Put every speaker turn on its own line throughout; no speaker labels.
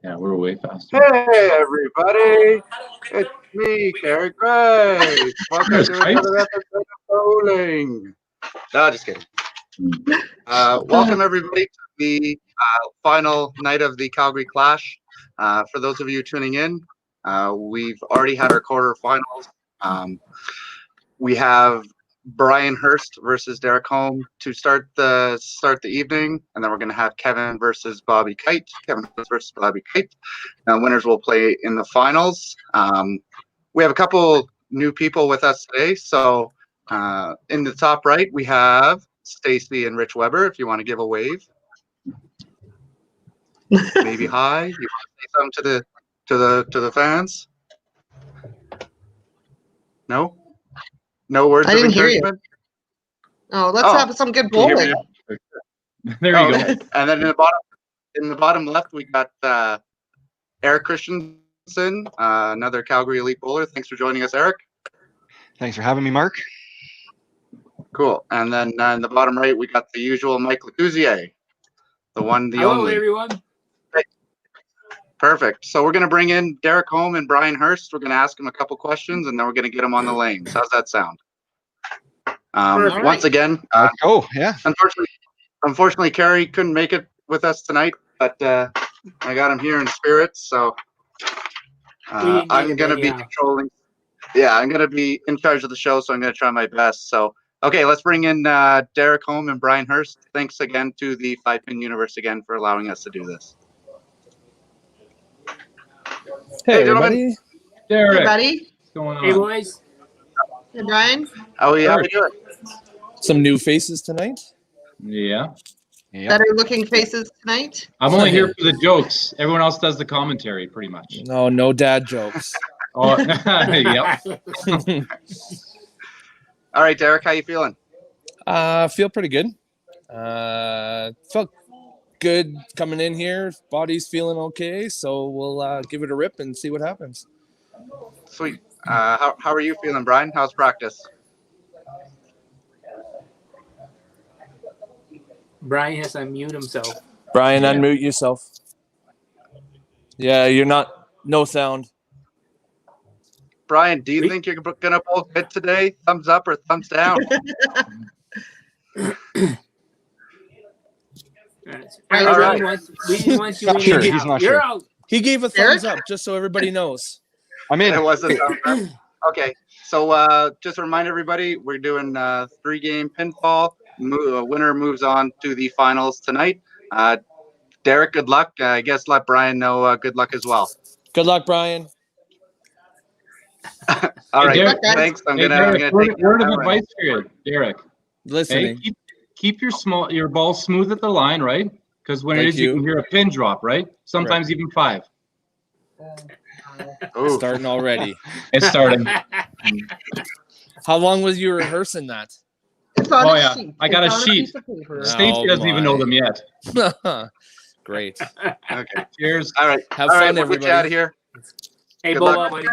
Yeah, we're way faster.
Hey, everybody. It's me, Calgary Clash. Welcome to another episode of Bowling. No, just kidding. Welcome, everybody, to the final night of the Calgary Clash. For those of you tuning in, we've already had our quarterfinals. We have Brian Hurst versus Derek Holm to start the evening, and then we're going to have Kevin versus Bobby Kite. Kevin Hurst versus Bobby Kite. Winners will play in the finals. We have a couple new people with us today. So in the top right, we have Stacy and Rich Weber. If you want to give a wave, maybe hi. You want to say something to the fans? No. No words
I
of
didn't hear you.
encouragement?
Oh, let's have some good
Can you hear
bowling.
me? There you go.
And then in the bottom left, we got Eric Christensen, another Calgary elite bowler. Thanks for joining us, Eric.
Thanks for having me, Mark.
Cool. And then in the bottom right, we got the usual Mike Lecousier, the one, the
Hello,
only.
everyone.
Perfect. So we're going to bring in Derek Holm and Brian Hurst. We're going to ask them a couple questions, and then we're going to get them on the lanes. How's that sound? Once again,
yeah.
Unfortunately, Kerry couldn't make it with us tonight, but I got him here in spirit. So I'm going to be controlling. Yeah, I'm going to be in charge of the show, so I'm going to try my best. So, okay, let's bring in Derek Holm and Brian Hurst. Thanks again to the 5-Pin Universe again for allowing us to do this.
Hey,
gentlemen.
everybody.
Derek,
Hey, buddy.
what's going on?
Hey, boys.
Hey, Brian.
How are you doing?
Some new faces tonight.
Yeah.
Better looking faces tonight.
I'm only here for the jokes. Everyone else does the commentary, pretty much.
No dad jokes.
Oh, yep.
All right, Derek, how you feeling?
Feel pretty good. Felt good coming in here. Body's feeling okay, so we'll give it a rip and see what happens.
Sweet. How are you feeling, Brian? How's practice?
Brian has unmuted himself.
Brian,
Yeah.
unmute yourself. Yeah, you're not. No sound.
Brian, do you think you're going to bowl good today? Thumbs up or thumbs down?
All right.
Sure, he's not sure.
Out.
He gave a thumbs up just so everybody knows.
I'm in.
It was a thumbs up. Okay, so just to remind everybody, we're doing 3-game pinfall. Winner moves on to the finals tonight. Derek, good luck. I guess let Brian know good luck as well.
Good luck, Brian.
All right,
Derek,
thanks. I'm
Hey,
gonna
Derek,
take
word of advice for you, Derek.
Listening.
Hey, keep your ball smooth at the line, right? Because when
Thank
it is, you
you.
can hear a pin drop, right? Sometimes even 5.
Ooh.
Starting already.
It's starting.
How long was you rehearsing that?
It's on
Oh,
a
yeah.
sheet.
I got
It's
a
on
sheet.
piece of paper.
Stacy doesn't even know them yet.
Great.
Okay.
Cheers.
All right.
Have
All right,
fun,
we'll get you out of
everybody.
here.
Hey,
Good
Boba,
luck.
buddy.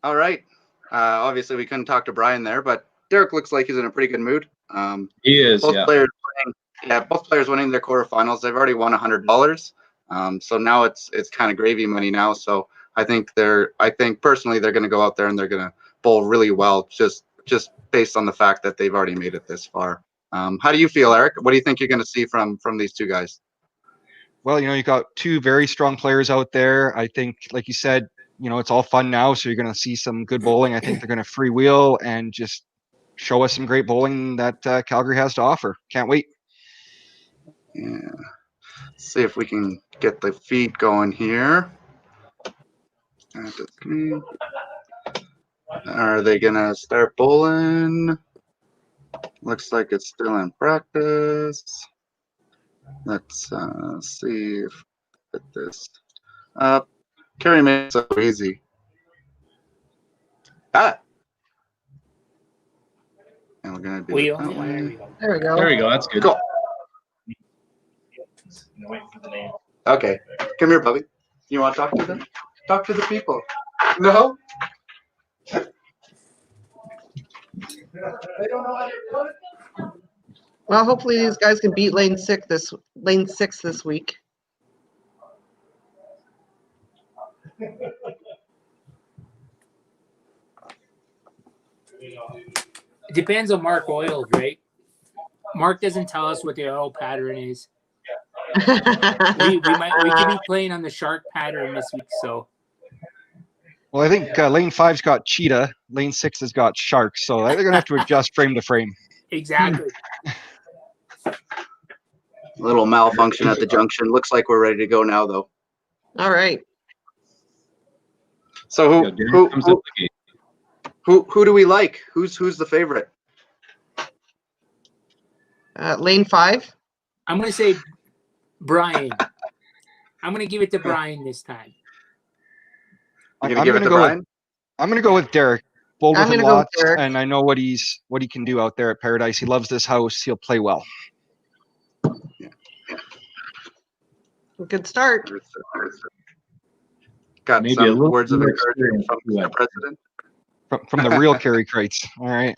All right. Obviously, we couldn't talk to Brian there, but Derek looks like he's in a pretty good mood.
He is,
Both
yeah.
players winning their quarterfinals. They've already won $100. So now it's kind of gravy money now. So I think personally they're going to go out there and they're going to bowl really well, just based on the fact that they've already made it this far. How do you feel, Eric? What do you think you're going to see from these two guys?
Well, you got two very strong players out there. I think, like you said, it's all fun now, so you're going to see some good bowling. I think they're going to freewheel and just show us some great bowling that Calgary has to offer. Can't wait.
Yeah. See if we can get the feed going here. Are they gonna start bowling? Looks like it's still in practice. Let's see if I get this up. Carry me so easy. And we're gonna do it that way.
There we go.
There we go. That's good.
Cool. Okay, come here, Bubby. You want to talk to them? Talk to the people. No? They don't know how to do it.
Well, hopefully these guys can beat lane 6 this week.
It depends on Mark Oils, right? Mark doesn't tell us what the oil pattern is. We could be playing on the shark pattern this week, so
Well, I think lane 5's got cheetah, lane 6 has got shark, so they're gonna have to adjust frame to frame.
exactly.
Little malfunction at the junction. Looks like we're ready to go now, though.
All right.
So
Yeah, Derek comes up the gate.
who do we like? Who's the favorite?
Lane 5.
I'm gonna say Brian. I'm gonna give it to Brian this time.
You're gonna give it to Brian?
I'm gonna go with Derek. Bowled
I'm
with him
gonna go with
lots,
Derek.
and I know what he can do out there at Paradise. He loves this house. He'll play well.
Good start.
Got
Maybe a
some
little
words of
more
encouragement from
experience.
the president.
From the real Kerry Crates. All right.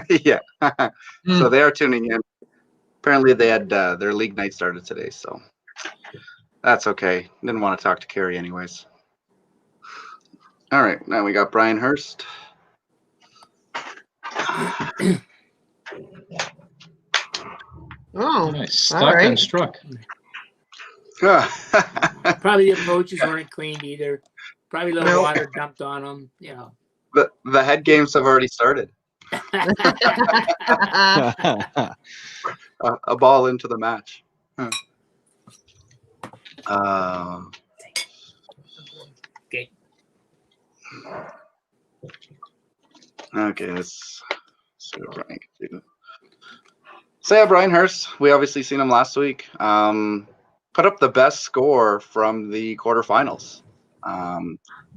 Yeah. So they are tuning in. Apparently they had their league night started today, so that's okay. Didn't want to talk to Kerry anyways. All right, now we got Brian Hurst.
Oh,
Nice. Stuck
all right.
and struck.
Probably the approaches weren't cleaned either. Probably a little
Nope.
water dumped on them. Yeah.
the head games have already started. A ball into the match.
Okay.
Okay, let's see what Brian can do. So yeah, Brian Hurst, we obviously seen him last week. Put up the best score from the quarterfinals.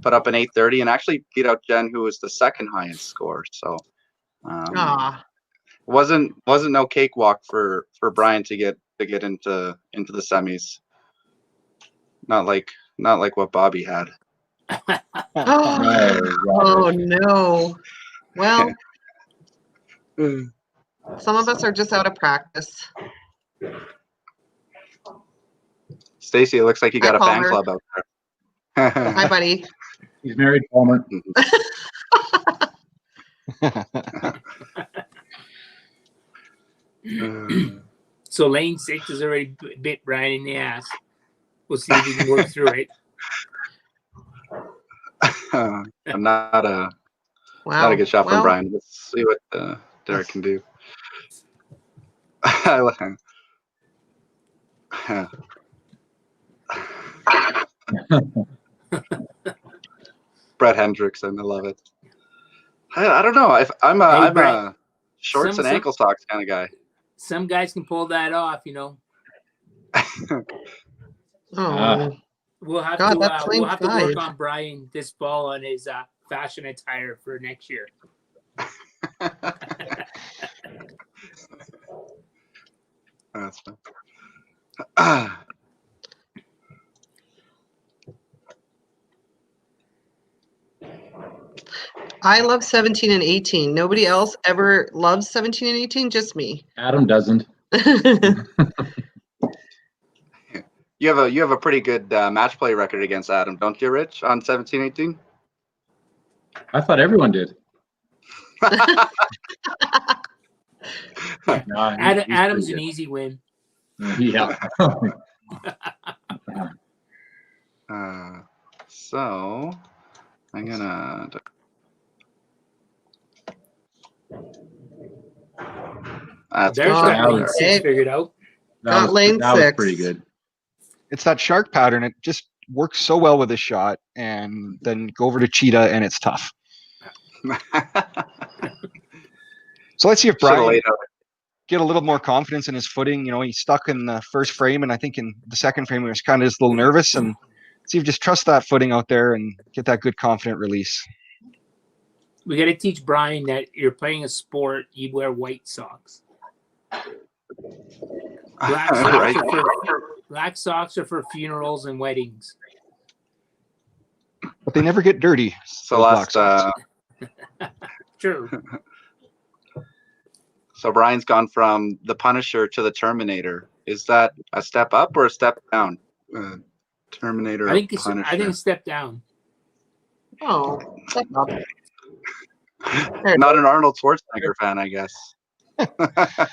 Put up an 830 and actually beat out Jen, who was the second highest score. So
Aw.
wasn't no cakewalk for Brian to get into the semis. Not like what Bobby had.
Oh no. Well, some of us are just out of practice.
Stacy, it looks like you got a fan
Palmer.
club out there.
Hi, buddy.
He's married, Palmer.
So lane 6 has already bit Brian in the ass. We'll see if he can work through it.
Not a good shot from Brian. Let's see what Derek can do. Brett Hendrickson, I love it. I don't know if I'm a shorts and ankle socks kind of guy.
Some guys can pull that off, you know.
Oh,
We'll have
God,
to
that's lane
work
5.
on Brian this fall on his fashion attire for next year.
That's fine.
I love 17 and 18. Nobody else ever loves 17 and 18, just me.
Adam doesn't.
You have a pretty good match play record against Adam, don't you, Rich, on 17-18?
I thought everyone did. No, he's
Adam's an
pretty
easy win.
good. Yeah.
So I'm gonna. That's
There's
good.
got lane
Okay.
6 figured out.
Got lane
that was
6.
pretty good.
It's that shark pattern. It just works so well with a shot, and then go over to cheetah, and it's tough. So let's see if
Should've
Brian
laid out.
get a little more confidence in his footing. You know, he's stuck in the first frame, and I think in the second frame he was kind of just a little nervous. And see if you just trust that footing out there and get that good confident release.
We got to teach Brian that you're playing a sport. You wear white socks. Black socks are for funerals and weddings.
But they never get dirty.
So
those
last,
black socks.
True.
so Brian's gone from the Punisher to the Terminator. Is that a step up or a step down? Terminator.
I think
Punisher.
step down.
Oh, step up. There it
Not
goes.
an Arnold Schwarzenegger fan, I guess.
That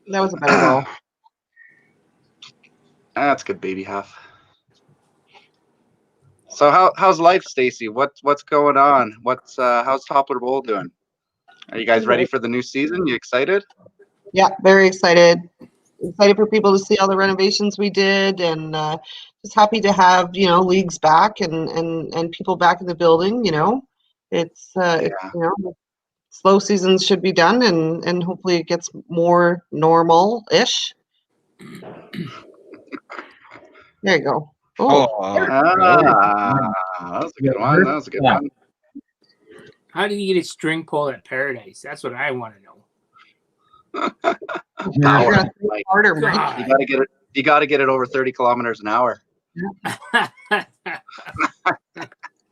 was a better roll.
That's good, baby half. So how's life, Stacy? What's going on? How's Toppler Bowl doing? Are you guys ready for the new season? You excited?
Yeah, very excited. Excited for people to see all the renovations we did, and just happy to have leagues back and people back in the building. It's slow seasons should be done, and hopefully it gets more normal-ish. There you go. Oh,
That was a good one. That was a good one.
How did you get a string pull at Paradise? That's what I want to know.
you're gonna think harder, Mike.
God.
You gotta get it over 30 kilometers an hour.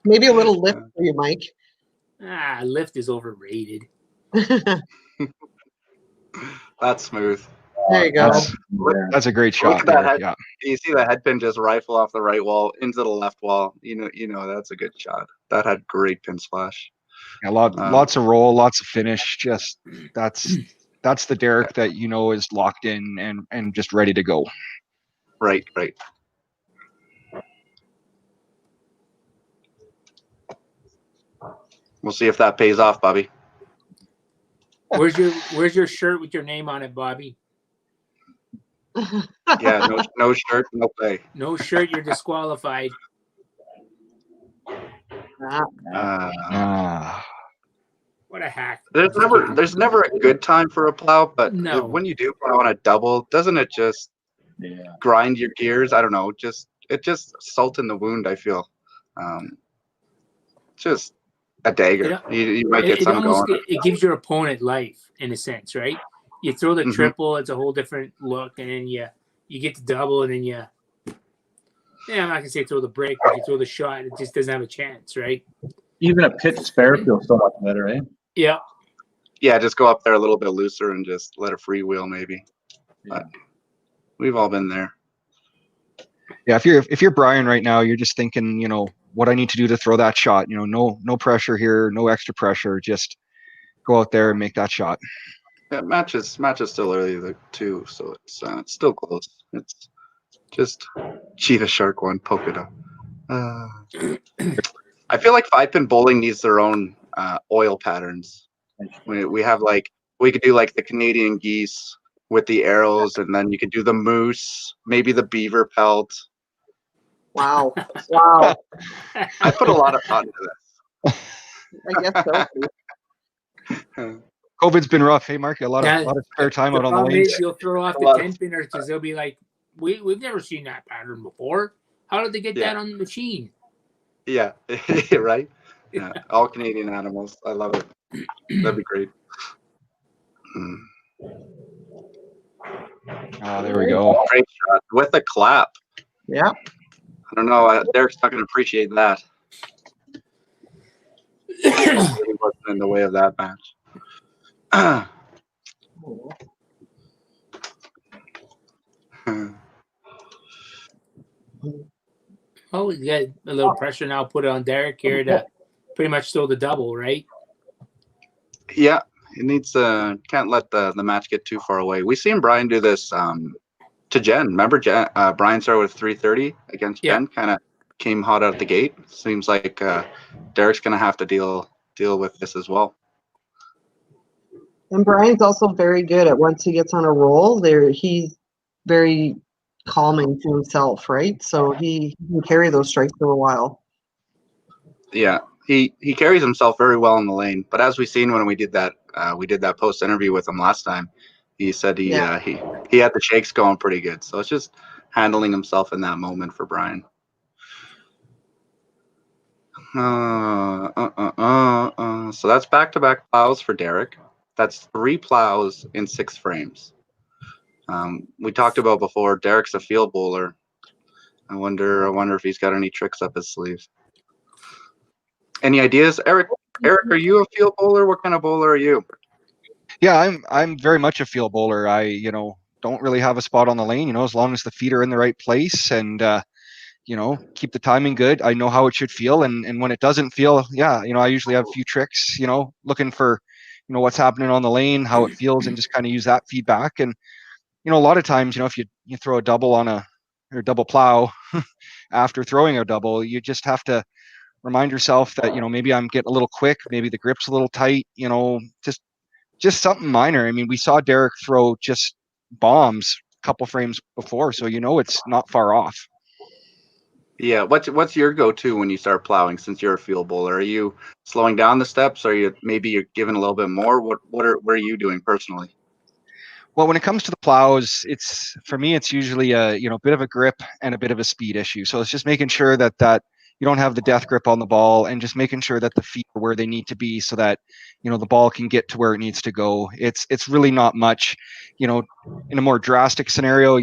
Maybe a little lift for you, Mike.
Lift is overrated.
That's smooth.
There you go.
That's a great
Look
shot
at that
there.
head.
Yeah.
You see the head pin just rifle off the right wall into the left wall. You know that's a good shot. That had great pin splash.
Yeah, lots of roll, lots of finish. Just that's the Derek that is locked in and just ready to go.
Right. We'll see if that pays off, Bobby.
Where's your shirt with your name on it, Bobby?
Yeah, no shirt, no pay.
No shirt, you're disqualified. What a hack.
There's never a good time for a plow, but
No.
when you do plow on a double, doesn't it just grind your gears? I don't know. It just salt in the wound, I feel. Just a dagger. You might get some going.
It gives your opponent life in a sense, right? You throw the triple, it's a whole different look, and then you get the double, and then I'm not gonna say throw the break, but you throw the shot, it just doesn't have a chance, right?
Even a pitch spare feels so much better, eh?
Yeah.
Yeah, just go up there a little bit looser and just let it freewheel maybe. But we've all been there.
Yeah, if you're Brian right now, you're just thinking, what I need to do to throw that shot. No pressure here, no extra pressure. Just go out there and make that shot.
Yeah, match is still early too, so it's still close. It's just cheat a shark one, poke it up. I feel like 5-pin bowling needs their own oil patterns. We have we could do the Canadian geese with the arrows, and then you could do the moose, maybe the beaver pelt.
Wow.
I put a lot of thought into this.
I guess so.
COVID's been rough. Hey, Mark, a lot of spare time out on the lanes.
You'll throw off the 10-pinners because they'll be like, we've never seen that pattern before. How did they get that on the machine?
Yeah, right? Yeah, all Canadian animals. I love it. That'd be great.
There we go.
Great shot with a clap.
Yeah.
I don't know. Derek's not going to appreciate that. He wasn't in the way of that match.
Oh, you got a little pressure now. Put it on Derek here to pretty much throw the double, right?
Yeah, it needs can't let the match get too far away. We seen Brian do this to Jen. Remember, Brian started with 330 against Jen. Kind of came hot out the gate. Seems like Derek's gonna have to deal with this as well.
And Brian's also very good at once he gets on a roll. He's very calming to himself, right? So he can carry those strikes for a while.
Yeah, he carries himself very well in the lane. But as we seen when we did that post interview with him last time, he said he had the shakes going pretty good. So it's just handling himself in that moment for Brian. So that's back-to-back plows for Derek. That's 3 plows in 6 frames. We talked about before, Derek's a field bowler. I wonder if he's got any tricks up his sleeve. Any ideas, Eric? Eric, are you a field bowler? What kind of bowler are you?
Yeah, I'm very much a field bowler. don't really have a spot on the lane, as long as the feet are in the right place and, keep the timing good. I know how it should feel. And when it doesn't feel, I usually have a few tricks, looking for, what's happening on the lane, how it feels, and just kind of use that feedback. And, a lot of times, if you throw a double or double plow after throwing a double, you just have to remind yourself that, maybe I'm getting a little quick, maybe the grip's a little tight, just something minor. I mean, we saw Derek throw just bombs a couple frames before, so it's not far off.
Yeah, what's your go-to when you start plowing? Since you're a field bowler, are you slowing down the steps? Or you're giving a little bit more? What are you doing personally?
Well, when it comes to the plows, for me, it's usually a bit of a grip and a bit of a speed issue. So it's just making sure that you don't have the death grip on the ball, and just making sure that the feet are where they need to be, so that the ball can get to where it needs to go. It's really not much. In a more drastic scenario,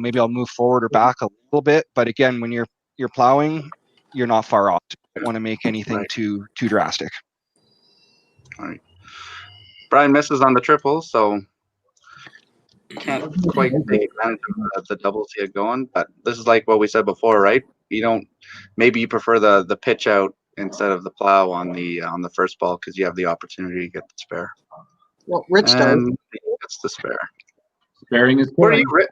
maybe I'll move forward or back a little bit, but again, when you're plowing, you're not far off. You don't want to make anything
Right.
too drastic.
All right. Brian misses on the triples, so can't quite take advantage of the doubles he had going. But this is like what we said before, right? Maybe you prefer the pitch out instead of the plow on the first ball, because you have the opportunity to get the spare.
Well, Rich does.
And he gets the spare.
Sparing is
What are
good.
you, Rich?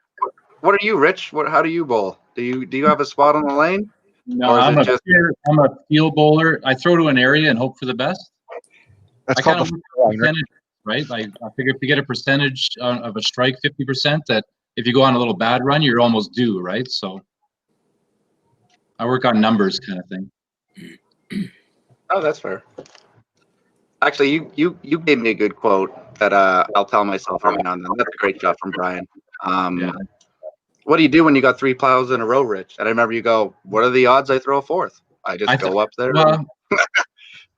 What are you, Rich? How do you bowl? Do you have a spot on the lane?
No,
Or is
I'm
it just-
I'm a field bowler. I throw to an area and hope for the best.
That's
I
called
kind
the
of
flying, right?
percentage, right? Like I figure if you get a percentage of a strike, 50%, that if you go on a little bad run, you're almost due, right? So I work on numbers, kind of thing.
Oh, that's fair. Actually, you gave me a good quote that I'll tell myself every now and then. That's a great job from Brian.
Yeah.
What do you do when you got 3 plows in a row, Rich? And I remember you go, "What are the odds I throw a fourth?" I just go up there.
Well,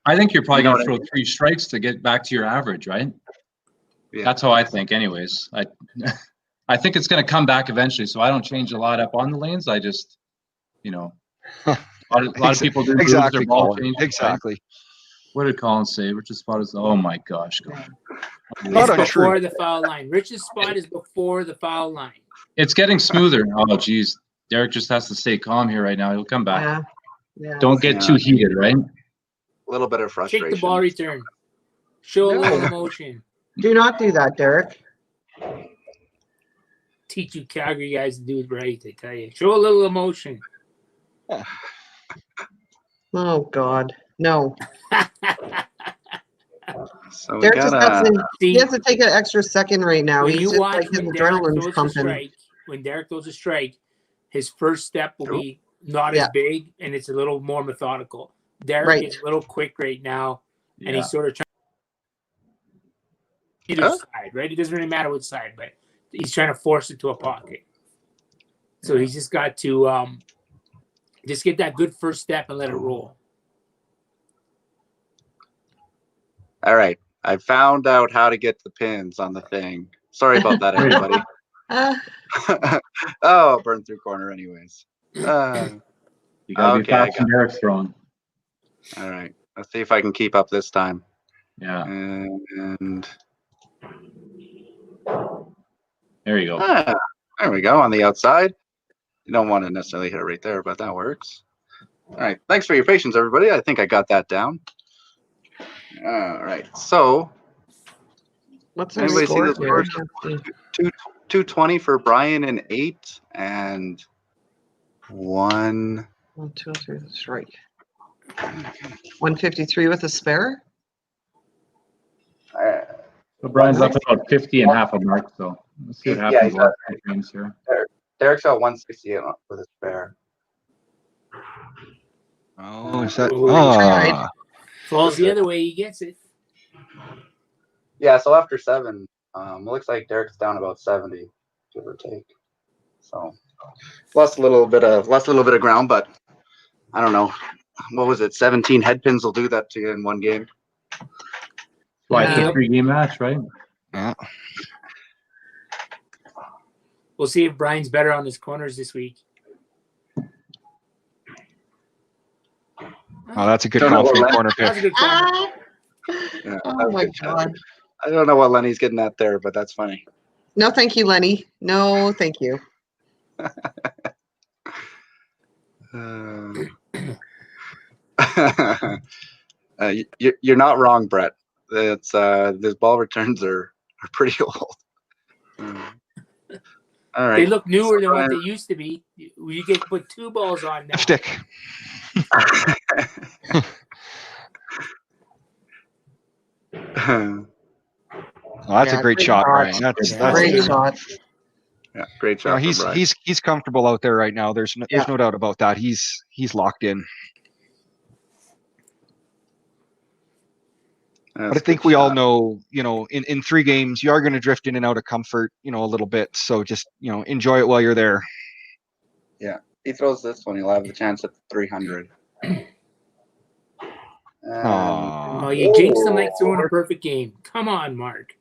I think you're probably
You know
going to
what I
throw 3 strikes to get back to your average, right?
Yeah.
That's how I think, anyways. I think it's going to come back eventually, so I don't change a lot up on the lanes. I just, a lot of people do moves
Exactly,
or ball
Colin.
changes, right?
Exactly.
What did Colin say? Rich's spot is, oh my gosh.
Not
It's
untrue.
before the foul line. Rich's spot is before the foul line.
It's getting smoother. Oh, geez. Derek just has to stay calm here right now. He'll come back.
Yeah.
Don't get too heated, right?
A little bit of frustration.
Take the ball return. Show a little
No.
emotion.
Do not do that, Derek.
Teach you Calgary guys to do it right, I tell you. Show a little emotion.
Oh God, no.
So we
Derek just has
gotta.
to. He has to take an extra second right now.
When
He's
you
just
watch
like his
when Derek
adrenaline's
throws a
pumping.
strike, when Derek throws a strike, his first step will be not
Yeah.
as big and it's a little more methodical. Derek
Right.
is a little quick right now, and
Yeah.
he's sort of trying either side, right? It doesn't really matter which side, but he's trying to force it to a pocket. So he's just got to just get that good first step and let it roll.
All right. I found out how to get the pins on the thing. Sorry about that, everybody. Oh, burned through corner anyways.
You got to be
Okay, I
fast and Derek's throwing.
All right. Let's see if I can keep up this time.
Yeah.
And
There you go.
there we go on the outside. You don't want to necessarily hit it right there, but that works. All right. Thanks for your patience, everybody. I think I got that down. All right. So
What's our
anybody see
score
the
here? I
scores?
can't see.
220 for Brian and 8 and 1.
1, 2, 3, strike. 153 with a spare.
So Brian's up about 50 and half a mark, so let's see what
Yeah,
happens
he's
last few games here.
Derek's got 168 with a spare.
Oh, is that?
Ooh.
Ah,
Falls the other way, he gets it.
Yeah, so after 7, it looks like Derek's down about 70, give or take. So lost a little bit of ground, but I don't know. What was it? 17 head pins will do that to you in one game.
Why it's
Yeah.
a 3-game match, right?
yeah.
We'll see if Brian's better on his corners this week.
Oh, that's a good
Don't know
confident
what
corner
That's a
pick.
good corner.
Ah!
Yeah,
Oh my God.
I don't know what Lenny's getting at there, but that's funny.
No, thank you, Lenny. No, thank you.
You're not wrong, Brett. It's these ball returns are pretty old. All right.
They look newer than what they used to be. You get to put 2 balls on now.
Stick. Oh, that's
Yeah,
a great
great
shot,
shot.
Brian. That's
Great
good.
shot.
Yeah, great
You know,
job. for Brian.
he's comfortable out there right now. There's no doubt about that. He's locked in.
That's
But I
a
think
good
we all
shot.
know, in 3 games, you are going to drift in and out of comfort, a little bit. So just, enjoy it while you're there.
He throws this one, he'll have the chance at 300.
Oh, you jinxed him like throwing a perfect game. Come on, Mark.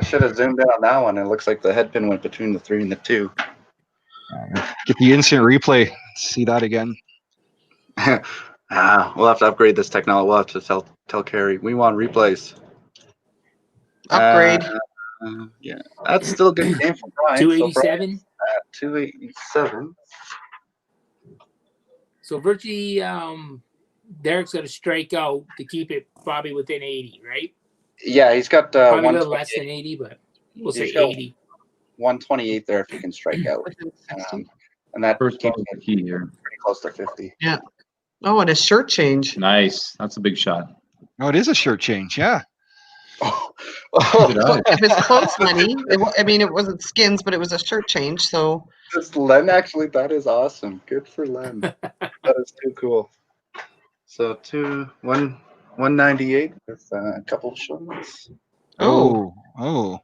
Should have zoomed in on that one. It looks like the head pin went between the 3 and the 2.
Get the instant replay. See that again.
We'll have to upgrade this technology. We'll have to tell Carrie we want replays.
Upgrade.
Yeah, that's still a good game for Brian.
287.
287.
So virtually, Derek's got to strike out to keep it probably within 80, right?
Yeah, he's got
Probably a little less than 80, but we'll say
He's got
80.
128 there if you can strike out. And that
First
keeps
ball
it
is the key here.
pretty close to 50.
Oh, and a shirt change.
Nice. That's a big shot.
Oh, it is a shirt change. Yeah.
Good eye.
It was close, Lenny. It wasn't skins, but it was a shirt change. So
This Len, actually, that is awesome. Good for Len. That is too cool. So 198 with a couple of shots.
Oh.
oh,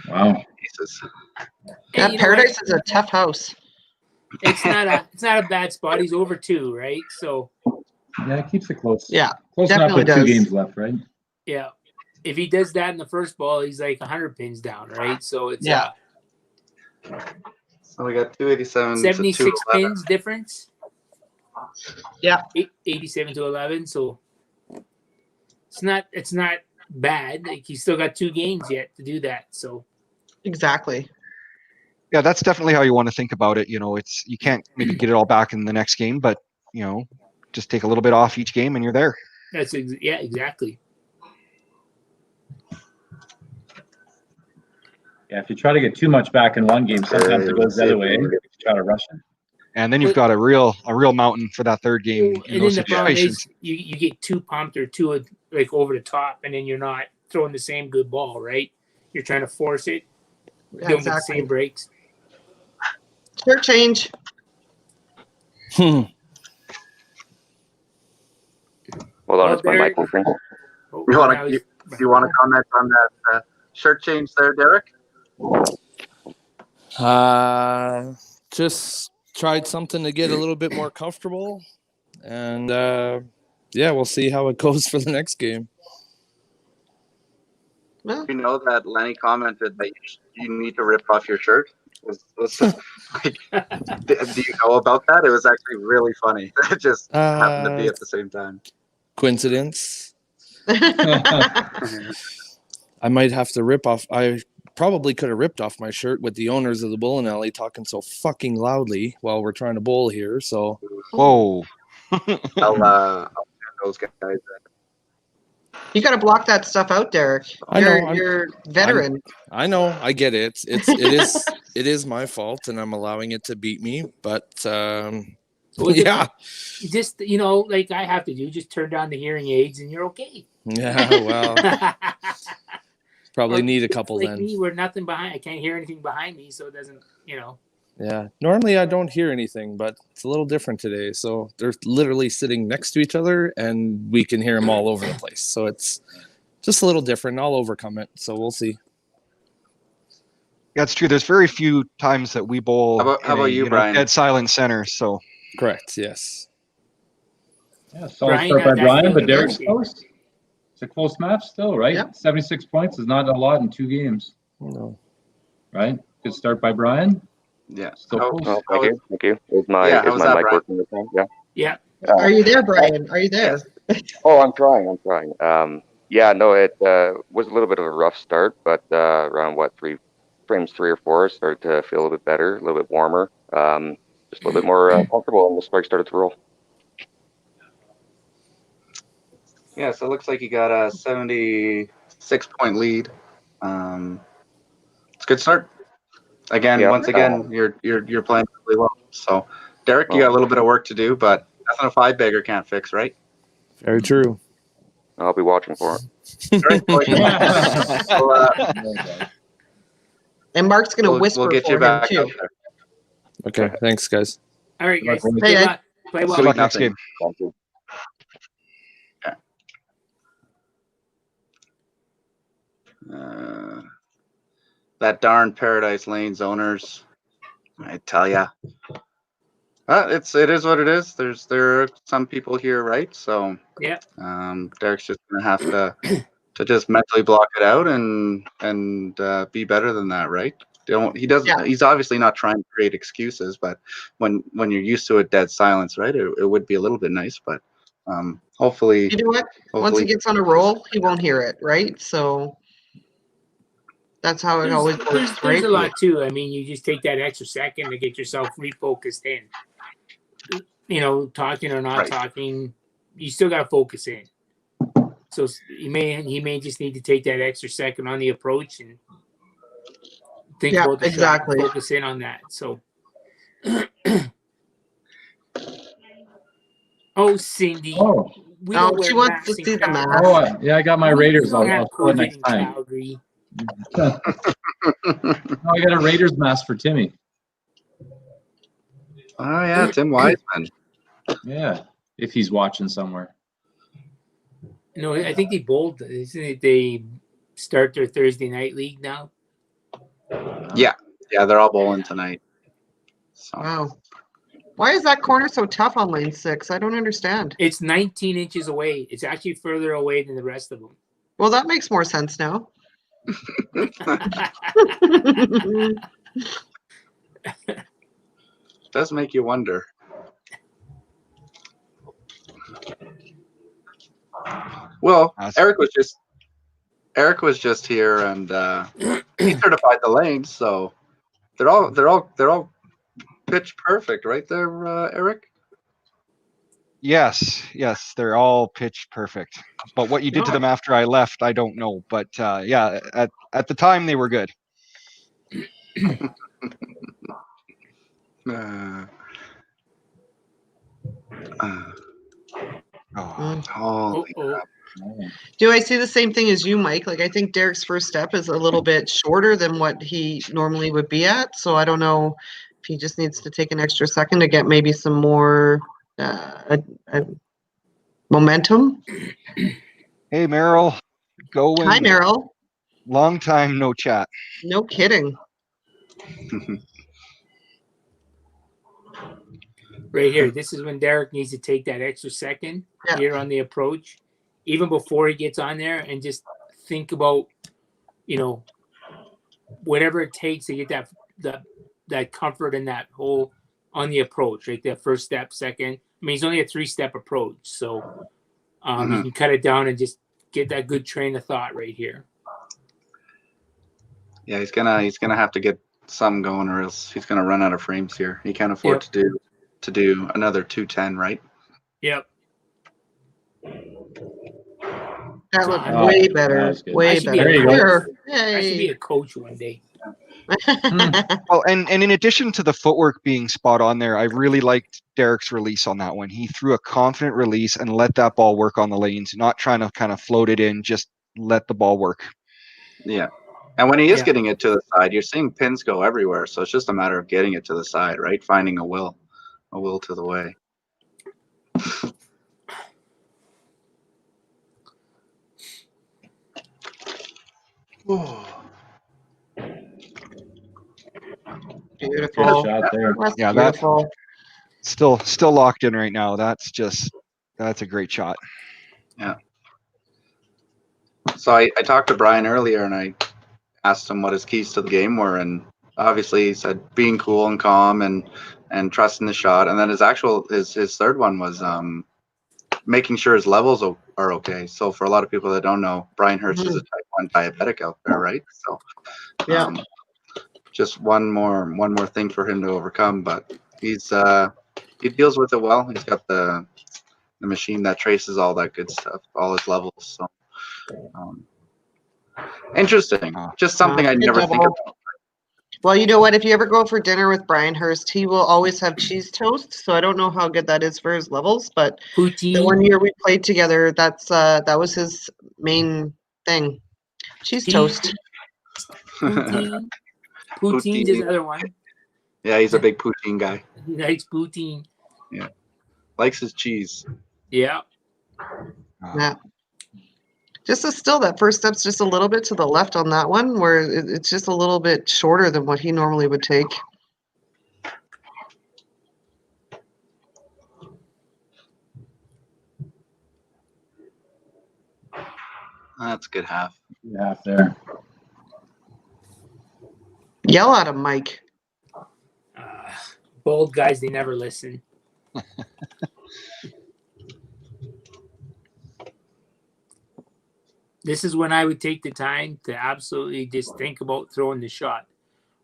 Wow.
Pieces.
yeah.
Hey, you know
Paradise
what?
is a tough house.
It's not a bad spot. He's over 2, right? So
Yeah, it keeps it close.
Yeah,
Close enough
definitely
with 2
does.
games left, right?
yeah, if he does that in the first ball, he's like 100 pins down, right? So it's
Yeah.
So we got 287
76
to 211.
pins difference.
Yeah.
87 to 11. So it's not bad. Like he's still got 2 games yet to do that. So
Exactly.
Yeah, that's definitely how you want to think about it. It's you can't maybe get it all back in the next game, but just take a little bit off each game and you're there.
that's exactly.
Yeah, if you try to get too much back in one game, sometimes it goes the other way. If you try to rush it.
And then you've got a real mountain for that third game in
And
those
then the problem
situations.
is you get too pumped or too like over the top, and then you're not throwing the same good ball, right? You're trying to force it. You
Yeah,
don't get the
exactly.
same breaks.
Shirt change.
Hold on,
Oh,
it's my
there-
mic open.
Oh,
You wanna-
now he's-
Do you want to comment on that shirt change there, Derek?
Just tried something to get a little bit more comfortable, and we'll see how it goes for the next game.
Well,
You know that Lenny commented that you need to rip off your shirt. Like, do you know about that? It was actually really funny. It just happened to be at the same time.
Coincidence? I might have to rip off. I probably could have ripped off my shirt with the owners of the bowling alley talking so fucking loudly while we're trying to bowl here. So
Whoa.
I'll send those guys.
you got to block that stuff out, Derek.
I know,
You're veteran.
I know, I get it. It is my fault, and I'm allowing it to beat me. But yeah,
just like I have to do, just turn down the hearing aids, and you're okay.
yeah. Well, probably need a couple
like
then.
me, where nothing behind. I can't hear anything behind me, so it doesn't.
Yeah. Normally I don't hear anything, but it's a little different today. So they're literally sitting next to each other, and we can hear them all over the place. So it's just a little different. I'll overcome it. So we'll see.
Yeah, it's true. There's very few times that we bowl
How about you, Brian?
dead silent center. So
Correct. Yes.
Yeah, solid
Brian
start by
had that
Brian,
feeling
but Derek's
last game.
close. It's a close match still, right?
Yep.
76 points is not a lot in 2 games,
No.
right? Good start by Brian.
Yeah.
Still
How-
close.
Oh,
how
thank
was-
you. Is my
Yeah, how was that,
mic
Brian?
working this time? Yeah.
Yeah.
Are you there, Brian? Are you there?
Oh, I'm trying. Yeah, no, it was a little bit of a rough start, but around frames 3 or 4, started to feel a little bit better, a little bit warmer, just a little bit more comfortable, and the strike started to roll.
Yeah, so it looks like you got a 76-point lead. It's a good start. Again,
Yeah,
once again, you're playing really well. So, Derek, you got a little bit of work to do, but nothing a 5-bagger can't fix, right?
Very true.
I'll be watching for it.
Very well,
And Mark's going to
we'll
whisper
get
for
you
him
back
too.
up there.
Okay, thanks, guys.
All right, guys. Good
Hey, Ed.
luck. Play well.
Good luck next
Nothing.
game.
Thank you.
That darn Paradise Lanes owners, I tell ya. It is what it is. There are some people here, right? So
Yeah.
Derek's just gonna have to just mentally block it out and be better than that, right? He doesn't.
Yeah.
He's obviously not trying to create excuses, but when you're used to a dead silence, right? It would be a little bit nice, but hopefully.
You know what? Once he gets on a roll, he won't hear it, right? So that's how it always works,
There's
right?
a lot too. I mean, you just take that extra second to get yourself refocused in. You know, talking or not
Right.
talking, you still got to focus in. So he may just need to take that extra second on the approach and think
Yeah,
about the
exactly.
shot, focus in on that. So, oh, Cindy,
Oh,
we
Oh,
don't wear
she wants
masks
to
in
see the
Calgary.
mask.
oh, yeah, I got my
We
Raiders.
don't
I'll
have
pull it
COVID
next
in
time.
Calgary.
Oh, I got a Raiders mask for Timmy.
Oh yeah, Tim Wiseman.
Yeah, if he's watching somewhere.
No, I think they bowled. Isn't it they start their Thursday night league now?
Yeah, they're all bowling tonight. So
Wow. Why is that corner so tough on lane 6? I don't understand.
It's 19 inches away. It's actually further away than the rest of them.
Well, that makes more sense now.
does make you wonder. Well, Eric was just here and he certified the lanes, so they're all pitch perfect, right there, Eric?
Yes, they're all pitch perfect. But what you did to them after I left, I don't know. But yeah, at the time they were good.
Holy crap.
Do I see the same thing as you, Mike? Like, I think Derek's first step is a little bit shorter than what he normally would be at. So I don't know if he just needs to take an extra second to get maybe some more momentum.
Hey, Meryl. Going.
Hi, Meryl.
Long time no chat.
No kidding.
Right here. This is when Derek needs to take that extra second here on the approach, even before he gets on there, and just think about, you know, whatever it takes to get that comfort and that whole on the approach, right? That first step, second. I mean, he's only a 3-step approach, so you can cut it down and just get that good train of thought right here.
Yeah, he's gonna have to get some going, or else he's gonna run out of frames here. He can't afford to do another 210, right?
Yep.
That looked way better. Way better.
I should be a coach one day.
Well, and in addition to the footwork being spot on there, I really liked Derek's release on that one. He threw a confident release and let that ball work on the lanes, not trying to kind of float it in, just let the ball work.
Yeah. And when he is getting it to the side, you're seeing pins go everywhere. So it's just a matter of getting it to the side, right? Finding a will to the way.
Beautiful.
Good shot there.
That's
Yeah,
beautiful.
That's still locked in right now. That's a great shot.
Yeah. So I talked to Brian earlier and I asked him what his keys to the game were, and obviously he said being cool and calm and trusting the shot. And then his third one was making sure his levels are okay. So for a lot of people that don't know, Brian Hurst is a type 1 diabetic out there, right? So
Yeah.
just one more thing for him to overcome, but he deals with it well. He's got the machine that traces all that good stuff, all his levels. So interesting. Just something I never think about.
Well, you know what? If you ever go for dinner with Brian Hurst, he will always have cheese toast. So I don't know how good that is for his levels, but the one year we played together, that was his main thing. Cheese toast.
Poutine. Poutine's his other one.
Yeah, he's a big poutine guy.
Nice poutine.
Yeah. Likes his cheese.
Yeah.
Yeah. Just still, that first step's just a little bit to the left on that one, where it's just a little bit shorter than what he normally would take.
That's a good half.
Half there.
Yell at him, Mike.
Bold guys, they never listen. This is when I would take the time to absolutely just think about throwing the shot.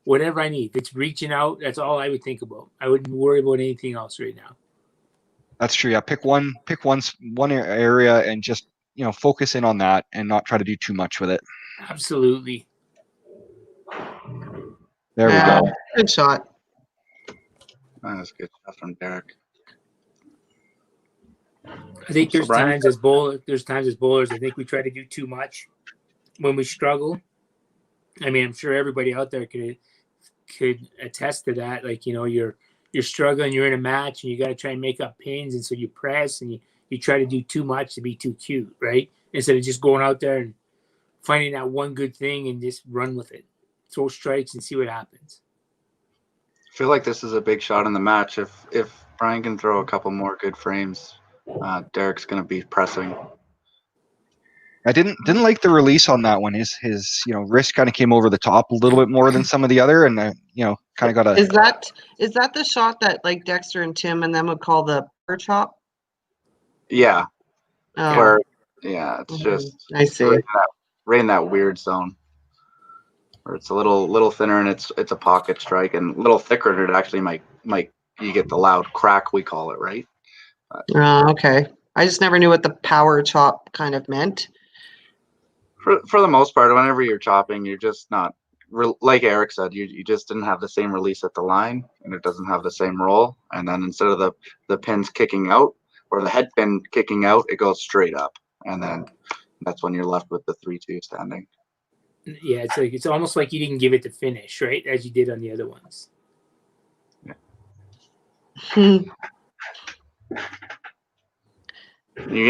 Whatever I need. If it's reaching out, that's all I would think about. I wouldn't worry about anything else right now.
That's true. Yeah, pick one area and just focus in on that and not try to do too much with it.
Absolutely.
There we go.
Good shot.
That's good stuff from Derek.
I think there's times as bowlers, I think we try to do too much when we struggle. I mean, I'm sure everybody out there could attest to that. Like, you're struggling, you're in a match, and you got to try and make up pins, and so you press and you try to do too much to be too cute, right? Instead of just going out there and finding that one good thing and just run with it, throw strikes and see what happens.
I feel like this is a big shot in the match. If Brian can throw a couple more good frames, Derek's going to be pressing.
I didn't like the release on that one. His wrist kind of came over the top a little bit more than some of the other, and kind of got a.
Is that the shot that like Dexter and Tim and them would call the power chop?
Yeah.
Oh.
It's just
I see.
Right in that weird zone where it's a little thinner and it's a pocket strike, and a little thicker and it actually might you get the loud crack, we call it, right?
Okay. I just never knew what the power chop kind of meant.
For the most part, whenever you're chopping, you're just not, like Eric said, you just didn't have the same release at the line, and it doesn't have the same roll. And then instead of the pins kicking out or the head pin kicking out, it goes straight up, and then that's when you're left with the 3-2 standing.
Yeah, it's almost like you didn't give it the finish, right, as you did on the other ones.
You're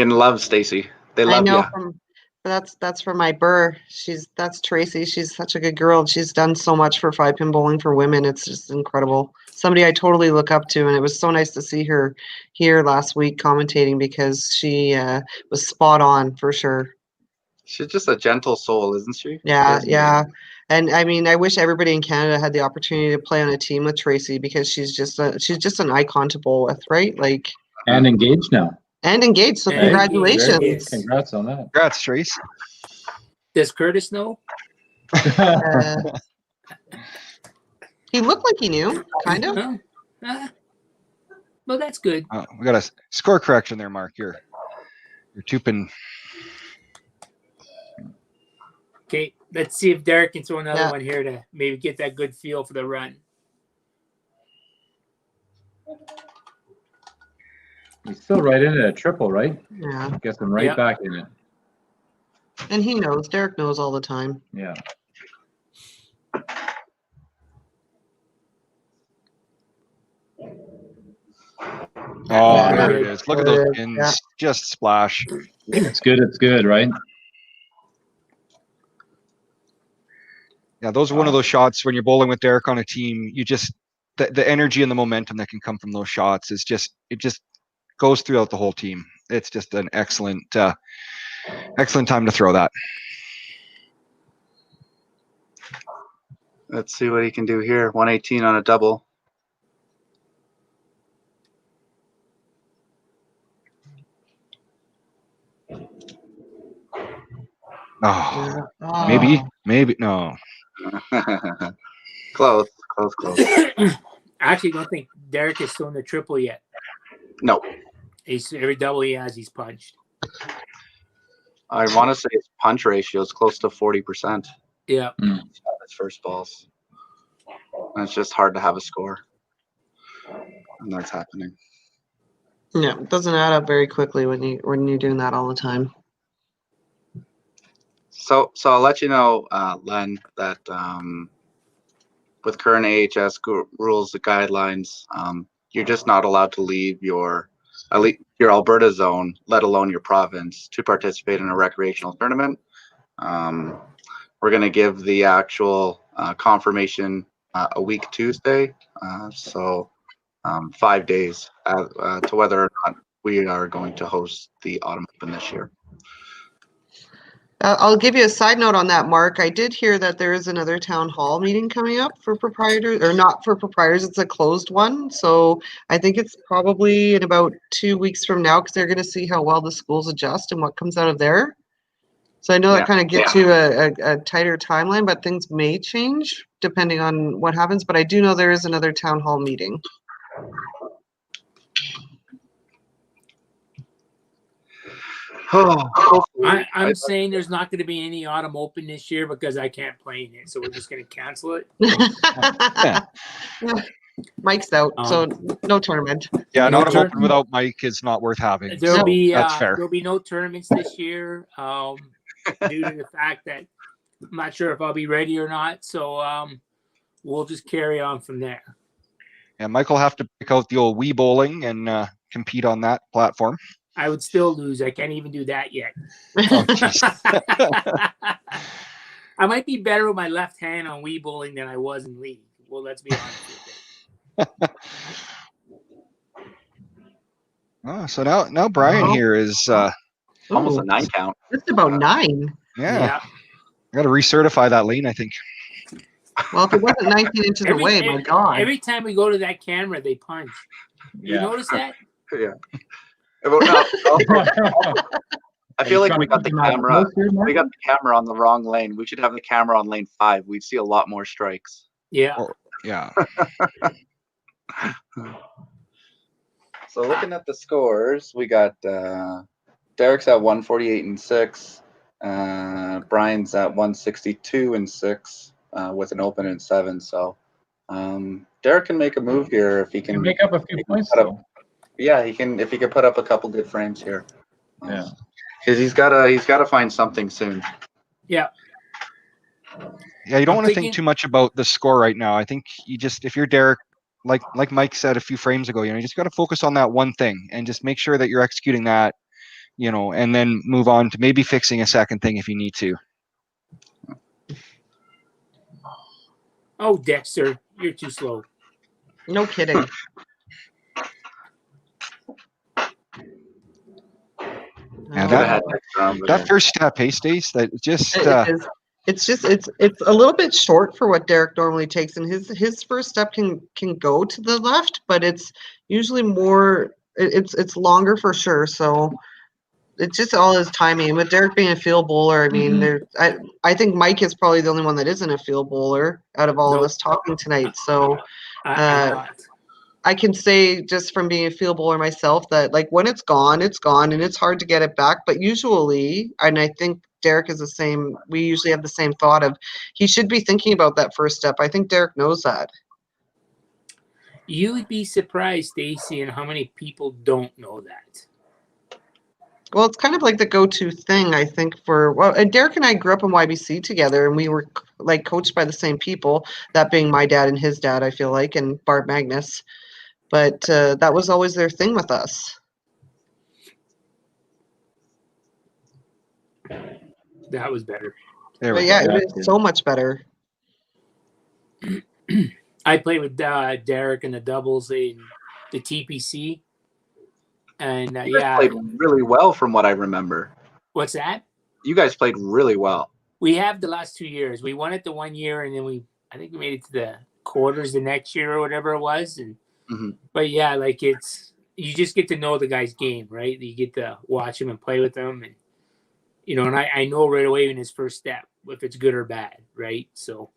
gonna love Stacy. They love you.
I know that's from my burr. That's Tracy. She's such a good girl, and she's done so much for 5-pin bowling for women. It's just incredible. Somebody I totally look up to, and it was so nice to see her here last week commentating, because she was spot on for sure.
She's just a gentle soul, isn't she?
Yeah. And I mean, I wish everybody in Canada had the opportunity to play on a team with Tracy, because she's just an icon to bowl with, right? Like,
and engaged now.
And engaged. So congratulations.
Yes.
Congrats on that.
Congrats, Trace.
Does Curtis know?
He looked like he knew, kind of.
Well, that's good.
We got a score correction there, Mark. You're two-pin.
Okay, let's see if Derek can throw another one here to maybe get that good feel for the run.
He's still right in it at triple, right?
Yeah.
Gets him right back in it.
And he knows. Derek knows all the time.
Yeah.
Oh, there it is. Look at those pins. Yeah. Just splash.
It's good, right?
Yeah, those are one of those shots when you're bowling with Derek on a team, you just the energy and the momentum that can come from those shots is just goes throughout the whole team. It's just an excellent time to throw that.
Let's see what he can do here. 118 on a double.
Oh,
Oh.
maybe no.
Close.
I actually don't think Derek is still in the triple yet.
No,
He's every double he has, he's punched.
I want to say his punch ratio is close to 40%.
Yeah.
His first balls. And it's just hard to have a score. And that's happening.
Yeah, it doesn't add up very quickly when you're doing that all the time.
So I'll let you know, Len, that with current AHS rules, the guidelines, you're just not allowed to leave your Alberta zone, let alone your province, to participate in a recreational tournament. We're going to give the actual confirmation a week Tuesday, so 5 days to whether or not we are going to host the Autumn Open this year.
I'll give you a side note on that, Mark. I did hear that there is another town hall meeting coming up for proprietors, or not for proprietors. It's a closed one. So I think it's probably in about 2 weeks from now, because they're going to see how well the schools adjust and what comes out of there. So I know that kind of gives you a tighter timeline, but things may change depending on what happens. But I do know there is another town hall meeting.
I'm saying there's not going to be any Autumn Open this year because I can't play in it, so we're just going to cancel it.
Yeah. Mike's out, so no tournament.
Yeah,
No
an Autumn Open without Mike is not worth having.
There'll be
that's fair.
There'll be no tournaments this year due to the fact that I'm not sure if I'll be ready or not. So we'll just carry on from there.
Yeah, Mike will have to pick out the old Wii bowling and compete on that platform.
I would still lose. I can't even do that yet.
Oh,
I might be better with my left hand on Wii bowling than I was in League. Well, let's be honest with you.
So now Brian here is
almost a 9 count.
It's about 9.
Yeah. I got to recertify that lane, I think.
Well, if it wasn't 19 inches away, my God.
Every time we go to that camera, they punch. You notice that?
Yeah. I feel like we got the camera. We got the camera on the wrong lane. We should have the camera on lane 5. We'd see a lot more strikes.
Yeah.
Yeah.
So looking at the scores, we got Derek's at 148-6. Brian's at 162-6 with an open in 7. So Derek can make a move here if he can
make up a few points.
Yeah, he can if he can put up a couple good frames here.
Yeah,
because he's gotta find something soon.
Yeah.
Yeah, you don't want to think too much about the score right now. I think you just, if you're Derek, like Mike said a few frames ago, you just got to focus on that one thing and just make sure that you're executing that, and then move on to maybe fixing a second thing if you need to.
Oh, Dexter, you're too slow.
No kidding.
Yeah, that first step, hey, Stace, that just
it's a little bit short for what Derek normally takes, and his first step can go to the left, but it's usually more it's longer for sure. So it's just all his timing. With Derek being a field bowler, I mean, I think Mike is probably the only one that isn't a field bowler out of all of us talking tonight. So I can say just from being a field bowler myself that like when it's gone, and it's hard to get it back. But usually, and I think Derek is the same, we usually have the same thought of he should be thinking about that first step. I think Derek knows that.
You would be surprised, Stacy, and how many people don't know that.
Well, it's kind of like the go-to thing, I think, and Derek and I grew up in YBC together, and we were like coached by the same people, that being my dad and his dad, I feel like, and Bart Magnus. But that was always their thing with us.
That was better.
It was so much better.
I played with Derek in the doubles in the TPC. And
you guys played really well from what I remember.
What's that?
You guys played really well.
We have the last 2 years. We won it the 1 year, and then I think we made it to the quarters the next year or whatever it was. And but yeah, like you just get to know the guy's game, right? You get to watch him and play with him, and You know, and I know right away in his first step if it's good or bad, right? So.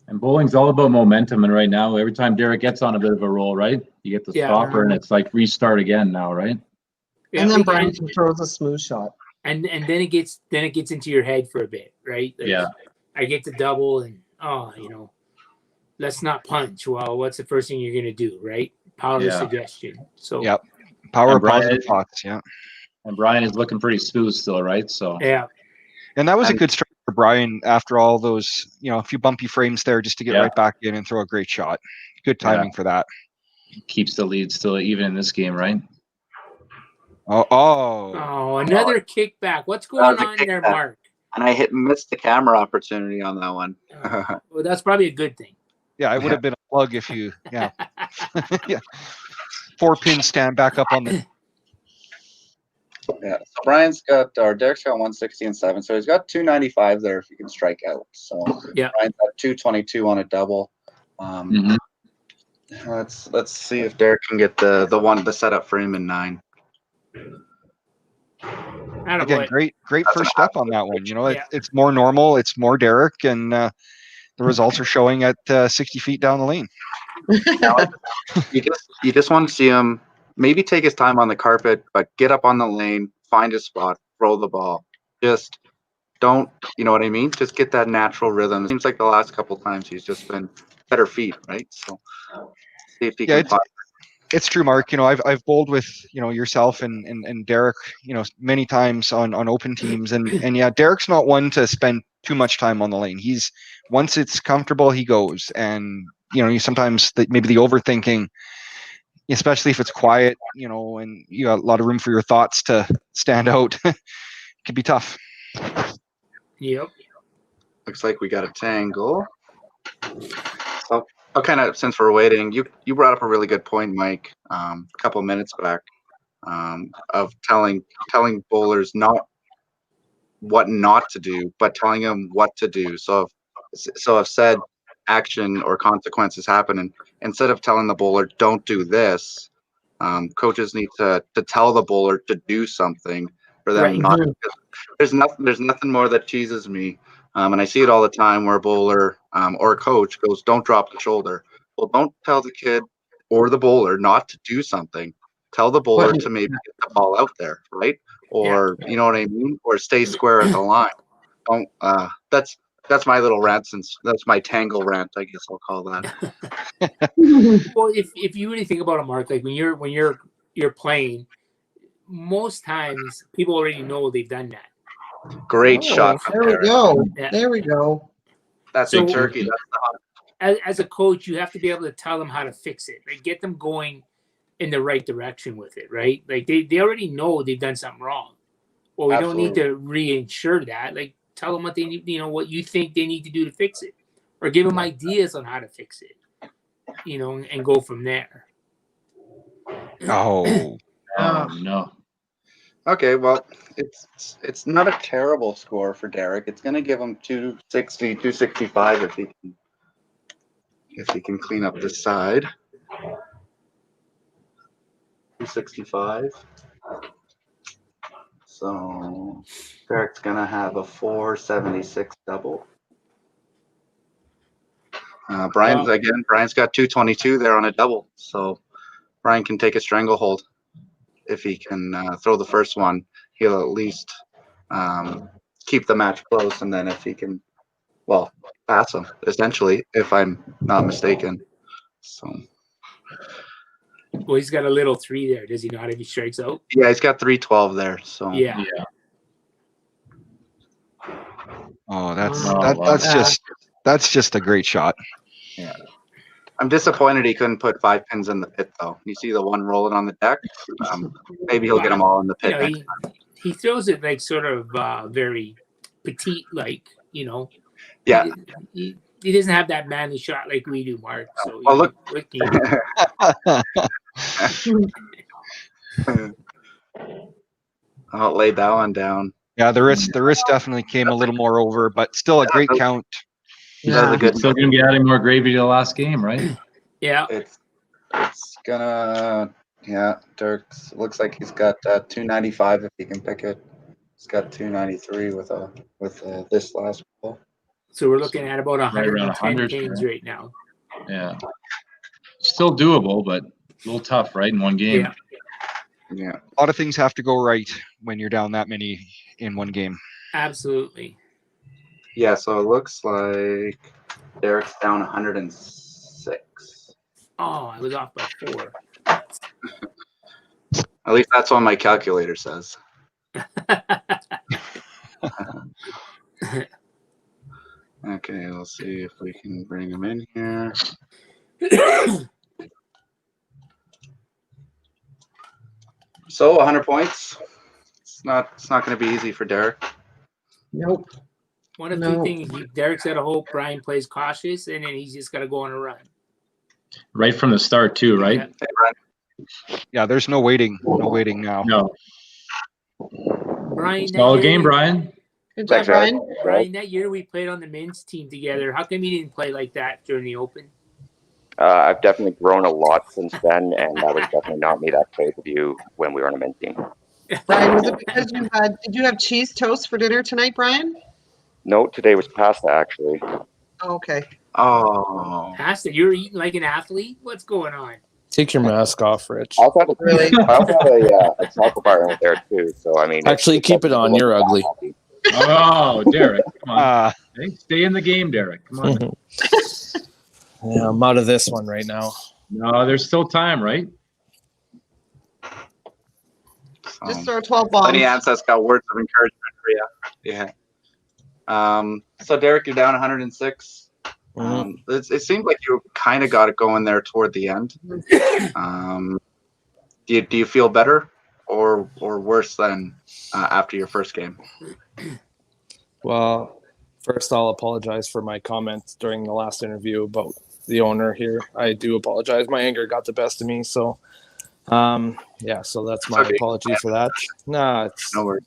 And bowling's all about momentum, and right now, every time Derek gets on a bit of a roll, right, you get the
Yeah.
stopper, and it's like restart again now, right?
And then Brian throws a smooth shot.
And then it gets into your head for a bit, right? Like,
Yeah.
I get to double, and you know, let's not punch. Well, what's the first thing you're gonna do, right? Power of suggestion. So
Yep. Power
And Brian-
positive thoughts. Yeah.
And Brian is looking pretty smooth still, right? So
yeah,
And that was a good strike for Brian after all those, you know, a few bumpy frames there just to get right back in and throw a great shot. Good timing for that.
keeps the lead still even in this game, right?
Oh, another kickback. What's going on there, Mark?
And I missed the camera opportunity on that one.
Well, that's probably a good thing.
Yeah, it would have been a plug if you, yeah. 4 pins stand back up on the.
Yeah, so Derek's got 160 and 7, so he's got 295 there if he can strike out. So
yeah,
Brian's got 222 on a double. Let's see if Derek can get the setup for him in 9.
Again, great first step on that one. You know, it's more normal, it's more Derek, and the results are showing at 60 feet down the lane.
You just want to see him maybe take his time on the carpet, but get up on the lane, find a spot, throw the ball. Just don't, you know what I mean? Just get that natural rhythm. It seems like the last couple of times he's just been better feet, right? So see if he can find.
It's true, Mark. You know, I've bowled with, you know, yourself and Derek, you know, many times on open teams, and yeah, Derek's not one to spend too much time on the lane. He's once it's comfortable, he goes, and you know, you sometimes maybe the overthinking, especially if it's quiet, you know, and you got a lot of room for your thoughts to stand out, could be tough.
Yep.
Looks like we got a tangle. So I'll kind of, since we're waiting, you brought up a really good point, Mike, a couple of minutes back, of telling bowlers not what not to do, but telling them what to do. So if said action or consequences happen, and instead of telling the bowler don't do this, coaches need to tell the bowler to do something for them not. There's nothing more that teases me. And I see it all the time where a bowler or a coach goes, don't drop the shoulder. Well, don't tell the kid or the bowler not to do something. Tell the bowler to maybe get the ball out there, right? Or, you know what I mean? Or stay square at the line. Don't, that's my little rant, since that's my tangle rant, I guess I'll call that.
Well, if you really think about it, Mark, like when you're playing, most times people already know they've done that.
Great shot.
There we go.
Yeah.
There we go.
That's
So-
a turkey.
As a coach, you have to be able to tell them how to fix it, like get them going in the right direction with it, right? Like they already know they've done something wrong. Well, we don't need to reinsure that. Like tell them what they need, you know, what you think they need to do to fix it, or give them ideas on how to fix it, you know, and go from there.
Oh
no.
Okay, well, it's not a terrible score for Derek. It's going to give him 260, 265 if he can clean up this side. 265. So Derek's going to have a 476 double. Brian's got 222 there on a double. So Brian can take a stranglehold. If he can throw the first one, he'll at least keep the match close. And then if he can, well, pass him, essentially, if I'm not mistaken. So.
Well, he's got a little 3 there. Does he not if he strikes out?
Yeah, he's got 312 there. So.
Yeah.
Oh, that's just a great shot.
Yeah. I'm disappointed he couldn't put 5 pins in the pit, though. You see the one rolling on the deck? Maybe he'll get them all in the pit.
You know, he throws it like sort of very petite, like, you know.
Yeah.
He doesn't have that manly shot like we do, Mark. So
well, look. I'll lay that one down.
Yeah, the wrist definitely came a little more over, but still a great count.
Yeah, still gonna be adding more gravy to the last game, right?
Yeah.
It's gonna, Dirk looks like he's got 295 if he can pick it. He's got 293 with this last ball.
So we're looking at about
Right around
110
100,
pings
sure.
right now.
Yeah. Still doable, but a little tough, right? In one game.
Yeah.
Yeah.
A lot of things have to go right when you're down that many in one game.
Absolutely.
Yeah, so it looks like Derek's down 106.
Oh, I was off by 4.
At least that's what my calculator says. Okay, let's see if we can bring him in here. So 100 points. It's not going to be easy for Derek.
Nope.
One of
No.
two things. Derek's got to hope Brian plays cautious, and then he's just got to go on a run.
Right from the start, too, right?
Yeah.
Hey, Brian.
Yeah, there's no waiting now.
No.
Brian,
Solid game, Brian.
Good job,
Thanks, guys.
Brian.
Brian, that year we played on the men's team together. How come you didn't play like that during the Open?
I've definitely grown a lot since then, and that was definitely not me that played with you when we were on a men's team.
Brian, was it because did you have cheese toast for dinner tonight, Brian?
No, today was pasta, actually.
Oh, okay.
Oh.
Pasta, you're eating like an athlete? What's going on?
Take your mask off, Rich.
I also had
Really?
a chocolate bar in there, too. So, I mean.
Actually, keep it on. You're ugly.
Oh, Derek. Come on.
Uh,
Hey, stay in the game, Derek. Come on.
Yeah, I'm out of this one right now.
No, there's still time, right?
Just throw 12 balls.
Lenny Anseth's got words of encouragement for you. Yeah. So Derek, you're down 106. It seemed like you kind of got it going there toward the end. Do you feel better or worse than after your first game?
Well, first I'll apologize for my comments during the last interview about the owner here. I do apologize. My anger got the best of me. So, yeah, so that's my
Okay.
apology for that. Nah, it's
No worries.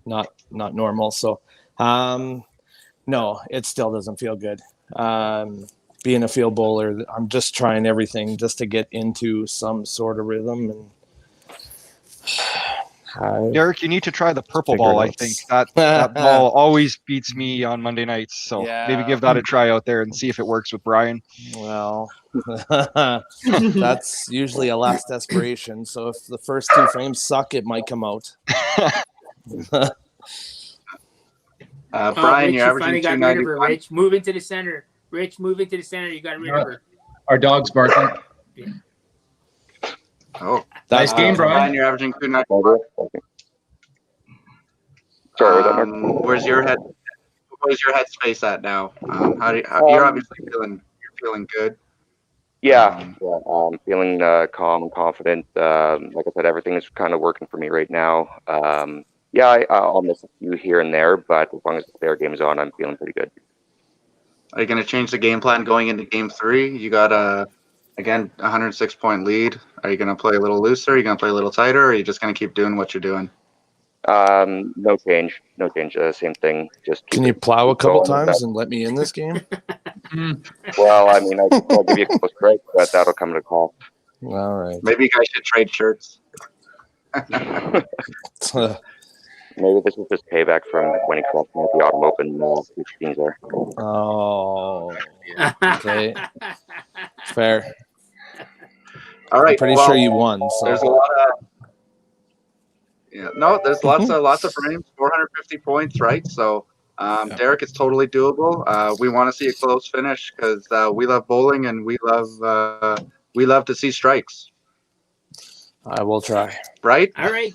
not normal. So, no, it still doesn't feel good. Being a field bowler, I'm just trying everything just to get into some sort of rhythm. And
Derek, you need to try the purple
Figure
ball.
it
I
out.
think that ball always beats me on Monday nights. So maybe
Yeah.
give that a try out there and see if it works with Brian.
Well, that's usually a last desperation. So if the first two frames suck, it might come out.
Brian,
Rich,
you're
you finally
averaging
got rid of her,
291.
Rich. Move into the center. Rich, move into the center. You got rid of her.
Our dog's barking.
Oh,
Nice game, Brian.
You're averaging 291.
Sorry, was that Mark?
Where's your head? Where's your headspace at now? You're obviously feeling good.
Yeah, feeling calm and confident. Like I said, everything is kind of working for me right now. I'll miss a few here and there, but as long as their game is on, I'm feeling pretty good.
Are you going to change the game plan going into game 3? You got a 106-point lead. Are you going to play a little looser? Are you going to play a little tighter? Or are you just going to keep doing what you're doing?
No change. Same thing. Just
Can you plow a couple
going with
times
that.
and let me in this game?
Well, I mean, I'll give you a close break, but that'll come at a cost.
All right.
Maybe you guys should trade shirts.
Maybe this is just payback from when he crushed me at the Autumn Open 16s there.
Oh, okay. Fair.
All right.
I'm pretty
well,
sure you won.
There's a
So
lot of there's lots of frames, 450 points, right? So Derek, it's totally doable. We want to see a close finish because we love bowling and we love to see strikes,
I will try.
right?
All right.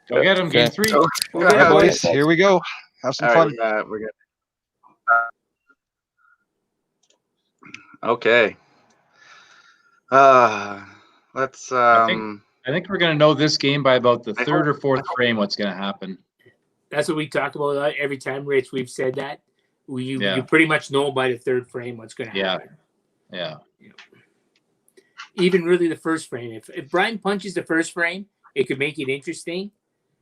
Go get him. Game
Okay.
3.
So,
All right, boys, here we go. Have some
all
fun.
right, we're good. Okay. Let's.
I think we're going to know this game by about the
I
third or
hope-
fourth frame what's going to happen.
That's what we talk about every time, Rich. We've said that.
Yeah.
You pretty much know by the third frame what's going to
Yeah.
happen.
Yeah.
Even really the first frame. If Brian punches the first frame, it could make it interesting.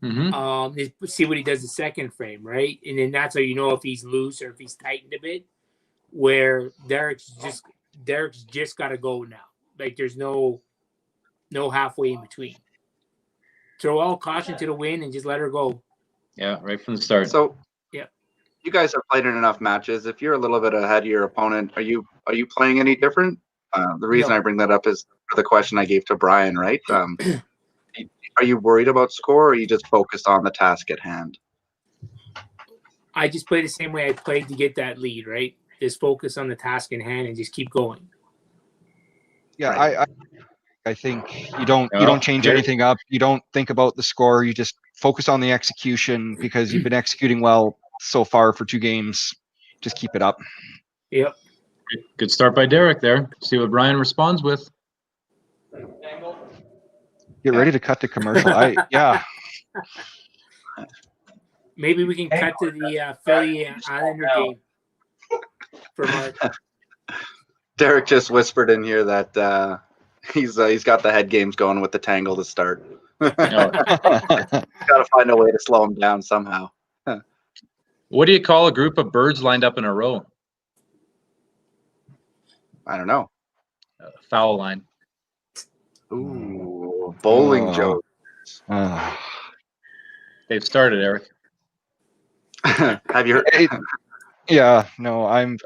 Mm-hmm.
See what he does the second frame, right? And then that's how you know if he's loose or if he's tightened a bit. Where Derek's just got to go now. Like there's no halfway in between. Throw all caution to the wind and just let her go.
Yeah, right from the start.
So,
Yeah.
you guys have played in enough matches. If you're a little bit ahead of your opponent, are you playing any different? The reason
No.
I bring that up is for the question I gave to Brian, right? Are you worried about score, or are you just focused on the task at hand?
I just play the same way I played to get that lead, right? Just focus on the task in hand and just keep going.
Yeah,
Right.
I think you don't change anything up. You don't think about the score. You just focus on the execution because you've been executing well so far for 2 games. Just keep it up.
Yep.
Good start by Derek there. See what Brian responds with.
Get ready to cut to commercial. Yeah.
Maybe we can cut to the Philly Islander game for Mark.
Derek just whispered in here that he's got the head games going with the tangle to start.
No.
Got to find a way to slow him down somehow.
What do you call a group of birds lined up in a row?
I don't know.
Foul line.
Ooh, bowling
Oh.
joke.
They've started, Eric.
Have you heard?
Yeah, no, I'm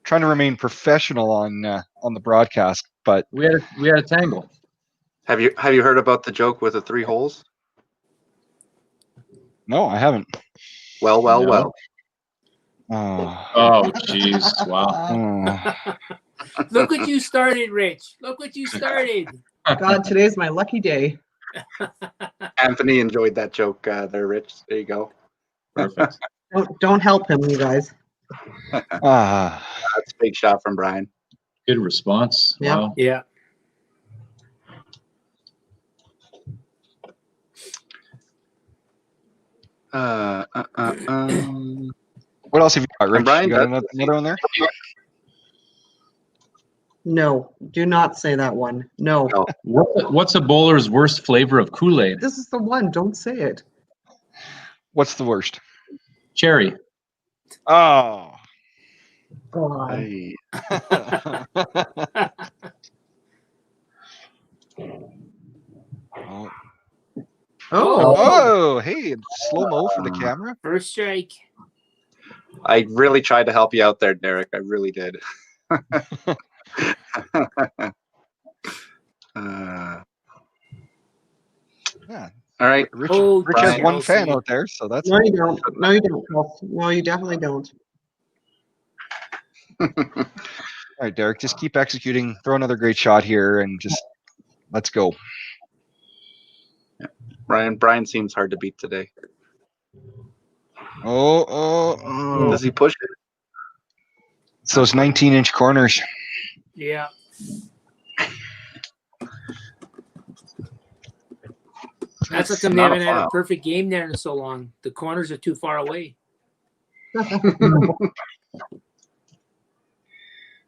trying to remain professional on the broadcast, but
We had a tangle.
Have you heard about the joke with the 3 holes?
no, I haven't.
Well.
No.
Oh.
Oh, jeez. Wow.
Look what you started, Rich. Look what you started.
God, today's my lucky day.
Anthony enjoyed that joke there, Rich. There you go.
Perfect.
Don't help him, you guys.
That's a big shot from Brian.
Good response.
Yeah.
Wow.
Yeah.
What else have you got, Rich?
Brian,
You got
that's-
another one there?
No, do not say that one. No.
No.
What's a bowler's worst flavor of Kool-Aid?
This is the one. Don't say it.
What's the worst?
Cherry.
Oh.
God.
Hey.
Oh.
Oh.
Oh, hey, slow mo for the camera.
First strike.
I really tried to help you out there, Derek. I really did.
Yeah,
All right.
Rich,
Oh,
Rich has
Brian.
one fan out there, so that's
No, you don't. No, you don't. No, you definitely don't.
all right, Derek. Just keep executing. Throw another great shot here, and just let's go.
Brian seems hard to beat today.
Oh.
Does he push it?
It's those 19-inch corners.
Yeah. That's how come they
Not a
haven't had a
foul.
perfect game there in so long. The corners are too far away.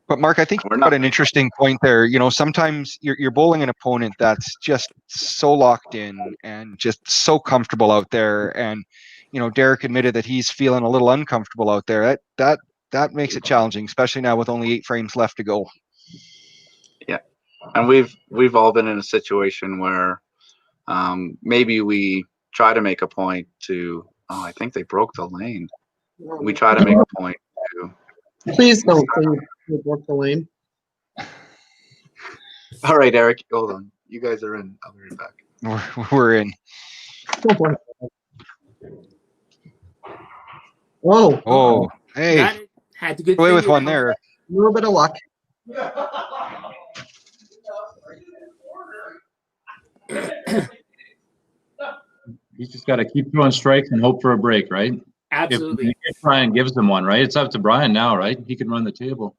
But Mark, I think
We're
you
not-
got an interesting point there. You know, sometimes you're bowling an opponent that's just so locked in and just so comfortable out there. And you know, Derek admitted that he's feeling a little uncomfortable out there. That makes it challenging, especially now with only 8 frames left to go.
And we've all been in a situation where maybe we try to make a point to. Oh, I think they broke the lane. We try to make a point to.
Please don't say you broke the lane.
All right, Eric, hold on. You guys are in. I'll be right back.
We're in.
Whoa.
Oh, hey,
Got it. Had the good
away with
finger
one
down.
there.
A little bit of luck.
He's just got to keep throwing strikes and hope for a break, right?
Absolutely.
If Brian gives them one, right? It's up to Brian now, right? He can run the table.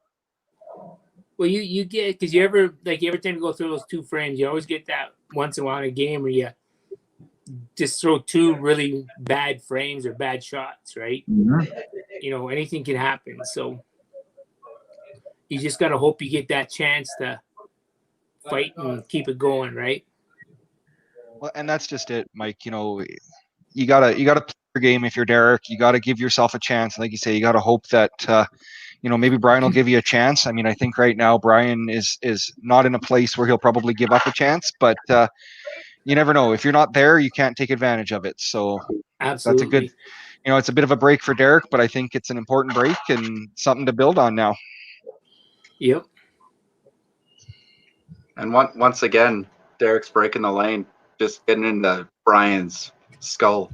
Well, you get, because you ever, like, every time you go through those 2 frames, you always get that once in a while in a game where you just throw 2 really bad frames or bad shots, right? You know, anything can happen. So you just got to hope you get that chance to fight and keep it going, right?
Well, and that's just it, Mike. You know, you gotta play your game if you're Derek. You gotta give yourself a chance. Like you say, you gotta hope that you know, maybe Brian will give you a chance. I mean, I think right now Brian is not in a place where he'll probably give up a chance, but you never know. If you're not there, you can't take advantage of it. So
Absolutely.
That's a good, it's a bit of a break for Derek, but I think it's an important break and something to build on now.
Yep.
And once again, Derek's breaking the lane, just getting into Brian's skull.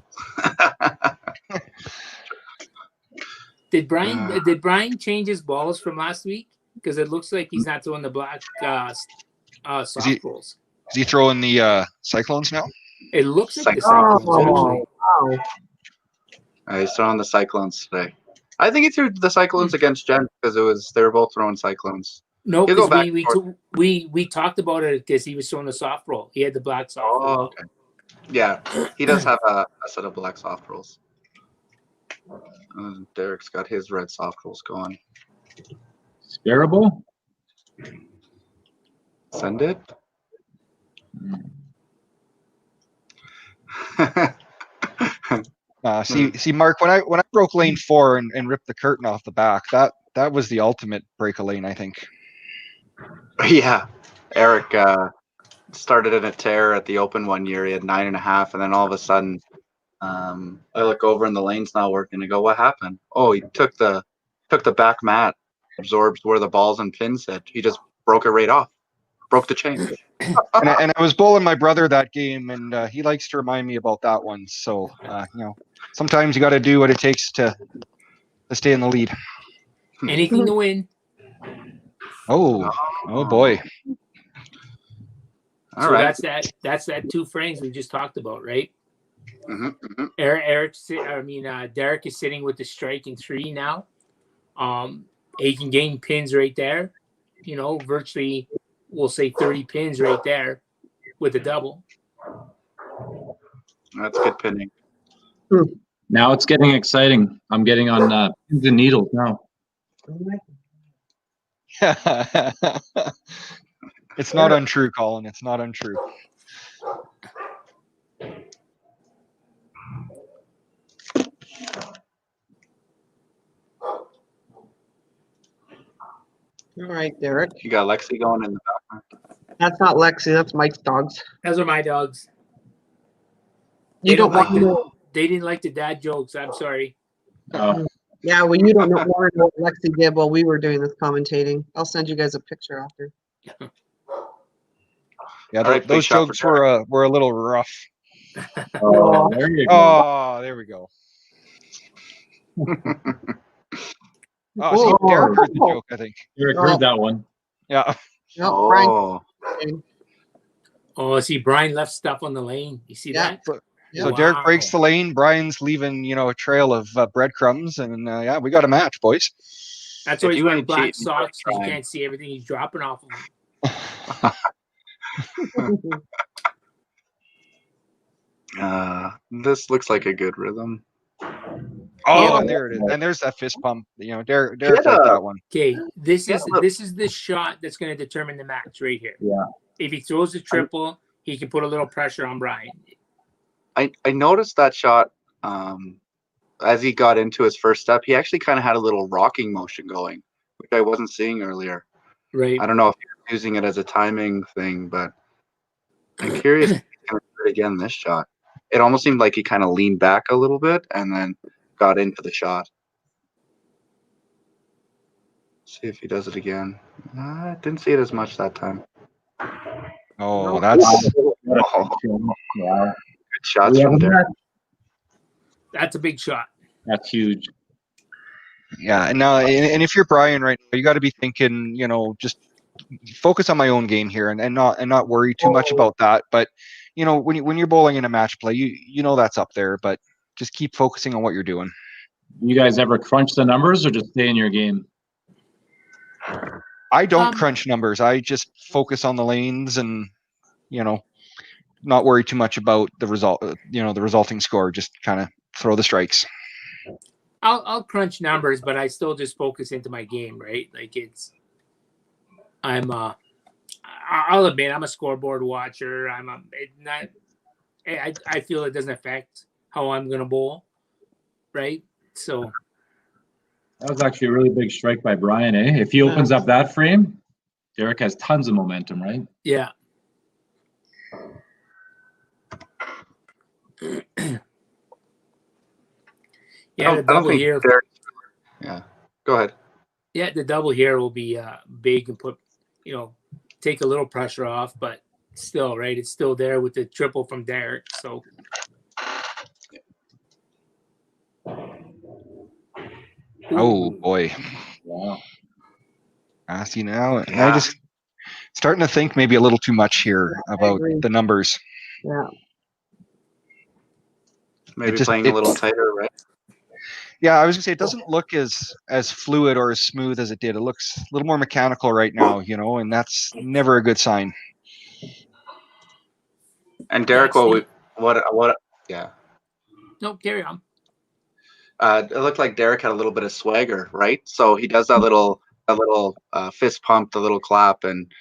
Did Brian change his balls from last week? Because it looks like he's not throwing the black soft rolls.
Is he throwing the Cyclones now?
It looks like the
Oh,
Cyclones, actually.
wow.
He's throwing the Cyclones today. I think he threw the Cyclones against Jen because they were both throwing Cyclones.
No,
He'll go
because
back
we talked about it because he was throwing the soft roll. He had the black soft roll.
Oh, okay. Yeah, he does have a set of black soft rolls. Derek's got his red soft rolls going.
Sparable?
Send it.
See, Mark, when I broke lane 4 and ripped the curtain off the back, that was the ultimate break a lane, I think.
Yeah, Eric started in a tear at the Open one year. He had 9.5, and then all of a sudden, I look over and the lane's not working. I go, "What happened?" Oh, he took the back mat, absorbed where the balls and pins hit. He just broke it right off, broke the chain.
and I was bowling my brother that game, and he likes to remind me about that one. So sometimes you got to do what it takes to stay in the lead.
Anything to win.
Oh boy.
All right.
That's that 2 frames we just talked about, right?
Mm-hmm.
Derek is sitting with the strike in 3 now. He can gain pins right there. Virtually, we'll say 30 pins right there with a double.
That's good pinning.
Now it's getting exciting. I'm getting on pins and needles now.
It's not untrue, Colin. It's not untrue.
All right, Derek.
You got Lexi going in the background.
That's not Lexi. That's Mike's dogs.
Those are my dogs.
You don't want to.
They didn't like the dad jokes. I'm sorry.
Oh,
Yeah, well, you don't want to know what Lexi did while we were doing this commentating. I'll send you guys a picture after.
Yeah,
All right,
those jokes were a little rough.
oh, there you go.
Oh, there we go. See, Derek heard the joke, I think.
Eric heard that one.
Yeah.
No, Frank.
Oh, see, Brian left stuff on the lane. You see that?
So Derek breaks the lane. Brian's leaving, a trail of breadcrumbs, and we got a match, boys.
That's why he's wearing black socks because you can't see everything he's dropping off of him.
This looks like a good rhythm.
Oh, and there it is. And there's that fist pump. Derek got that one.
Okay, this is the shot that's going to determine the match right here.
Yeah.
If he throws the triple, he can put a little pressure on Brian.
I noticed that shot as he got into his first step. He actually kind of had a little rocking motion going, which I wasn't seeing earlier.
Right.
I don't know if he was using it as a timing thing, but I'm curious if he's going to do it again this shot. It almost seemed like he kind of leaned back a little bit and then got into the shot. See if he does it again. I didn't see it as much that time.
Oh, that's
Wow.
Good shots from there.
That's a big shot.
That's huge.
yeah. And now, and if you're Brian right now, you got to be thinking, just focus on my own game here and not worry too much about that. But when you're bowling in a match play, you know that's up there, but just keep focusing on what you're doing.
You guys ever crunch the numbers or just stay in your game?
I don't crunch numbers. I just focus on the lanes and, not worry too much about the result, the resulting score. Just kind of throw the strikes.
I'll crunch numbers, but I still just focus into my game, right? Like I'll admit I'm a scoreboard watcher. I feel it doesn't affect how I'm going to bowl, right? So
That was actually a really big strike by Brian, eh? If he opens up that frame, Derek has tons of momentum, right?
yeah. Yeah, the
I don't
double
think
here.
Derek. Yeah, go ahead.
Yeah, the double here will be big and put, take a little pressure off, but still, right? It's still there with the triple from Derek. So
Oh boy.
Wow.
I see now. And
Yeah.
I just starting to think maybe a little too much here about
agree.
the numbers.
Yeah.
Maybe
just-
playing a little tighter, right?
Yeah, I was gonna say it doesn't look as fluid or as smooth as it did. It looks a little more mechanical right now, and that's never a good sign.
And Derek, what? Yeah.
no, carry on.
It looked like Derek had a little bit of swagger, right? So he does that little fist pump, the little clap, and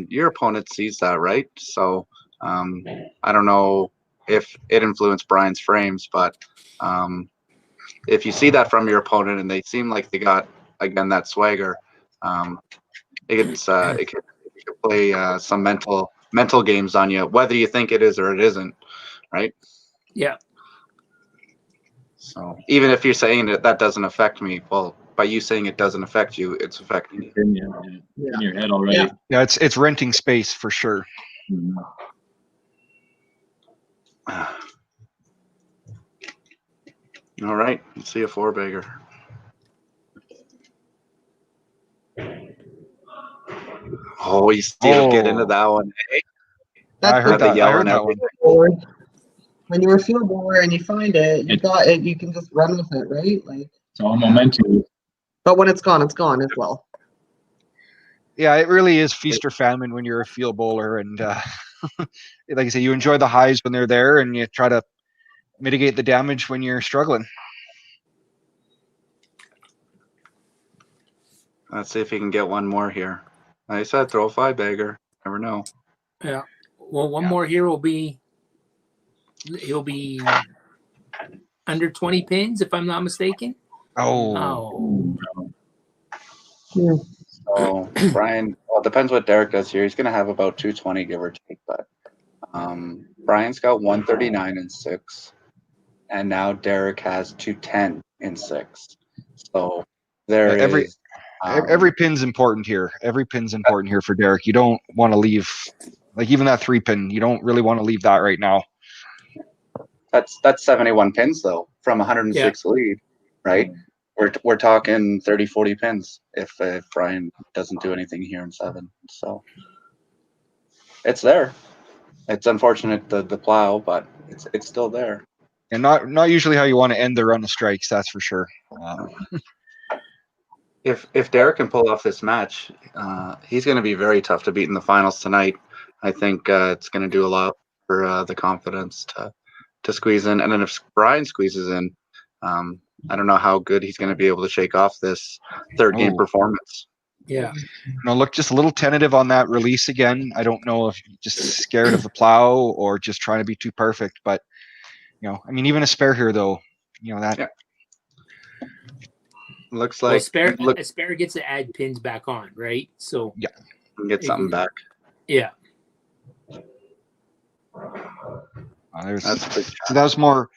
your opponent sees that, right? So I don't know if it influenced Brian's frames, but if you see that from your opponent and they seem like they got again that swagger, it can play some mental games on you, whether you think it is or it isn't, right?
Yeah.
So even if you're saying that doesn't affect me, well, by you saying it doesn't affect you, it's affecting you.
In your head already.
Yeah, it's renting space for sure.
Mhm.
All right, let's see a four-bagger. Oh, you still get into that one. Eh?
I heard
Had the
that. I
yell
heard
and
that one.
everything.
When you're a field bowler and you find it, you got it. You can just run with it, right? Like,
It's all momentum.
but when it's gone as well.
Yeah, it really is feast or famine when you're a field bowler, and like I say, you enjoy the highs when they're there, and you try to mitigate the damage when you're struggling.
Let's see if he can get one more here. I said throw a five-bagger. Never know.
Yeah. Well, one
Yeah.
more here will be. He'll be under 20 pins, if I'm not mistaken.
Oh,
So Brian, well, it depends what Derek does here. He's going to have about 220, give or take. But Brian's got 139 in 6, and now Derek has 210 in 6. So there
every
is
every pin's important here. Every pin's important here for Derek. You don't want to leave, like even that 3-pin. You don't really want to leave that right now.
that's 71 pins though from 106 lead, right? We're talking 30, 40 pins if Brian doesn't do anything here in 7. So it's there. It's unfortunate the plow, but it's still there.
And not usually how you want to end the run of strikes. That's for sure.
If Derek can pull off this match, he's going to be very tough to beat in the finals tonight. I think it's going to do a lot for the confidence to squeeze in. And then if Brian squeezes in, I don't know how good he's going to be able to shake off this third game performance.
Yeah.
Look just a little tentative on that release again. I don't know if you're just scared of the plow or just trying to be too perfect. But I mean, even a spare here though, that.
Yeah. Looks like
a spare gets to add pins back on, right? So
yeah, can get something back.
Yeah.
That's
that was more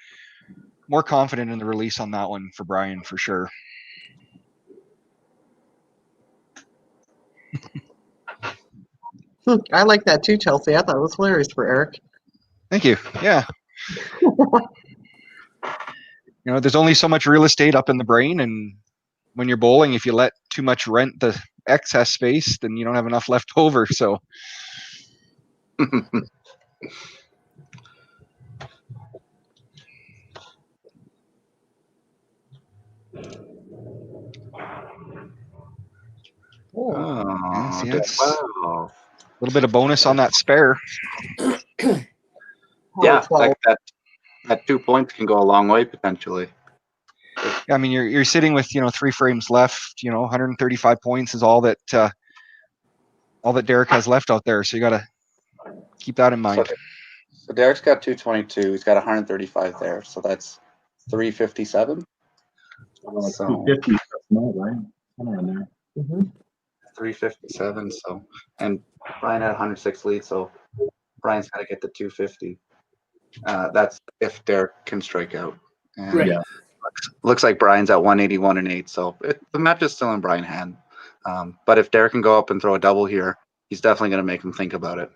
confident in the release on that one for Brian for sure.
I like that too, Chelsea. I thought it was hilarious for Eric.
Thank you. Yeah. There's only so much real estate up in the brain, and when you're bowling, if you let too much rent the excess space, then you don't have enough left over. So.
Oh,
yes.
Wow.
A little bit of bonus on that spare.
Yeah, that 2 points can go a long way potentially.
Yeah, I mean, you're sitting with 3 frames left. 135 points is all that Derek has left out there. So you got to keep that in mind.
So Derek's got 222. He's got 135 there. So that's 357. So
250, right? Somewhere in there.
357. So, and Brian had 106 lead. So Brian's got to get the 250. That's if Derek can strike out. And
Right.
Yeah.
Looks like Brian's at 181 and 8, so the match is still in Brian's hand. But if Derek can go up and throw a double here, he's definitely going to make him think about it.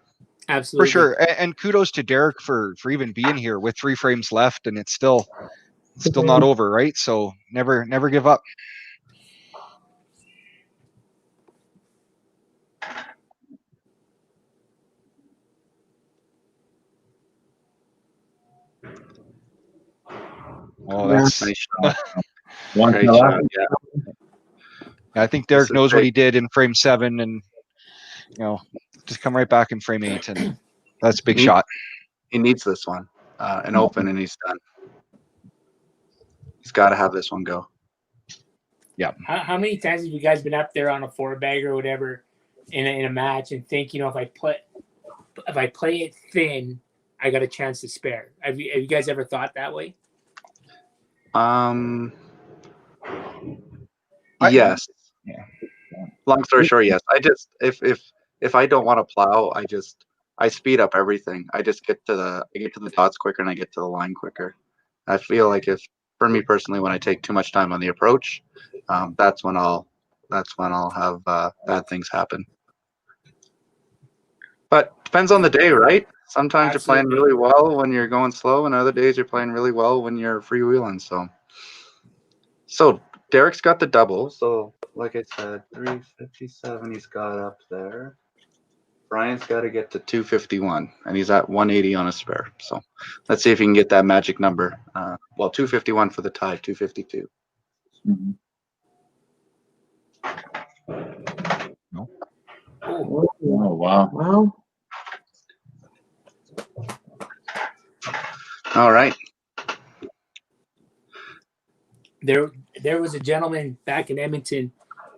Absolutely.
For sure. And kudos to Derek for even being here with 3 frames left, and it's still not over, right? So never give up. Oh, that's
Nice shot.
One
Great
to the
shot.
left.
Yeah.
I think Derek
This is
knows what
great.
he did in frame 7, and just come right back in frame 8, and that's a big shot.
He needs this one, an open, and he's done. He's got to have this one go.
Yeah.
How many times have you guys been up there on a 4-bag or whatever in a match and think, if I play it thin, I got a chance to spare? Have you guys ever thought that way?
Yes.
Yeah.
Long story short, yes. I just if I don't want to plow, I speed up everything. I just get to the dots quicker and I get to the line quicker. I feel like for me personally, when I take too much time on the approach, that's when I'll have bad things happen. But depends on the day, right? Sometimes
Absolutely.
you're playing really well when you're going slow, and other days you're playing really well when you're freewheeling. So Derek's got the double. So like I said, 357 he's got up there. Brian's got to get to 251, and he's at 180 on a spare. So let's see if he can get that magic number. 251 for the tie, 252.
Mhm.
No.
Oh,
Oh, wow.
Well,
All right.
there was a gentleman back in Edmonton,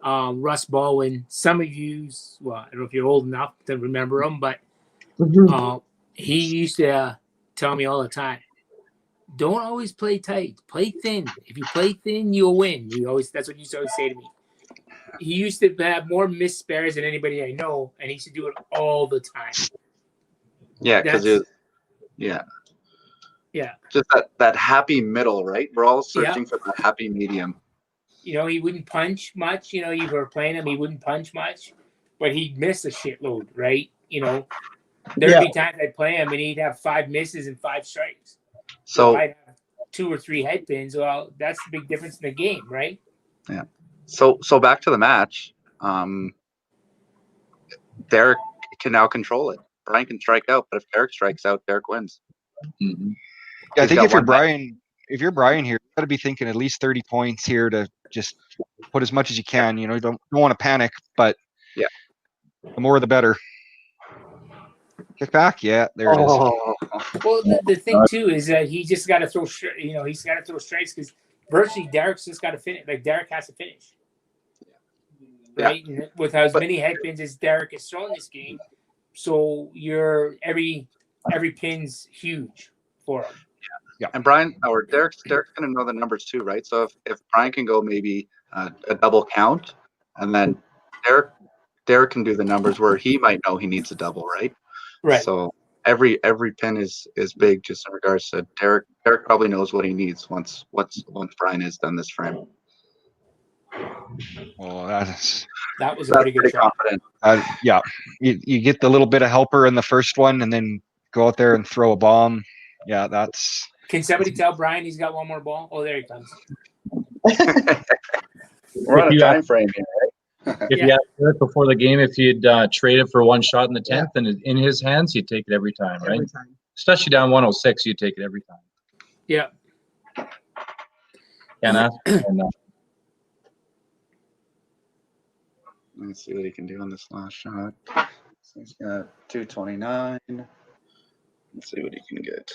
Russ Baldwin. Some of you, well, I don't know if you're old enough to remember him, but he used to tell me all the time, don't always play tight, play thin. If you play thin, you'll win. That's what he used to always say to me. He used to have more missed spares than anybody I know, and he used to do it all the time.
Yeah, because yeah, just that happy middle, right? We're all searching for that happy medium.
He wouldn't punch much. You were playing him, he wouldn't punch much, but he'd miss a shitload, right? There'd be times I'd play him and he'd have 5 misses and 5 strikes. So I'd have 2 or 3 head pins. Well, that's the big difference in the game, right?
Yeah. So back to the match. Derek can now control it. Brian can strike out, but if Derek strikes out, Derek wins.
Mm-hmm.
Yeah, I
He's
think
got
if you're
one
Brian here, you got to be thinking at least 30 points here to just put as much as you can. You don't want to panic, but
yeah,
the more the better. Kick back, yeah, there it is.
Well, the thing too is that he just got to throw, he's got to throw strikes because virtually Derek's just got to finish. Like Derek has to finish, right? And with as many head pins as Derek has thrown this game, so every pin's huge for him.
Yeah. And Derek's going to know the numbers too, right? So if Brian can go maybe a double count, and then Derek can do the numbers where he might know he needs a double, right?
Right.
So every pin is big just in regards to Derek. Derek probably knows what he needs once Brian has done this frame.
Oh,
that was a pretty good shot.
Confident. Yeah, you get the little bit of helper in the first one, and then go out there and throw a bomb. Yeah, that's.
Can somebody tell Brian he's got one more ball? Oh, there he comes.
We're on a time frame here, right?
If you had it before the game, if you'd traded for one shot in the 10th and in his hands, you'd take it every time, right?
every time.
Especially down 106, you'd take it every time.
Yeah.
Can't ask for enough.
Let's see what he can do on this last shot. So he's got 229. Let's see what he can get.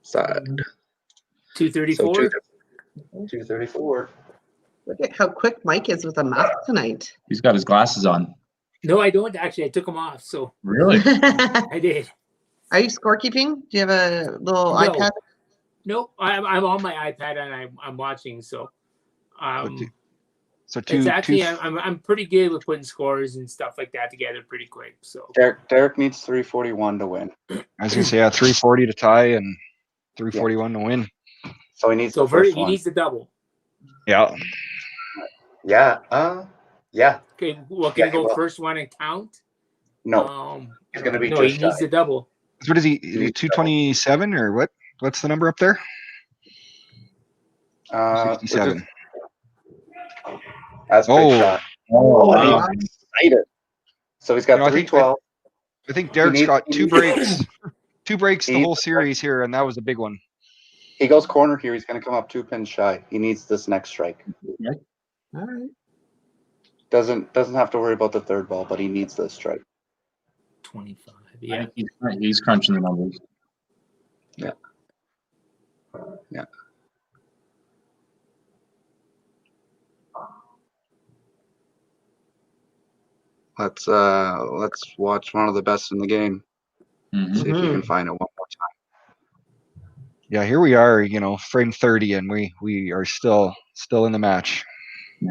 Side.
234.
So 234.
Look at how quick Mike is with a mask tonight.
He's got his glasses on.
No, I don't actually. I took them off. So
Really?
I did.
Are you scorekeeping? Do you have a little iPad?
Nope. I'm on my iPad and I'm watching. So
So
It's actually I'm pretty good with putting scores and stuff like that together pretty quick. So
Derek needs 341 to win.
I was gonna say 340 to tie and 341 to win.
So he needs
so
the first
he
one.
needs the double.
Yeah.
Yeah. Yeah.
Okay, well, can
Yeah,
he go
well.
first one and count?
No. He's gonna be
no.
just
He needs
shy.
the double.
What is he? 227 or what? What's the number up there? 67.
That's a big shot.
Oh,
He's
wow.
excited. So he's got 312.
I think Derek's got two breaks. Two breaks the
He's
whole series here, and that was a big one.
He goes corner here. He's going to come up 2 pins shy. He needs this next strike.
All right.
Doesn't have to worry about the third ball, but he needs this strike.
25.
I
Yeah.
think he's crunching the numbers.
Yeah. Let's watch one of the best in the game.
Mhm.
See if you can find it one more time.
Yeah, here we are, frame 30, and we are still in the match.
Yeah,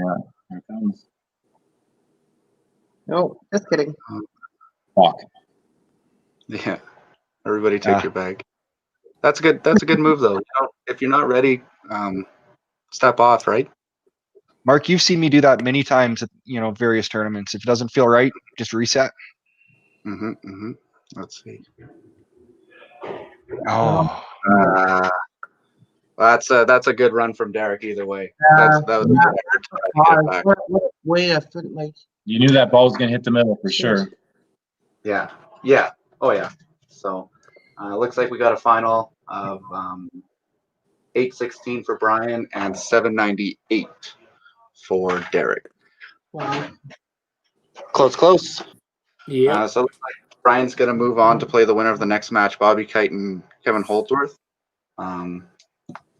here it comes.
No, just kidding.
Fuck.
Yeah. Everybody take your bag. That's a good move though. If you're not ready, step off, right?
Mark, you've seen me do that many times at various tournaments. If it doesn't feel right, just reset.
Let's see.
Oh,
that's a good run from Derek either way. That was a good effort to get it back.
What way to fit, like,
You knew that ball was gonna hit the middle for sure.
Yeah. Oh yeah. So looks like we got a final of 816 for Brian and 798 for Derek.
wow.
Close.
Yeah.
So it looks like Brian's going to move on to play the winner of the next match, Bobby Kite and Kevin Holdsworth. And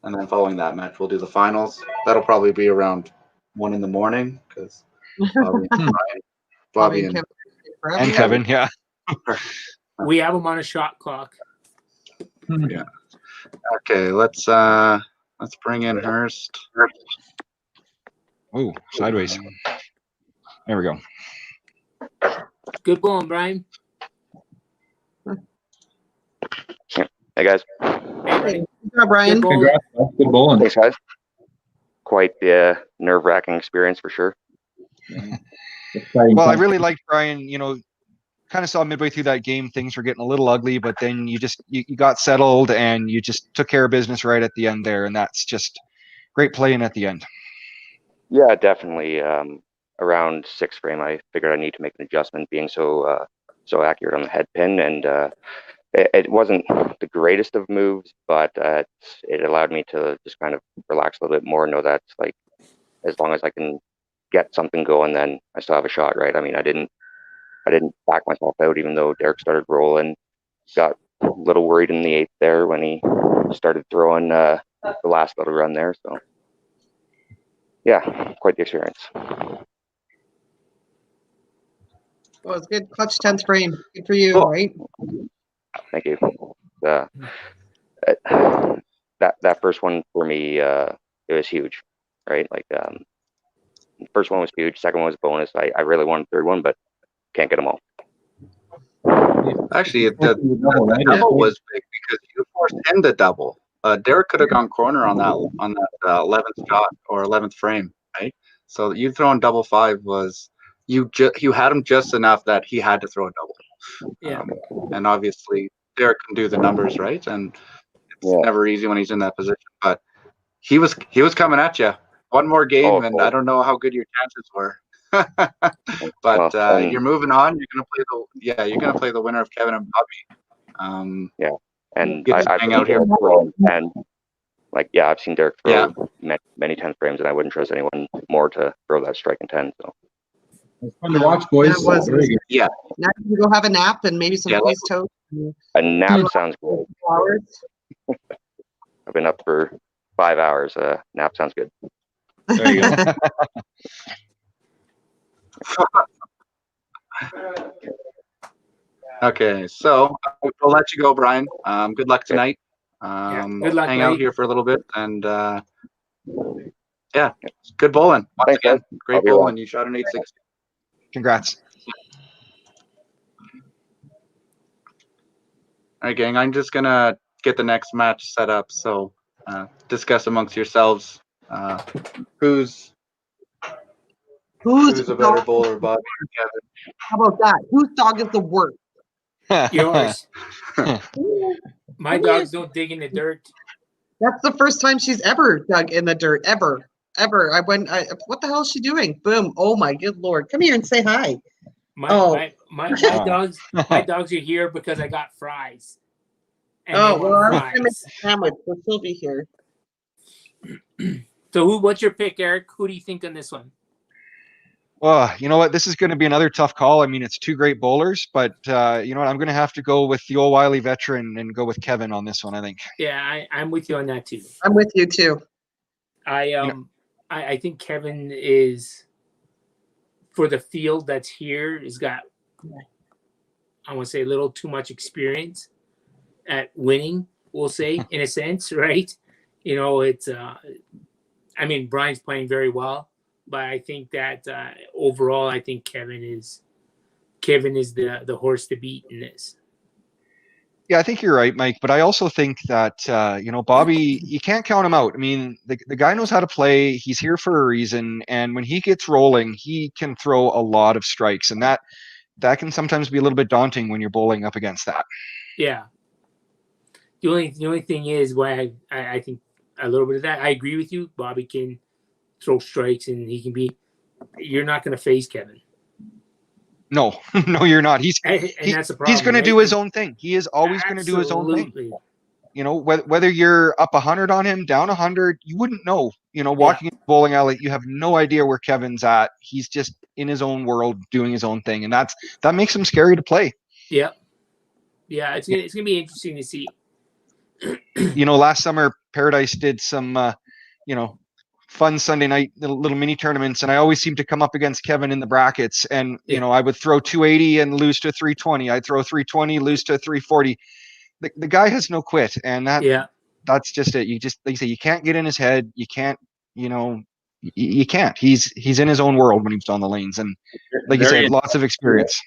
then following that match, we'll do the finals. That'll probably be around 1 a.m. because Bobby
and Kevin, yeah.
We have him on a shot clock.
Yeah. Okay, let's bring in Hurst.
Oh, sideways. There we go.
Good bowling, Brian.
Hey guys.
Hey, buddy.
Good job, Brian.
Good bowling.
Congrats, that's good bowling.
Thanks, guys. Quite the nerve-wracking experience for sure.
Exciting
Well, I
time.
really liked Brian. Kind of saw midway through that game things were getting a little ugly, but then you got settled and you just took care of business right at the end there, and that's just great playing at the end.
Yeah, definitely. Around 6th frame, I figured I need to make an adjustment, being so accurate on the head pin, and it wasn't the greatest of moves, but it allowed me to just kind of relax a little bit more, know that like as long as I can get something going, then I still have a shot, right? I mean, I didn't back myself out, even though Derek started rolling. Got a little worried in the 8th there when he started throwing the last little run there. So, yeah, quite the experience.
Well, it's good. Clutch 10th frame. Good for you,
Cool.
right?
Thank you. That first one for me, it was huge, right? Like, the first one was huge. Second one was bonus. I really wanted the third one, but can't get them all.
Actually, the double was big because you forced him to double. Derek could have gone corner on that 11th shot or 11th frame, right? So you throwing double 5 was you had him just enough that he had to throw a double.
Yeah.
And obviously Derek can do the numbers, right? And it's never easy when he's in that position. But he was coming at you. One more game, and I don't know how good your chances were. But you're moving on. You're gonna play the winner of Kevin and Bobby.
And
Get to
I've
hang
seen
out here.
Derek throw in 10. Like, I've seen Derek throw many 10 frames, and I wouldn't trust anyone more to throw that strike in 10. So
It's fun to watch, boys.
Yeah, it was.
Very good.
Yeah.
Now you can go have a nap and maybe some cheese toast.
a nap sounds great.
Hours.
I've been up for 5 hours. Nap sounds good.
There you go.
Okay, so we'll let you go, Brian. Good luck tonight.
Good luck,
hang
buddy.
out here for a little bit and Yeah, good bowling. Once
Thanks,
again,
guys.
great
I'll be around.
bowling. You shot an 860.
Congrats.
All right, gang. I'm just gonna get the next match set up. So discuss amongst yourselves who's a better
dog?
bowler, Bobby or Kevin.
How about that? Whose dog is the worst?
Yours. My dogs don't dig in the dirt.
That's the first time she's ever dug in the dirt, ever. What the hell is she doing? Boom. Oh my good Lord. Come here and say hi.
My dogs are here because I got fries. And
Oh,
they
well,
want
I'm going to make
fries.
a sandwich, so she'll be here.
So what's your pick, Eric? Who do you think on this one?
Well, you know what? This is going to be another tough call. I mean, it's two great bowlers, but you know what? I'm going to have to go with the old wily veteran and go with Kevin on this one, I think.
Yeah, I'm with you on that too.
I'm with you too.
I think Kevin is, for the field that's here, has got, I want to say, a little too much experience at winning, we'll say, in a sense, right? You know, it's I mean, Brian's playing very well, but I think that overall, I think Kevin is the horse to beat in this.
Yeah, I think you're right, Mike. But I also think that you know, Bobby, you can't count him out. I mean, the guy knows how to play. He's here for a reason, and when he gets rolling, he can throw a lot of strikes, and that can sometimes be a little bit daunting when you're bowling up against that.
Yeah. The only thing is why I think a little bit of that. I agree with you. Bobby can throw strikes, and he can be. You're not going to face Kevin.
No, no, you're not.
That's the problem.
He's going to
right?
do his own thing. He is always going to do his own thing.
Absolutely.
You know, whether you're up 100 on him, down 100, you wouldn't know. You know, walking in the bowling alley, you have no idea where Kevin's at. He's just in his own world, doing his own thing, and that makes him scary to play.
Yeah, it's gonna be interesting to see.
You know, last summer Paradise did some, you know, fun Sunday night little mini tournaments, and I always seem to come up against Kevin in the brackets, and you know, I would throw 280 and lose to 320. I'd throw 320, lose to 340. The guy has no quit, and that's just it. You just, like you say, you can't get in his head. You can't, you know, you can't. He's in his own world when he's on the lanes, and like you said, lots of experience.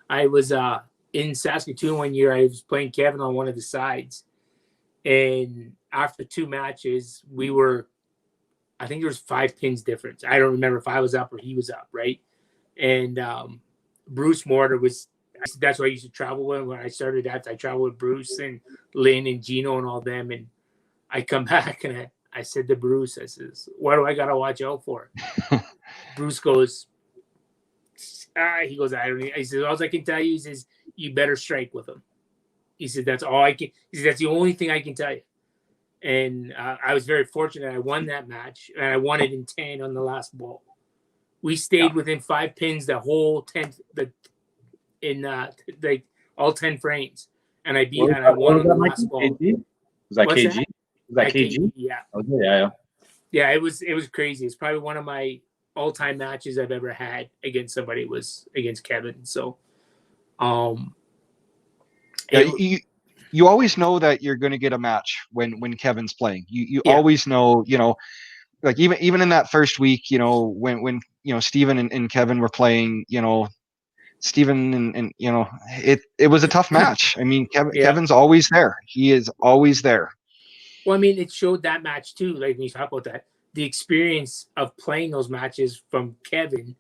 I was in Saskatoon one year. I was playing Kevin on one of the sides, and after 2 matches, we were, I think there was 5 pins difference. I don't remember if I was up or he was up, right? And Bruce Mortar was. That's why I used to travel with. When I started that, I traveled with Bruce and Lynn and Gino and all them. And I come back and I said to Bruce, I says, "What do I gotta watch out for?" Bruce goes, he goes, "I don't." He says, "All I can tell you," he says, "you better strike with him." He said, "That's all I can." He said, "That's the only thing I can tell you." And I was very fortunate. I won that match, and I won it in 10 on the last ball. We stayed within 5 pins the whole 10th. In like all 10 frames, and I beat and I won on the last ball.
KG? Was that
What's
KG?
that?
Was that KG?
Yeah.
Okay,
Yeah, it was crazy. It's probably one of my all-time matches I've ever had against somebody. It was against Kevin. So,
you always know that you're going to get a match when Kevin's playing. You always know, you know, like even in that first week, you know, when you know, Steven and Kevin were playing, you know, Steven and you know, it was a tough match. I mean, Kevin's always there. He is always there.
Well, I mean, it showed that match too. Like when you talk about that, the experience of playing those matches from Kevin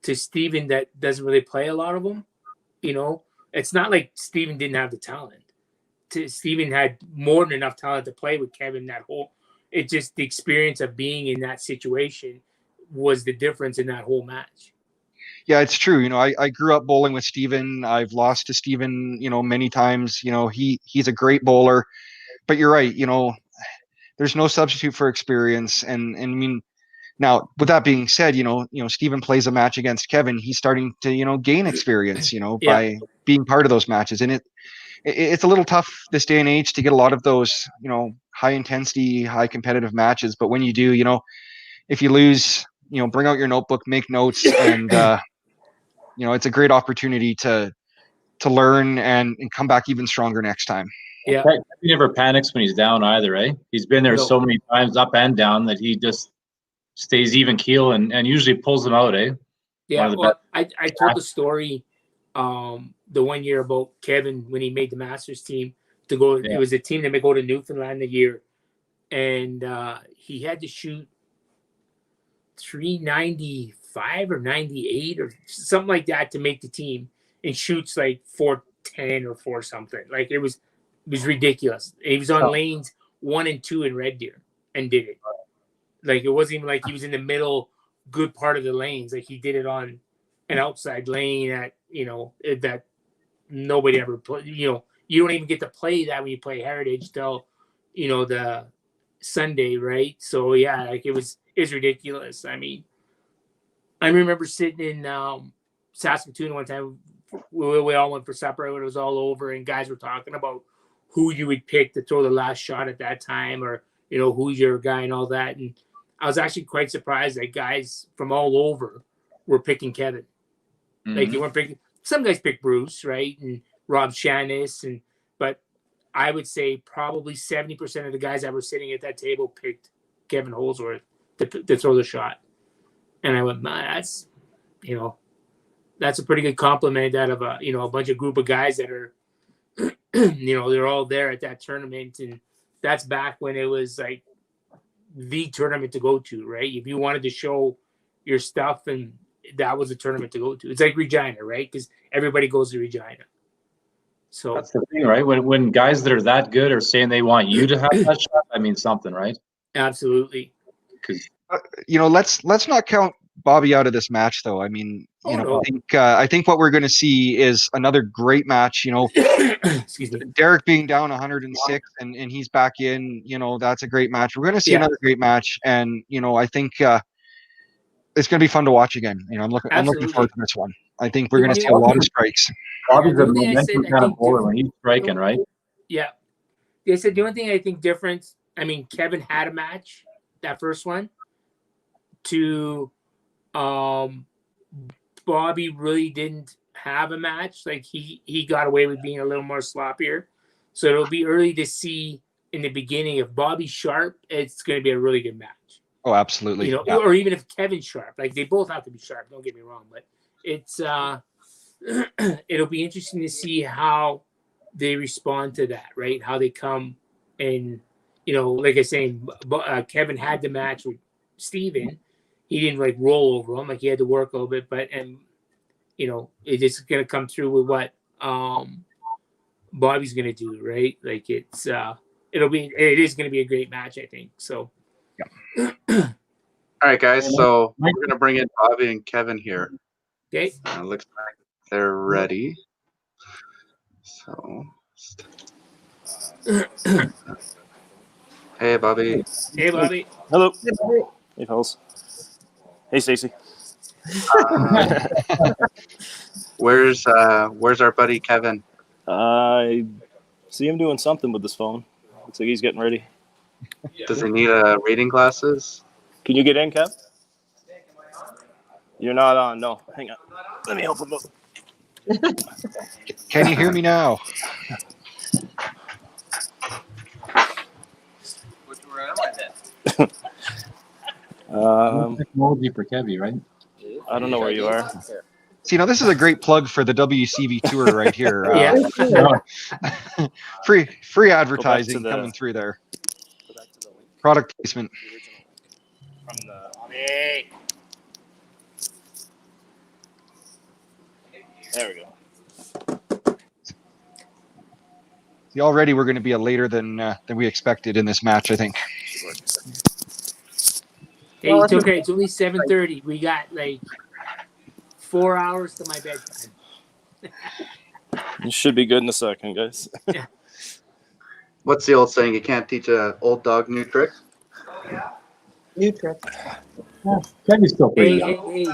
to Steven that doesn't really play a lot of them. You know, it's not like Steven didn't have the talent. Steven had more than enough talent to play with Kevin. It just the experience of being in that situation was the difference in that whole match.
Yeah, it's true. You know, I grew up bowling with Steven. I've lost to Steven, you know, many times. You know, he's a great bowler, but you're right. You know, there's no substitute for experience. And I mean, now with that being said, you know, Steven plays a match against Kevin. He's starting to, you know, gain experience, you know, by being part of those matches. And it's a little tough this day and age to get a lot of those, you know, high intensity, high competitive matches. But when you do, you know, if you lose, you know, bring out your notebook, make notes, and you know, it's a great opportunity to learn and come back even stronger next time.
Yeah, he never panics when he's down either, right? He's been there so many times, up and down, that he just stays even keel and usually pulls them out, eh?
Yeah,
the
well, I told the story the one year about Kevin when he made the Masters team to go.
Yeah.
It was a team that may go to Newfoundland a year, and he had to shoot 395 or 98 or something like that to make the team, and shoots like 410 or 4 something. Like it was ridiculous. He was on lanes 1 and 2 in Red Deer and did it. Like it wasn't even like he was in the middle good part of the lanes. Like he did it on an outside lane that nobody ever played. You don't even get to play that when you play Heritage till the Sunday, right? So yeah, like it was ridiculous. I mean, I remember sitting in Saskatoon one time. We all went for supper when it was all over, and guys were talking about who you would pick to throw the last shot at that time, or who's your guy and all that. And I was actually quite surprised that guys from all over were picking Kevin.
Mm-hmm.
Like you weren't picking. Some guys picked Bruce, right, and Rob Shannis, but I would say probably 70% of the guys that were sitting at that table picked Kevin Holsworth to throw the shot. And I went, that's a pretty good compliment out of a bunch of group of guys that are, they're all there at that tournament, and that's back when it was like the tournament to go to, right? If you wanted to show your stuff, and that was a tournament to go to. It's like Regina, right? Because everybody goes to Regina. So
that's the thing, right? When guys that are that good are saying they want you to have that shot, that means something, right?
Absolutely.
Because
let's not count Bobby out of this match, though. I mean,
no.
I think what we're going to see is another great match.
Excuse me.
Derek being down 106 and he's back in. That's a great match. We're going to see another great match, and I think it's going to be fun to watch again. I'm looking forward to this one. I think we're going to see a lot of strikes.
Bobby's a momentum kind of bowler when he's striking, right?
Yeah. They said the only thing I think different. I mean, Kevin had a match, that first one, to Bobby really didn't have a match. Like he got away with being a little more sloppier. So it'll be early to see in the beginning. If Bobby's sharp, it's going to be a really good match.
Oh, absolutely.
Or even if Kevin's sharp. Like they both have to be sharp. Don't get me wrong, but it's it'll be interesting to see how they respond to that, right? How they come and like I was saying, Kevin had the match with Steven. He didn't like roll over him, like he had to work a little bit, but it's just gonna come through with what Bobby's gonna do, right? Like it is gonna be a great match, I think. So
all right, guys. So we're gonna bring in Bobby and Kevin here.
Okay.
Looks like they're ready. So hey, Bobby.
Hey, Bobby.
Hello. Hey, fellas. Hey, Stacy.
Where's our buddy Kevin?
I see him doing something with his phone. Looks like he's getting ready.
Does he need reading glasses?
Can you get in, Kev? You're not on. No, hang on. Let me help him out.
Can you hear me now?
Technology for Kevy, right?
I don't know where you are.
See, this is a great plug for the WCV tour right here.
Yeah.
Free advertising coming through there. Product placement.
There we go.
See, already we're going to be later than we expected in this match, I think.
Hey, it's okay. It's only 7:30. We got like 4 hours to my bedtime.
You should be good in a second, guys.
What's the old saying? You can't teach an old dog new tricks.
New trick.
Kevy's still pretty young.
Hey.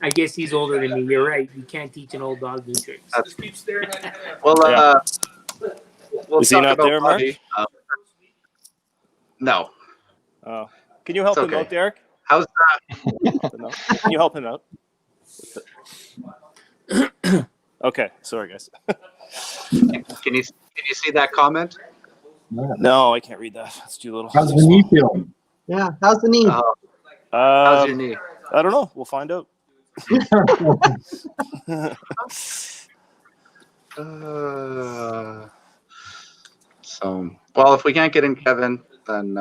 I guess he's older than me. You're right. You can't teach an old dog new tricks.
Well, we'll
Is he
talk
not
about
there, Mark?
Bobby. No.
Oh, can you help him out, Derek?
How's
No. Can you help him out? Okay, sorry, guys.
Can you see that comment?
No, I can't read that. It's too little.
How's the knee feeling?
Yeah. How's the knee?
How's your knee?
I don't know. We'll find out.
So, well, if we can't get in Kevin, then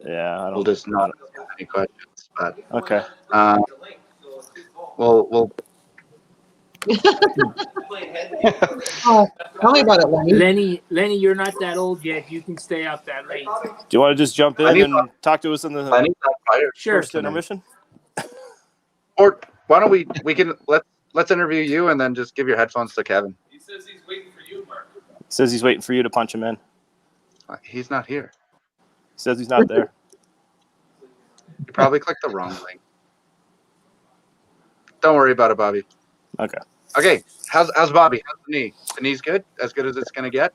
Yeah, I
we'll
don't.
just not ask any questions. But
Okay.
we'll
Oh, tell me about it, Lenny.
Lenny, you're not that old yet. You can stay up that late.
Do you want to just jump in
Lenny's
and talk to us in the
Lenny's on fire.
Sure.
first intermission?
Or why don't we can let's interview you and then just give your headphones to Kevin.
He says he's waiting for you to punch him in.
He's not here.
He says he's not there.
You probably clicked the wrong link. Don't worry about it, Bobby.
Okay.
Okay. How's Bobby? How's the knee? The knee's good? As good as it's gonna get?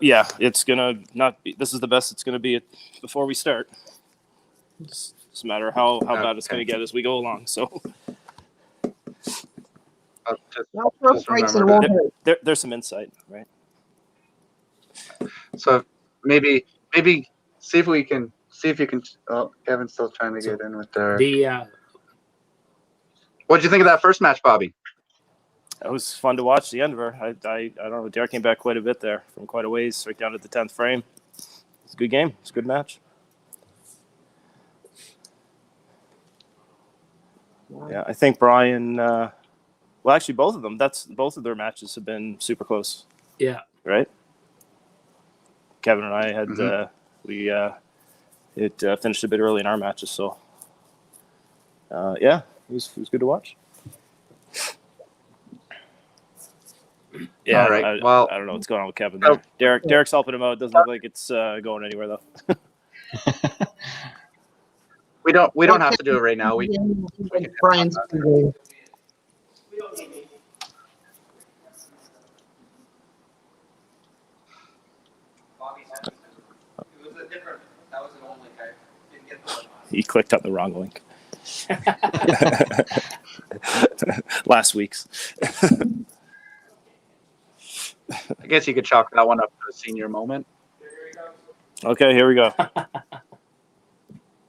Yeah, it's gonna not be. This is the best it's gonna be before we start. It's a matter of how bad it's gonna get as we go along. So
No throat
just
breaks and
remember
won't hurt.
there's some insight, right?
So maybe see if you can. Oh, Kevin's still trying to get in with their. What'd you think of that first match, Bobby?
It was fun to watch the end of her. I don't know. Derek came back quite a bit there from quite a ways, right down to the 10th frame. It's a good game. It's a good match. Yeah, I think Brian. Well, actually, both of them. Both of their matches have been super close.
Yeah.
Right. Kevin and I had it finished a bit early in our matches, so yeah, it was good to watch. Yeah,
all right.
I don't know what's going on with Kevin there. Derek's helping him out. Doesn't look like it's going anywhere though.
We don't have to do it right now. We
Brian's doing.
He clicked on the wrong link. Last week's.
I guess you could chalk that one up to a senior moment.
Okay, here we go.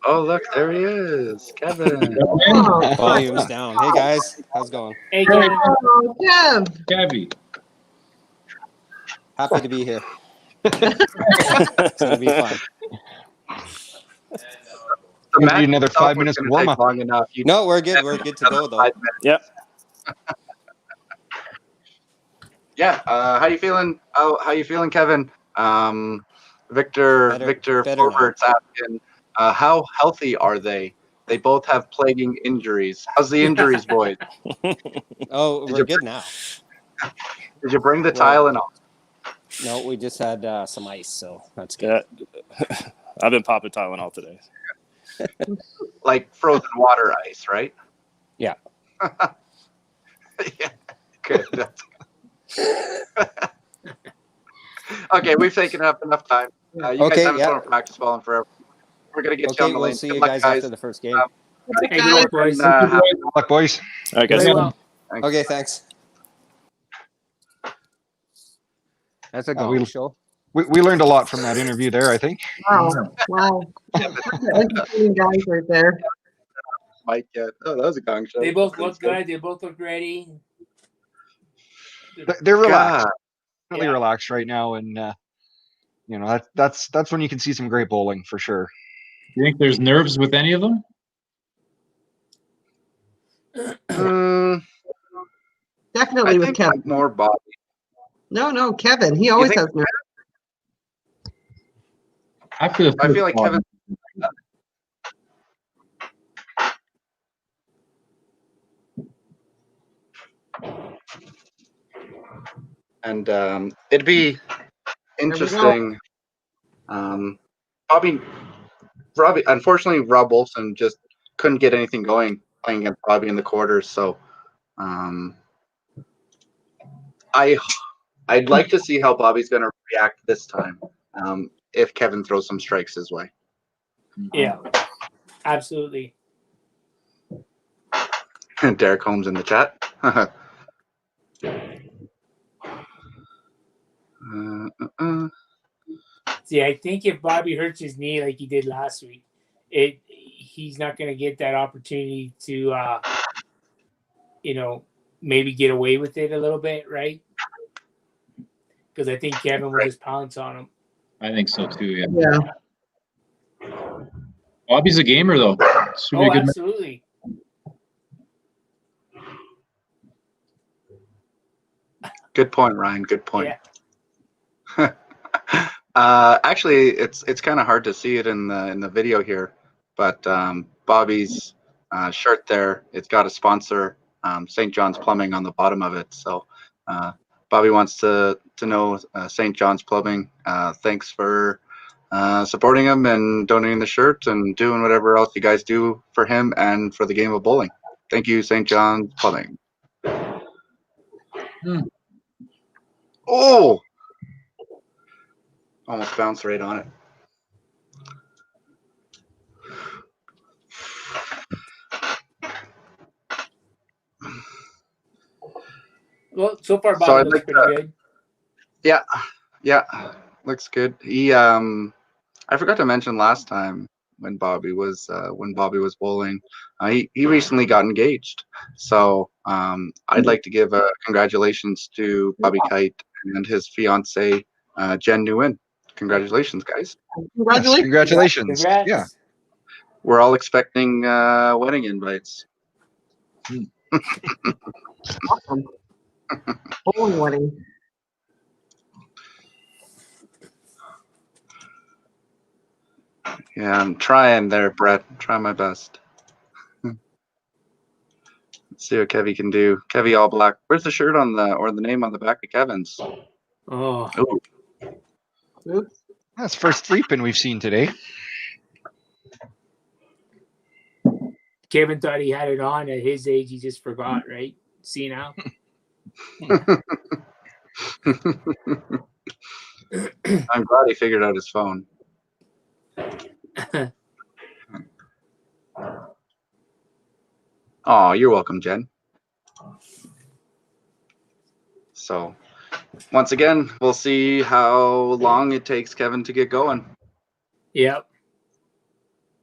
Oh, look, there he is, Kevin.
Oh,
Volume's down. Hey guys, how's it going?
Hey, Kevin.
oh, Kev.
Gabby.
Happy to be here. It's gonna be fun.
The
Gonna need another
itself
5
was
minutes
gonna
warm
take
up.
long enough. You
No, we're good. We're good to go though.
5 minutes.
Yep.
Yeah. How you feeling? How you feeling, Kevin? Victor
Better
Forbert's asking, how healthy are they? They both have plaguing injuries. How's the injuries, boys?
Oh,
Did
we're
you-
good now.
Did you bring the
Well,
tile and all?
No, we just had some ice, so that's good.
Yeah. I've been popping Tylenol today.
Like frozen water ice, right?
Yeah.
Yeah. Good. Okay, we've taken up enough time. You
Okay,
guys haven't
yeah.
thrown a practice ball in forever. We're gonna get you on
Okay,
the
we'll
lane.
see
Good
you
luck,
guys
guys.
after the first game.
Hey, good luck, boys.
And,
Good luck, boys.
All right, guys.
Very well.
thanks.
Okay, thanks. That's a
we-
gong show.
We learned a lot from that interview there, I think.
Wow. Entertaining guys right there.
Mike, yeah. Oh, that was a gong show.
They both look good. They both look ready.
They're relaxed,
God.
really
Yeah.
relaxed right now, and you know that's when you can see some great bowling for sure.
You think there's nerves with any of them?
Definitely
I
with
think
Kevin.
like more Bobby.
No, Kevin. He always
think-
has nerves.
After the
I feel like Kevin. And it'd be interesting. Robbie, unfortunately, Rob Wolfson just couldn't get anything going playing against Bobby in the quarters. So, I'd like to see how Bobby's going to react this time if Kevin throws some strikes his way.
Yeah, absolutely.
Derek Holmes in the chat.
See, I think if Bobby hurts his knee like he did last week, he's not going to get that opportunity to, maybe get away with it a little bit, right? Because I think Kevin will just pounce on him.
I think so too. Yeah.
Yeah.
Bobby's a gamer though. Should be a good match.
Absolutely.
Good point, Ryan. Good point.
Yeah.
Actually, it's kind of hard to see it in the video here, but Bobby's shirt there, it's got a sponsor, St. John's Plumbing, on the bottom of it. So Bobby wants to know, St. John's Plumbing, thanks for supporting him and donating the shirt and doing whatever else you guys do for him and for the game of bowling. Thank you, St. John's Plumbing. Oh! Almost bounced right on it.
Well, so far,
So
Bobby
I'd
looks
like
pretty good.
Yeah, looks good. He I forgot to mention last time when Bobby was bowling, he recently got engaged. So I'd like to give congratulations to Bobby Kite and his fiance Jen Nguyen. Congratulations, guys.
Yes,
Congratulations.
congratulations.
Congrats.
Yeah.
We're all expecting wedding invites.
Awesome. Bowling wedding.
Yeah, I'm trying there, Brett. I'm trying my best. Let's see what Kevy can do. Kevy all black. Where's the shirt on the name on the back of Kevin's?
Oh,
Ooh.
Oops.
That's first 3-pin we've seen today.
Kevin thought he had it on at his age. He just forgot, right? See now?
I'm glad he figured out his phone. Oh, you're welcome, Jen. So, once again, we'll see how long it takes Kevin to get going.
Yep.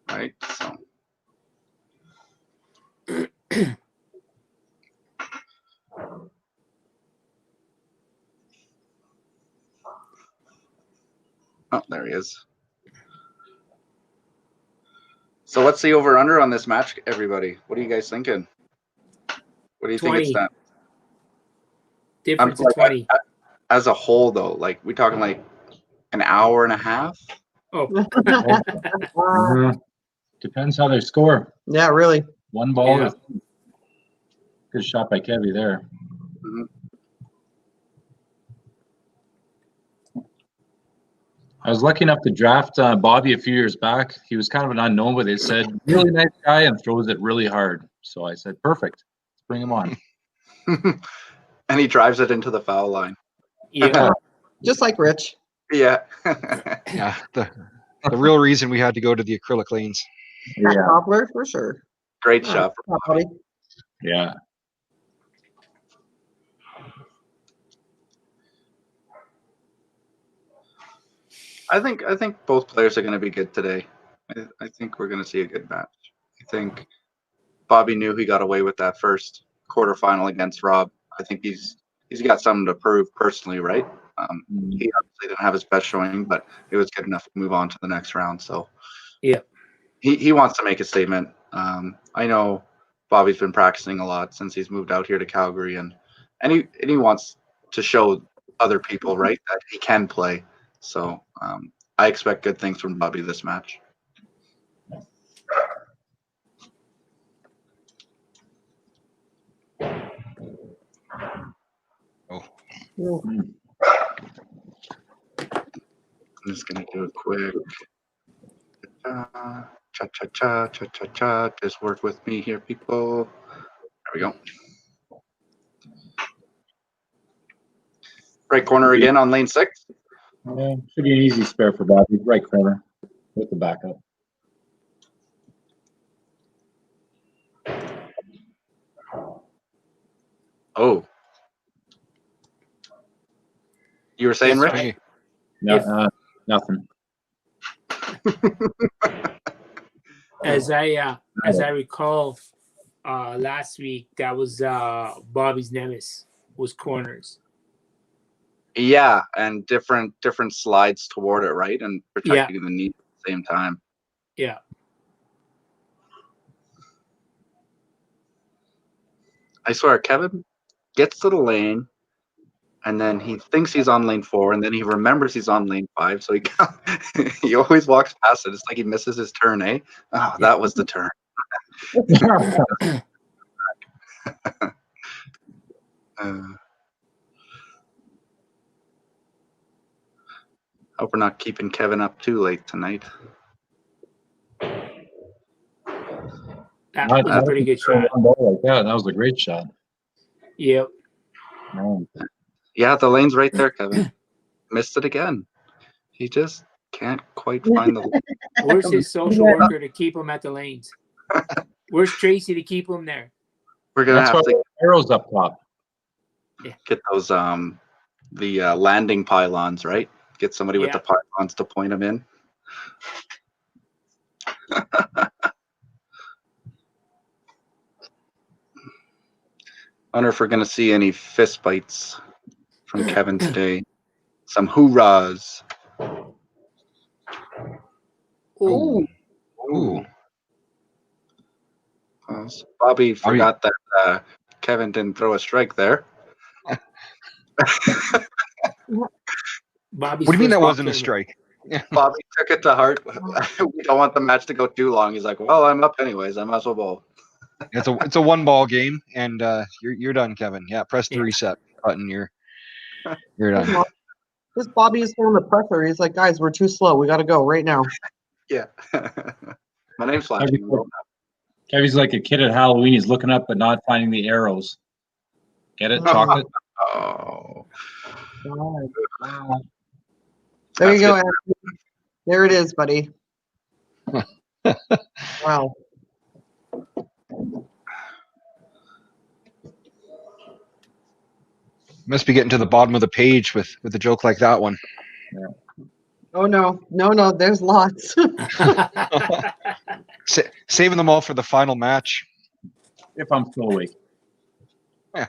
Right. So. Oh, there he is. So what's the over-under on this match, everybody? What are you guys thinking? What do you think it's
20.
done?
Difference of
Like,
20.
as a whole, though, like we talking like an hour and a half?
Oh,
Depends how they score.
Yeah, really.
One ball.
Yeah.
Good shot by Kevy there.
Mhm.
I was lucky enough to draft Bobby a few years back. He was kind of an unknown, but they said really nice guy and throws it really hard. So I said, perfect. Let's bring him on.
And he drives it into the foul line.
yeah.
Just like Rich.
Yeah.
Yeah. The real reason we had to go to the acrylic lanes.
Cat Cobbler for sure.
Great shot.
Bobby.
Yeah.
I think both players are going to be good today. I think we're going to see a good match. I think Bobby knew he got away with that first quarterfinal against Rob. I think he's got something to prove personally, right? He obviously didn't have his best showing, but it was good enough to move on to the next round. So
Yeah.
he wants to make a statement. I know Bobby's been practicing a lot since he's moved out here to Calgary, and he wants to show other people, right, that he can play. So I expect good things from Bobby this match.
Oh.
I'm just gonna do a quick cha-cha-cha. Just work with me here, people. There we go. Right corner again on lane 6.
Yeah, should be an easy spare for Bobby. Right corner with the backup.
Oh. You were saying,
That's
Rich?
right.
No, nothing.
As I recall, last week that was Bobby's nemesis was corners.
Yeah, and different slides toward it, right? And protecting the knee at the same time.
Yeah.
I swear, Kevin gets to the lane, and then he thinks he's on lane 4, and then he remembers he's on lane 5. So he always walks past it. It's like he misses his turn, eh? Oh, that was the turn. Hope we're not keeping Kevin up too late tonight.
That was a pretty good shot.
Yeah, that was a great shot.
Yep.
Yeah, the lane's right there, Kevin. Missed it again. He just can't quite find the lane.
Where's his social worker to keep him at the lanes? Where's Tracy to keep him there?
We're gonna
That's
have
why
to
arrows up top.
get those the landing pylons, right? Get somebody with the pylons to point them in. I wonder if we're gonna see any fist bites from Kevin today. Some hoorahs.
Oh.
Ooh. Bobby forgot that Kevin didn't throw a strike there.
Bobby's
What do you mean
first
that
ball
wasn't a
tournament.
strike?
Bobby took it to heart. We don't want the match to go too long. He's like, well, I'm up anyways. I might as well bowl.
It's a 1-ball game, and you're done, Kevin. Yeah, press the reset button. You're done.
This Bobby is feeling the pressure. He's like, guys, we're too slow. We got to go right now.
Yeah. My name's flashing.
Kevin's like a kid at Halloween. He's looking up but not finding the arrows. Get it? Chocolate?
Oh.
Wow. There you go, Anthony. There it is, buddy. Wow.
Must be getting to the bottom of the page with a joke like that one.
Yeah.
Oh, no, there's lots.
Saving them all for the final match.
If I'm still awake.
Yeah.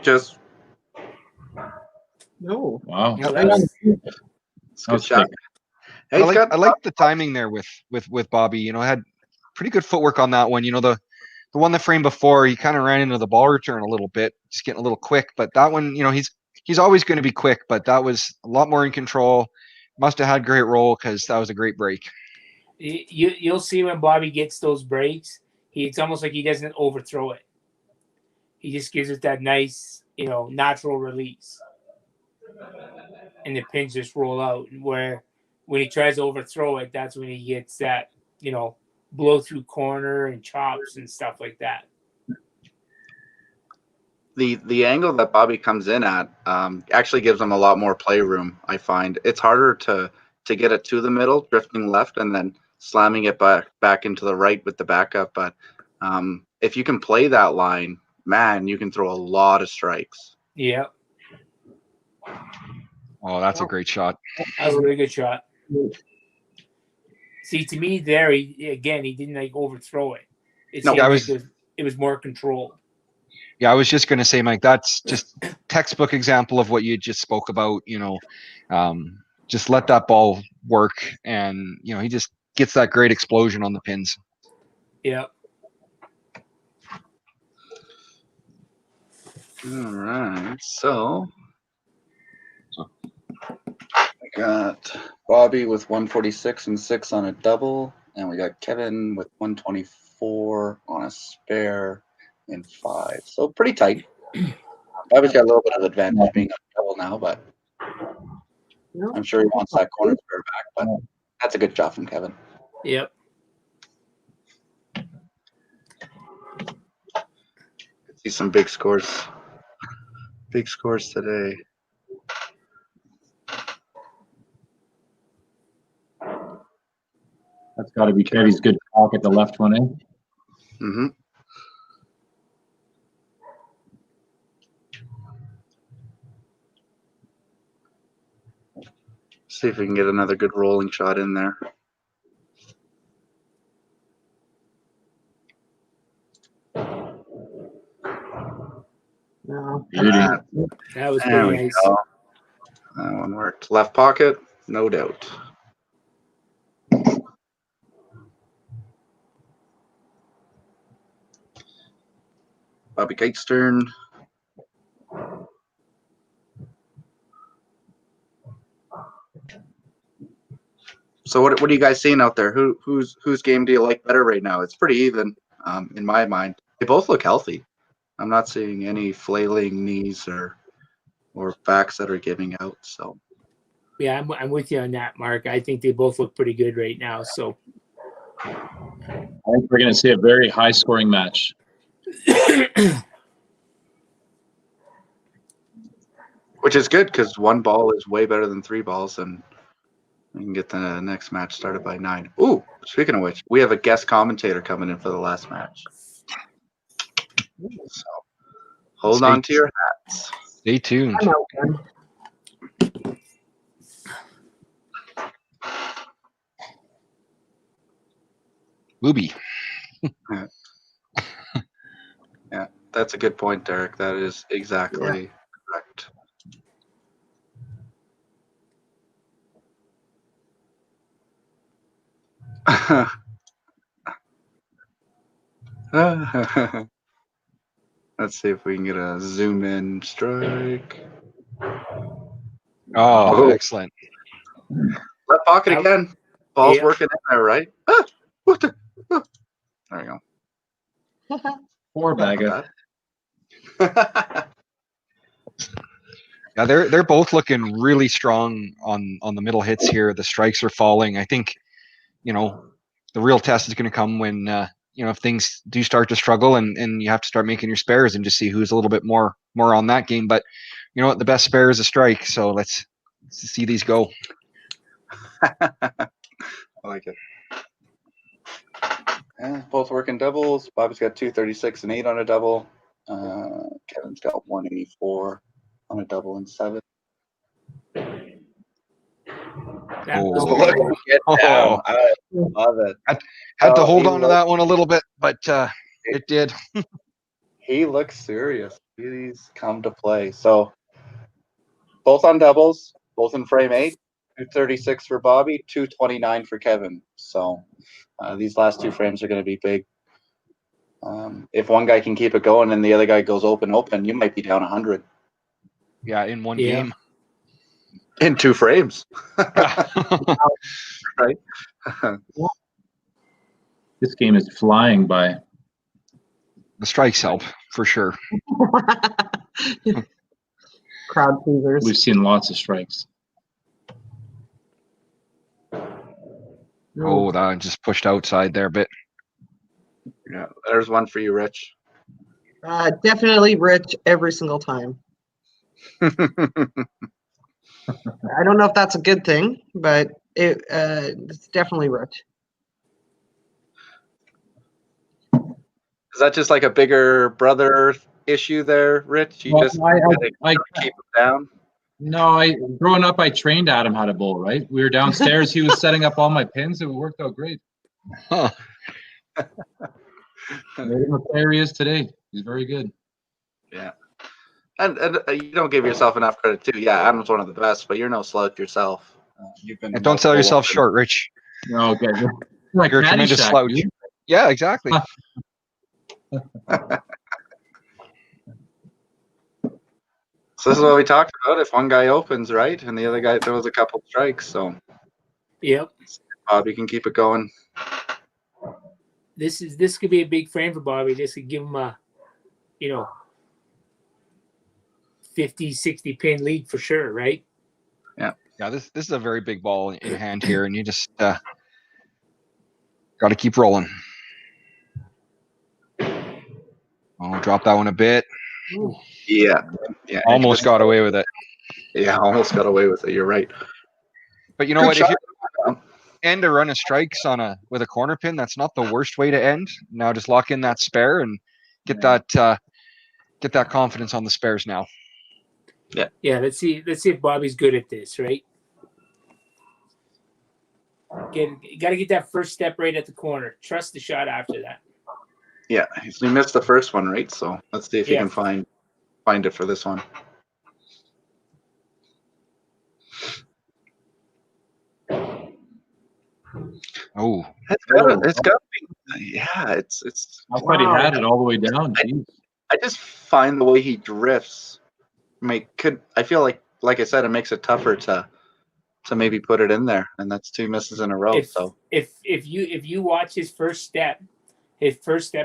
Just.
No.
Wow.
Yeah,
It's a good shot. Hey,
I like the timing there with Bobby. You know, had pretty good footwork on that one. You know, the one the frame before, he kind of ran into the ball return a little bit, just getting a little quick. But that one, you know, he's always going to be quick, but that was a lot more in control. Must have had great roll because that was a great break.
You'll see when Bobby gets those breaks, it's almost like he doesn't overthrow it. He just gives it that nice, natural release. And the pins just roll out. Where when he tries to overthrow it, that's when he gets that, blow through corner and chops and stuff like that.
The angle that Bobby comes in at actually gives him a lot more play room. I find it's harder to get it to the middle, drifting left, and then slamming it back into the right with the backup. But if you can play that line, man, you can throw a lot of strikes.
Yeah.
Oh, that's a great shot.
That was a really good shot. See, to me, there he didn't overthrow it. It was more controlled.
Yeah, I was just going to say, Mike, that's just textbook example of what you just spoke about. Just let that ball work, and he just gets that great explosion on the pins.
Yeah.
All right, so I got Bobby with 146 and 6 on a double, and we got Kevin with 124 on a spare in 5. So pretty tight. Bobby's got a little bit of advantage being on double now, but I'm sure he wants that corner spare back. But that's a good job from Kevin.
Yep.
See some big scores. Big scores today.
That's got to be Kevy's good talk at the left one, eh?
Mm-hmm. See if we can get another good rolling shot in there.
No.
Beauty.
That was
There
pretty
we
nice.
go. That one worked. Left pocket, no doubt. Bobby Kite's turn. So what are you guys seeing out there? Whose game do you like better right now? It's pretty even, in my mind. They both look healthy. I'm not seeing any flailing knees or backs that are giving out. So
Yeah, I'm with you on that, Mark. I think they both look pretty good right now. So
I think we're going to see a very high-scoring match.
which is good because one ball is way better than three balls, and we can get the next match started by 9. Ooh, speaking of which, we have a guest commentator coming in for the last match. So hold on to your hats.
Stay tuned.
I'm out then.
Booby.
Yeah, that's a good point, Derek. That is exactly correct. Let's see if we can get a zoom in strike.
Oh,
Oh.
excellent.
Left pocket again. Ball's
Yeah.
working in there, right? Ah, what the? Ah. There we go.
Poor Baga.
Not
Yeah, they're both looking really strong on the middle hits here. The strikes are falling. I think, the real test is going to come when if things do start to struggle and you have to start making your spares and just see who's a little bit more on that game. But you know what, the best spare is a strike. So let's see these go.
I like it. Yeah, both working doubles. Bobby's got 236 and 8 on a double. Kevin's got 184 on a double and 7.
That
Oh.
was
Look, get down.
Oh.
I love it.
Had to
Oh,
hold
he
on to that one a little bit, but it did.
He looks serious. He's come to play. So both on doubles, both in frame 8. 236 for Bobby, 229 for Kevin. So these last two frames are going to be big. If one guy can keep it going and the other guy goes open, you might be down 100
Yeah, in one
Yeah.
game.
in 2 frames. Right?
This game is flying by.
The strikes help for sure.
Crowd pleasers.
We've seen lots of strikes.
Oh, that just pushed outside there a bit.
Yeah, there's one for you, Rich.
Definitely Rich every single time. I don't know if that's a good thing, but it's definitely Rich.
Is that just like a bigger brother issue there, Rich? You
Well,
just
I
gotta keep him down?
No, growing up, I trained Adam how to bowl, right? We were downstairs. He was setting up all my pins. It worked out great.
Huh.
Made him the player he is today. He's very good.
Yeah. And you don't give yourself enough credit, too. Yeah, Adam's one of the best, but you're no slouch yourself. You've been
And don't sell yourself short, Rich.
No, okay. Like
You're a tremendous
Caddyshack,
slouch.
dude.
Yeah, exactly.
So this is what we talked about. If one guy opens, right, and the other guy throws a couple strikes, so
Yep.
Bobby can keep it going.
This could be a big frame for Bobby. This could give him a 50, 60 pin lead for sure, right?
Yeah, this is a very big ball in hand here, and you just got to keep rolling. Oh, drop that one a bit.
Yeah.
Almost got away with it.
Yeah, almost got away with it. You're right.
But you know
Good
what? If
shot.
you end a run of strikes with a corner pin, that's not the worst way to end. Now just lock in that spare and get that confidence on the spares now.
Yeah. Let's see if Bobby's good at this, right? You got to get that first step right at the corner. Trust the shot after that.
Yeah, he missed the first one, right? So let's see if he
Yeah.
can find it for this one.
Oh,
It's got to be. Yeah, it's.
I thought he had it all the way down. Jeez.
I just find the way he drifts I feel like I said, it makes it tougher to maybe put it in there, and that's 2 misses in a row.
If you watch his first step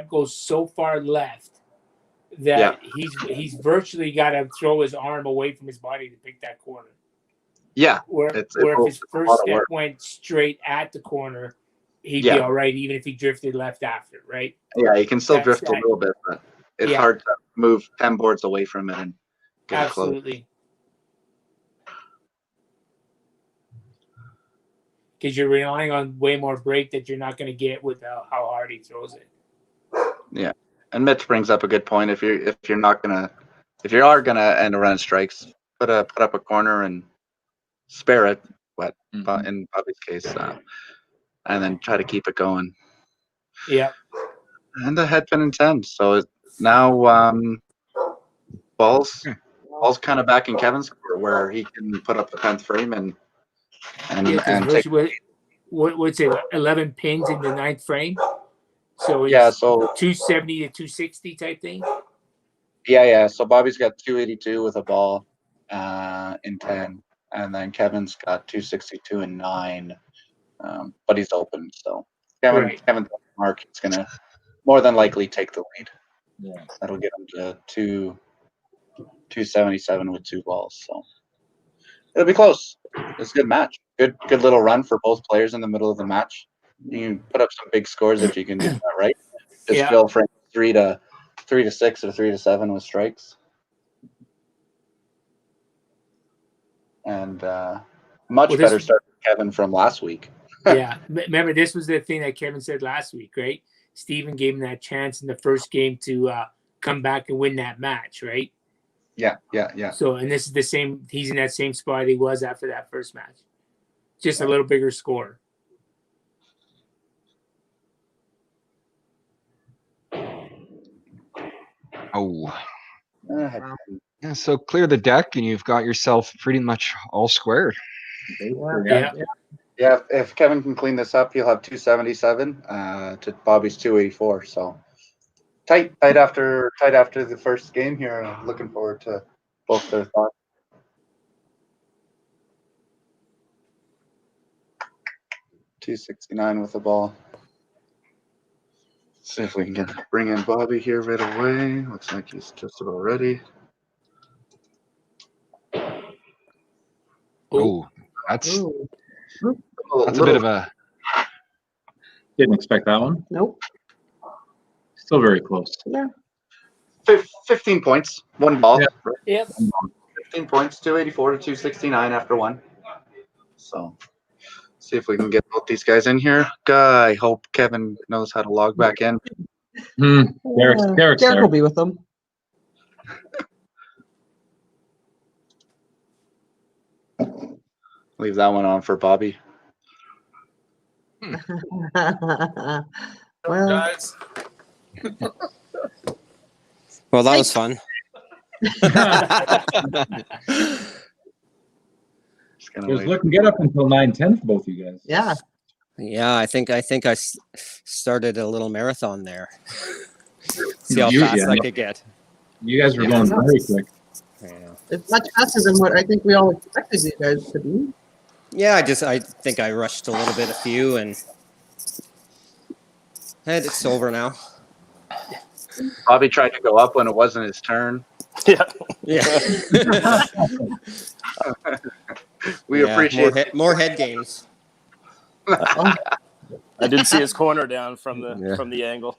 goes so far left that he's virtually got to throw his arm away from his body to pick that corner.
Yeah,
Where if his first step went straight at the corner, he'd be all right, even if he drifted left after, right?
Yeah, he can still drift a little bit, but it's hard to move 10 boards away from it and get it close.
Absolutely. Because you're relying on way more break that you're not going to get with how hard he throws it.
Yeah, and Mitch brings up a good point. If you are gonna end a run of strikes, put up a corner and spare it, but in Bobby's case, and then try to keep it going.
Yeah.
And a head pin and 10. So now ball's kind of back in Kevin's court where he can put up the 10th frame and take.
What's it? 11 pins in the 9th frame. So
so
270 to 260 type thing.
Yeah. So Bobby's got 282 with a ball in 10, and then Kevin's got 262 and 9. But he's open, so Kevin's mark is gonna more than likely take the lead.
Yeah,
that'll get him to 277 with 2 balls. So it'll be close. It's a good match. Good little run for both players in the middle of the match. You can put up some big scores if you can do that, right? Just fill frame 3 to 6 or 3 to 7 with strikes. And much better start for Kevin from last week.
Yeah, remember this was the thing that Kevin said last week, right? Steven gave him that chance in the first game to come back and win that match, right?
Yeah.
So, and this is the same. He's in that same spot he was after that first match, just a little bigger score.
Oh. Yeah, so clear the deck and you've got yourself pretty much all squared.
Yeah, if Kevin can clean this up, he'll have 277 to Bobby's 284. So tight after the first game here. I'm looking forward to both their thoughts. $269 with the ball. See if we can bring in Bobby here right away. Looks like he's just about ready.
Oh, that's a bit of a.
Didn't expect that one.
Nope.
Still very close.
Yeah.
15 points, 1 ball.
Yep.
15 points, 284 to 269 after 1. So, see if we can get both these guys in here. I hope Kevin knows how to log back in.
Derek's
Derek will be with them.
Leave that one on for Bobby.
Well,
Guys.
Well, that was fun.
It was looking good up until 9:10 for both of you guys.
yeah.
Yeah, I think I started a little marathon there. See how fast I could get.
You guys were going very quick.
Yeah.
It's much faster than what I think we all expected you guys to be.
Yeah, I think I rushed a little bit, a few, and it's over now.
Bobby tried to go up when it wasn't his turn.
Yeah.
We appreciate
more head games.
I didn't see his corner down from the angle.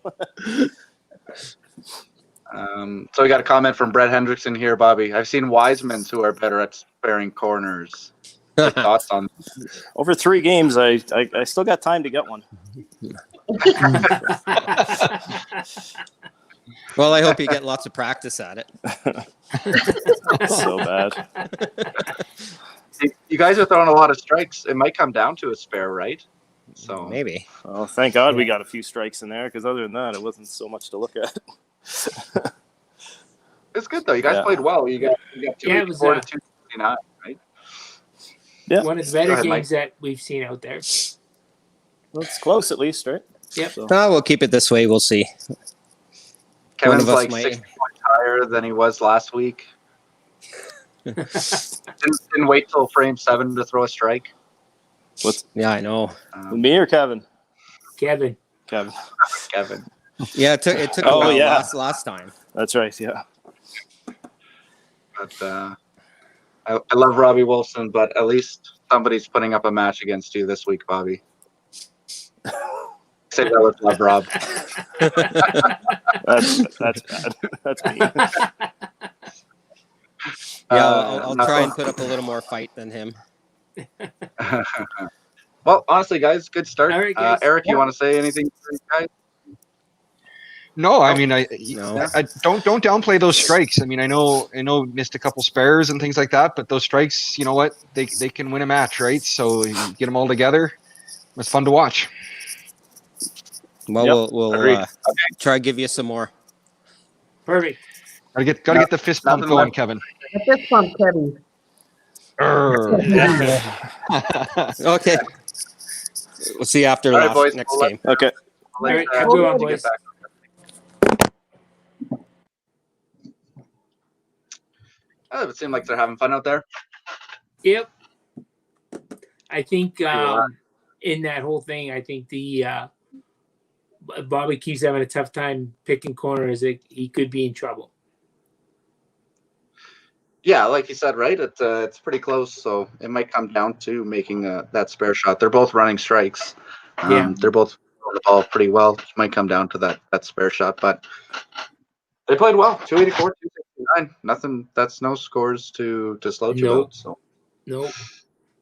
So we got a comment from Brett Hendrickson here, Bobby. I've seen Wisemans who are better at sparing corners. Thoughts on
Over 3 games, I still got time to get one.
Well, I hope you get lots of practice at it.
So bad.
You guys are throwing a lot of strikes. It might come down to a spare, right? So
Maybe.
Well, thank God we got a few strikes in there, because other than that, it wasn't so much to look at.
it's good though. You guys played well. You got
Yeah, it was
284 to 269, right?
Yeah.
one of the better
Go ahead, Mike.
games that we've seen out there.
Well, it's close at least, right?
Yep.
So,
We'll keep it this way. We'll see.
Kevin's
of us
like
might-
6 points higher than he was last week. didn't wait till frame 7 to throw a strike.
Yeah, I know.
me or Kevin?
Kevin.
Kevin.
Kevin.
Yeah, it took a
Oh,
while
yeah.
last time.
That's right. Yeah.
But I love Robbie Wilson, but at least somebody's putting up a match against you this week, Bobby. Say that with love, Rob.
That's bad. That's me.
Yeah, I'll
no.
try and put up a little more fight than him.
Well, honestly, guys, good start.
All right, guys.
Eric, you want to say anything to you guys?
No, I mean,
No.
I don't downplay those strikes. I mean, I know missed a couple spares and things like that, but those strikes, you know what, they can win a match, right? So you get them all together. It was fun to watch.
Well,
Yep.
we'll
Agreed.
try to give you some more.
Perfect.
Gotta get the fist pump
nothing
going,
left.
Kevin.
Fist bump, Kevin.
Okay. We'll see you after
All right, boys.
next
We'll
game.
Okay.
All right, have a good one, boys.
It seemed like they're having fun out there.
Yep. I think in that whole thing, I think the Bobby keeps having a tough time picking corners. He could be in trouble.
Yeah, like you said, right? It's pretty close, so it might come down to making that spare shot. They're both running strikes.
Yeah.
They're both throwing the ball pretty well. It might come down to that spare shot, but they played well. 284, 269. Nothing. That's no scores to slouch
Nope.
about. So
Nope.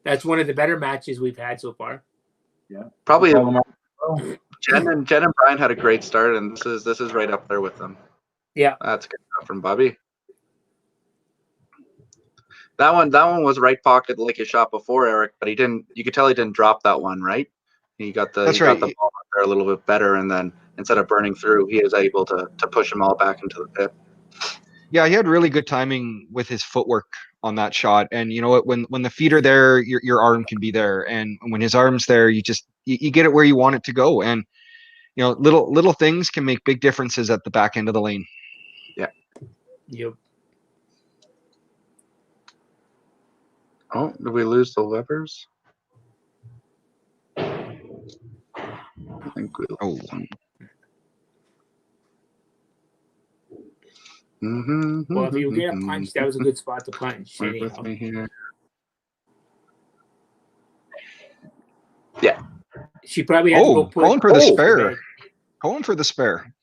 That's one of the better matches we've had so far.
probably
All of them are-
Jen and Brian had a great start, and this is right up there with them.
Yeah.
That's good stuff from Bobby. That one was right pocket like he shot before, Eric, but he didn't. You could tell he didn't drop that one, right? He got the
That's
he got
right.
the ball up there a little bit better, and then instead of burning through, he was able to push them all back into the pit.
Yeah, he had really good timing with his footwork on that shot. And you know what? When the feet are there, your arm can be there, and when his arm's there, you get it where you want it to go. And you know, little things can make big differences at the back end of the lane.
Yep.
Oh, did we lose the Webbers? I think we lost them.
Well, if you get a punch, that was a good spot to punch.
Work with
Anyhow.
me here.
She probably had to go put.
going for the
Oh,
spare. Going for the spare.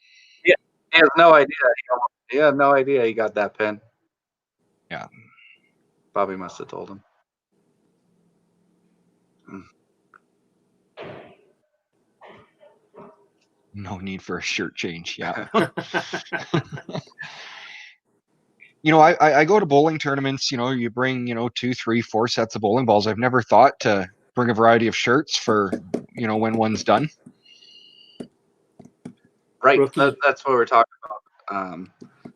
He has no idea. He had no idea he got that pin.
Yeah.
Bobby must have told him.
No need for a shirt change. Yeah. You know, I go to bowling tournaments, you know, you bring, 2, 3, 4 sets of bowling balls. I've never thought to bring a variety of shirts for, when one's done.
Right.
Rookie.
That's what we're talking about.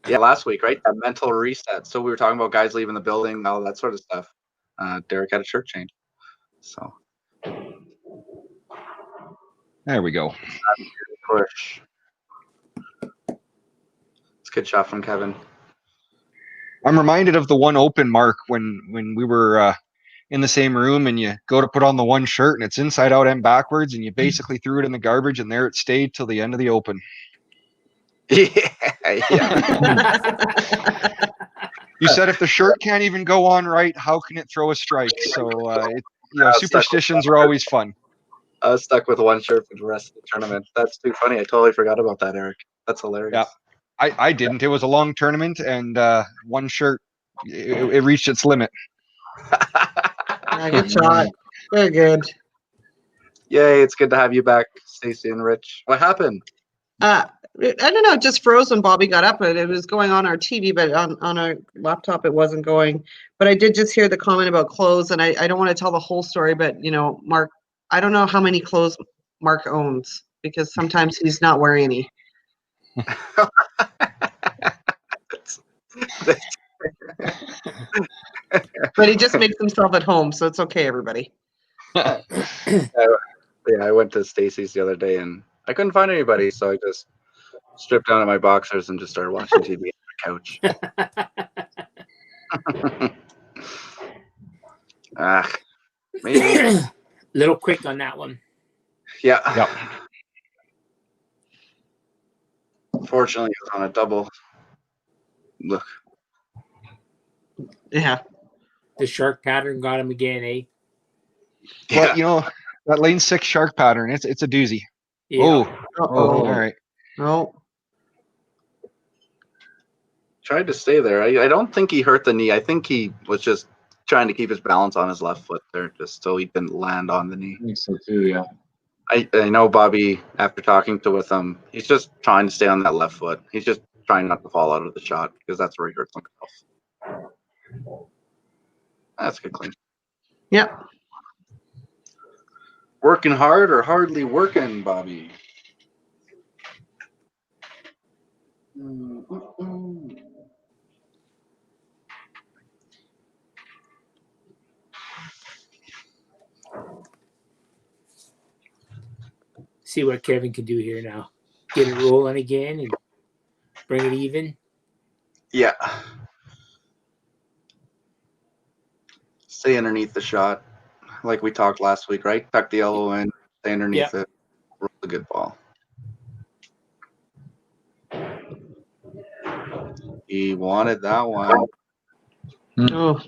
Yeah, last week, right? That mental reset. So we were talking about guys leaving the building, all that sort of stuff. Derek had a shirt change. So
There we go.
push. It's a good shot from Kevin.
I'm reminded of the one open, Mark, when we were in the same room and you go to put on the one shirt and it's inside out and backwards and you basically threw it in the garbage and there it stayed till the end of the open.
Yeah.
You said if the shirt can't even go on right, how can it throw a strike? So, superstitions are always fun.
I was stuck with one shirt for the rest of the tournament. That's too funny. I totally forgot about that, Eric. That's hilarious.
Yeah. I didn't. It was a long tournament and one shirt, it reached its limit.
Yeah, good shot. Very good.
Yay, it's good to have you back, Stacey and Rich. What happened?
I don't know. It just froze when Bobby got up. It was going on our TV, but on our laptop it wasn't going. But I did just hear the comment about clothes, and I don't want to tell the whole story. But Mark I don't know how many clothes Mark owns because sometimes he's not wearing any. But he just makes himself at home, so it's okay, everybody.
Yeah, I went to Stacy's the other day and I couldn't find anybody, so I just stripped down to my boxers and just started watching TV on the couch. Maybe.
Little quick on that one.
Yeah.
Yep.
Fortunately, it was on a double. Look.
Yeah.
The shark pattern got him again, eh?
But you know, that lane 6 shark pattern, it's a doozy.
Yeah.
Oh,
Uh-oh.
all right.
No.
Tried to stay there. I don't think he hurt the knee. I think he was just trying to keep his balance on his left foot there, just so he didn't land on the knee.
I think so too. Yeah.
I know Bobby, after talking with him, he's just trying to stay on that left foot. He's just trying not to fall out of the shot because that's where he hurts himself. That's a good clean.
Yep.
Working hard or hardly working, Bobby?
See what Kevin can do here now. Get it rolling again and bring it even.
Yeah. Stay underneath the shot, like we talked last week, right? Tuck the elbow in, stay underneath it, roll a good ball. He wanted that one.
Oh.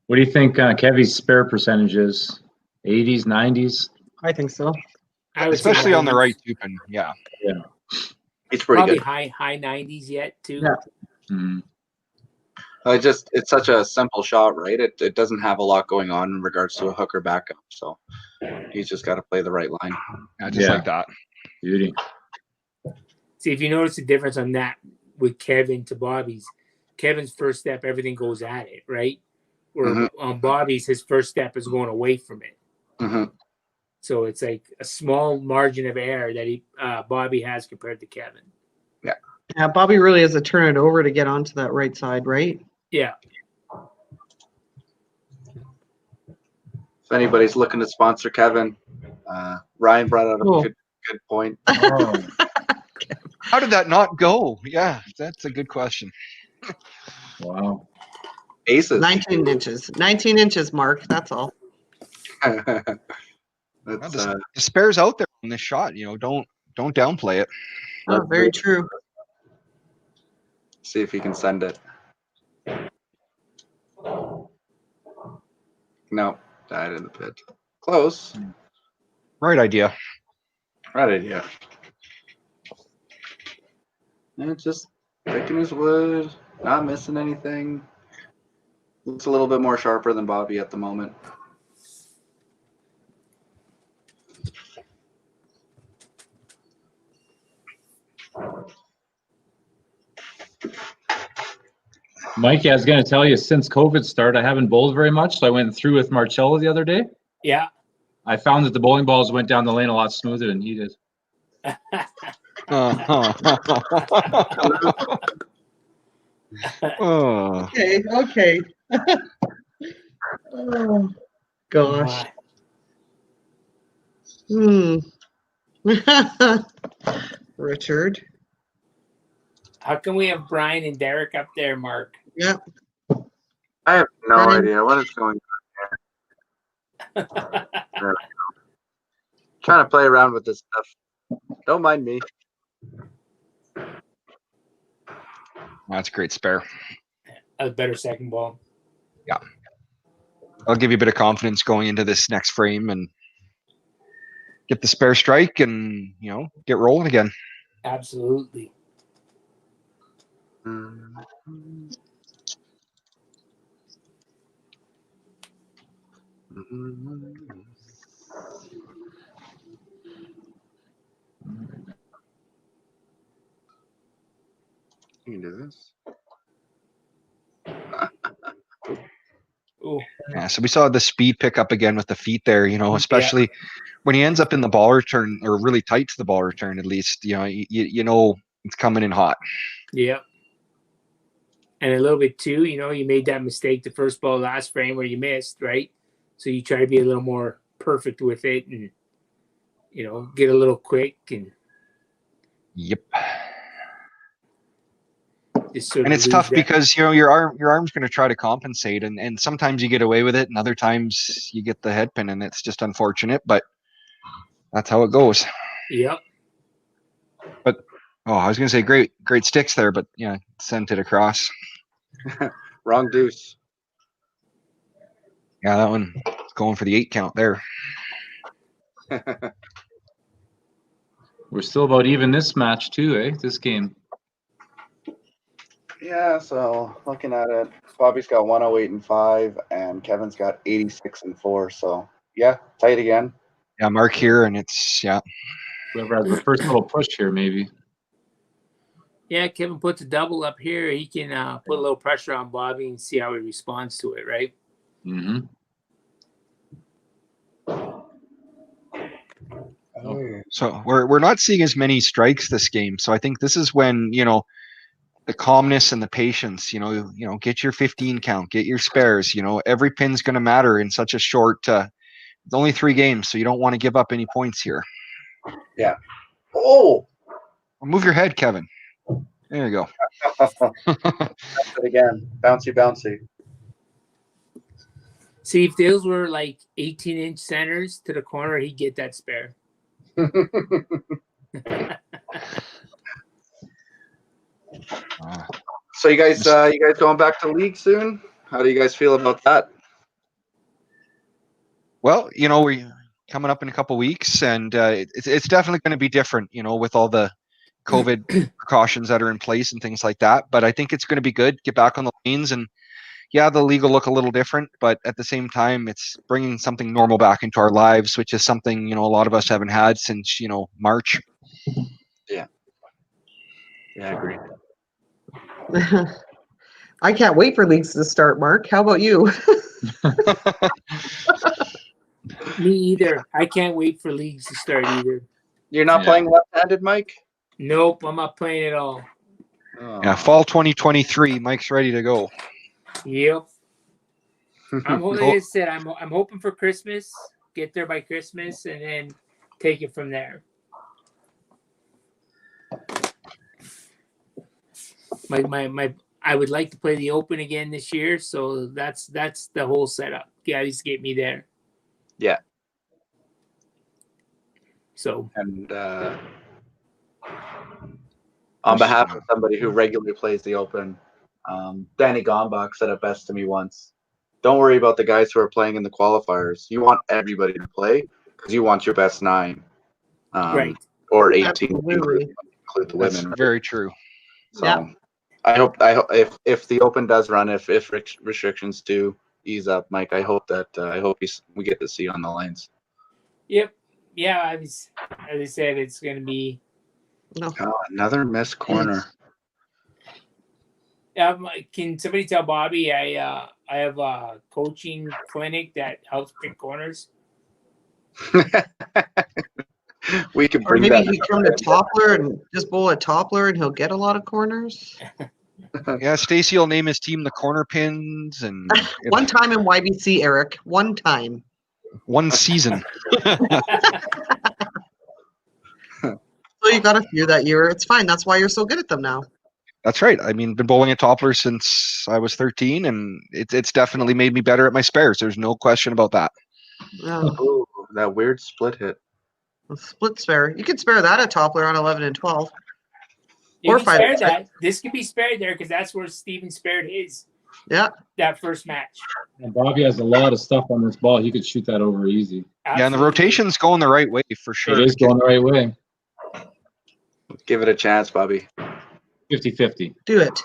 What do you think Kevy's spare percentage is? 80s, 90s?
I think so.
I would say
Especially on the
90s.
right tube, and yeah.
He's pretty
Probably
good.
high 90s yet too.
Yeah.
Mm.
It's such a simple shot, right? It doesn't have a lot going on in regards to a hooker backup, so he's just got to play the right line.
Yeah, just like that.
Beauty.
See, if you notice the difference on that with Kevin to Bobby's, Kevin's first step, everything goes at it, right? Where on Bobby's, his first step is going away from it.
Mm-hmm.
So it's like a small margin of error that Bobby has compared to Kevin.
Yeah, Bobby really has to turn it over to get onto that right side, right?
Yeah.
If anybody's looking to sponsor Kevin, Ryan brought out a good point.
Oh.
How did that not go? Yeah, that's a good question.
Wow.
Aces.
19 inches. 19 inches, Mark. That's all.
That's,
The spare's out there on this shot. You know, don't downplay it.
Oh, very true.
see if he can send it. No, died in the pit. Close.
Right idea.
Right idea. And just picking his wood, not missing anything. Looks a little bit more sharper than Bobby at the moment.
Mikey, I was going to tell you, since COVID started, I haven't bowled very much. So I went through with Marcello the other day.
Yeah.
I found that the bowling balls went down the lane a lot smoother than he did.
Oh.
Okay. Oh, gosh. Richard.
How can we have Brian and Derek up there, Mark?
Yep.
I have no
Brian.
idea what is going on here. There we go. Trying to play around with this stuff. Don't mind me.
That's a great spare.
A better second ball.
Yeah. I'll give you a bit of confidence going into this next frame and get the spare strike and, you know, get rolling again.
Absolutely.
You can do this.
Oh,
Yeah, so we saw the speed pick up again with the feet there, especially when he ends up in the ball return or really tight to the ball return, at least, you know it's coming in hot.
yeah. And a little bit too, you made that mistake the first ball last frame where you missed, right? So you try to be a little more perfect with it and, get a little quick and
Yep.
just sort
And
of
it's
lose
tough
that.
because, your arm's going to try to compensate and sometimes you get away with it and other times you get the head pin and it's just unfortunate, but that's how it goes.
Yep.
But, I was going to say great sticks there, but yeah, sent it across.
Wrong deuce.
Yeah, that one going for the 8 count there.
We're still about even this match too, eh? This game.
Yeah, so looking at it, Bobby's got 108-5, and Kevin's got 86-4. So yeah, tight again.
Yeah, mark here, and it's
Whoever has the first little push here, maybe.
Yeah, Kevin puts a double up here. He can put a little pressure on Bobby and see how he responds to it, right?
Mm-hmm.
So we're not seeing as many strikes this game. So I think this is when, the calmness and the patience, get your 15 count, get your spares, every pin's going to matter in such a short, it's only 3 games. So you don't want to give up any points here.
Yeah. Oh,
Move your head, Kevin. There you go.
that's it again. Bouncy, bouncy.
See, if those were like 18-inch centers to the corner, he'd get that spare.
So you guys going back to league soon? How do you guys feel about that?
Well, we're coming up in a couple weeks, and it's definitely going to be different, with all the COVID precautions that are in place and things like that. But I think it's going to be good. Get back on the lanes, and yeah, the league will look a little different, but at the same time, it's bringing something normal back into our lives, which is something a lot of us haven't had since March.
Yeah, I agree.
I can't wait for leagues to start, Mark. How about you?
Me either. I can't wait for leagues to start either.
You're not playing left-handed, Mike?
Nope, I'm not playing at all.
Oh.
Yeah, fall 2023, Mike's ready to go.
Yep. Like I said, I'm hoping for Christmas. Get there by Christmas, and then take it from there. I would like to play the Open again this year, so that's the whole setup. Guys, get me there.
Yeah.
So.
And on behalf of somebody who regularly plays the Open, Danny Gombach said it best to me once. Don't worry about the guys who are playing in the qualifiers. You want everybody to play because you want your best 9.
Right.
Or 18,
Absolutely.
include the women.
That's very true.
So
Yeah.
I hope if the Open does run, if restrictions do ease up, Mike, I hope we get to see you on the lanes.
Yep. Yeah, as I said, it's going to be.
No.
Oh, another missed corner.
Can somebody tell Bobby I have a coaching clinic that helps pick corners?
We can
Or
bring
maybe
that.
he come to Toppler and just bowl a Toppler and he'll get a lot of corners.
Yeah, Stacy will name his team the Corner Pins, and
One time in YBC, Eric. One time.
one season.
So you got a few that year. It's fine. That's why you're so good at them now.
That's right. I mean, been bowling at Toppler since I was 13, and it's definitely made me better at my spares. There's no question about that.
Yeah.
Ooh, that weird split hit.
A split spare. You could spare that at Toppler on 11 and 12.
You
Or
can
5
spare
and 6.
that. This could be spared there because that's where Steven spared his.
Yeah.
That first match.
And Bobby has a lot of stuff on this ball. He could shoot that over easy.
Absolutely.
Yeah, and the rotation's going the right way for sure.
It is going the right way.
Give it a chance, Bobby.
50-50.
Do it.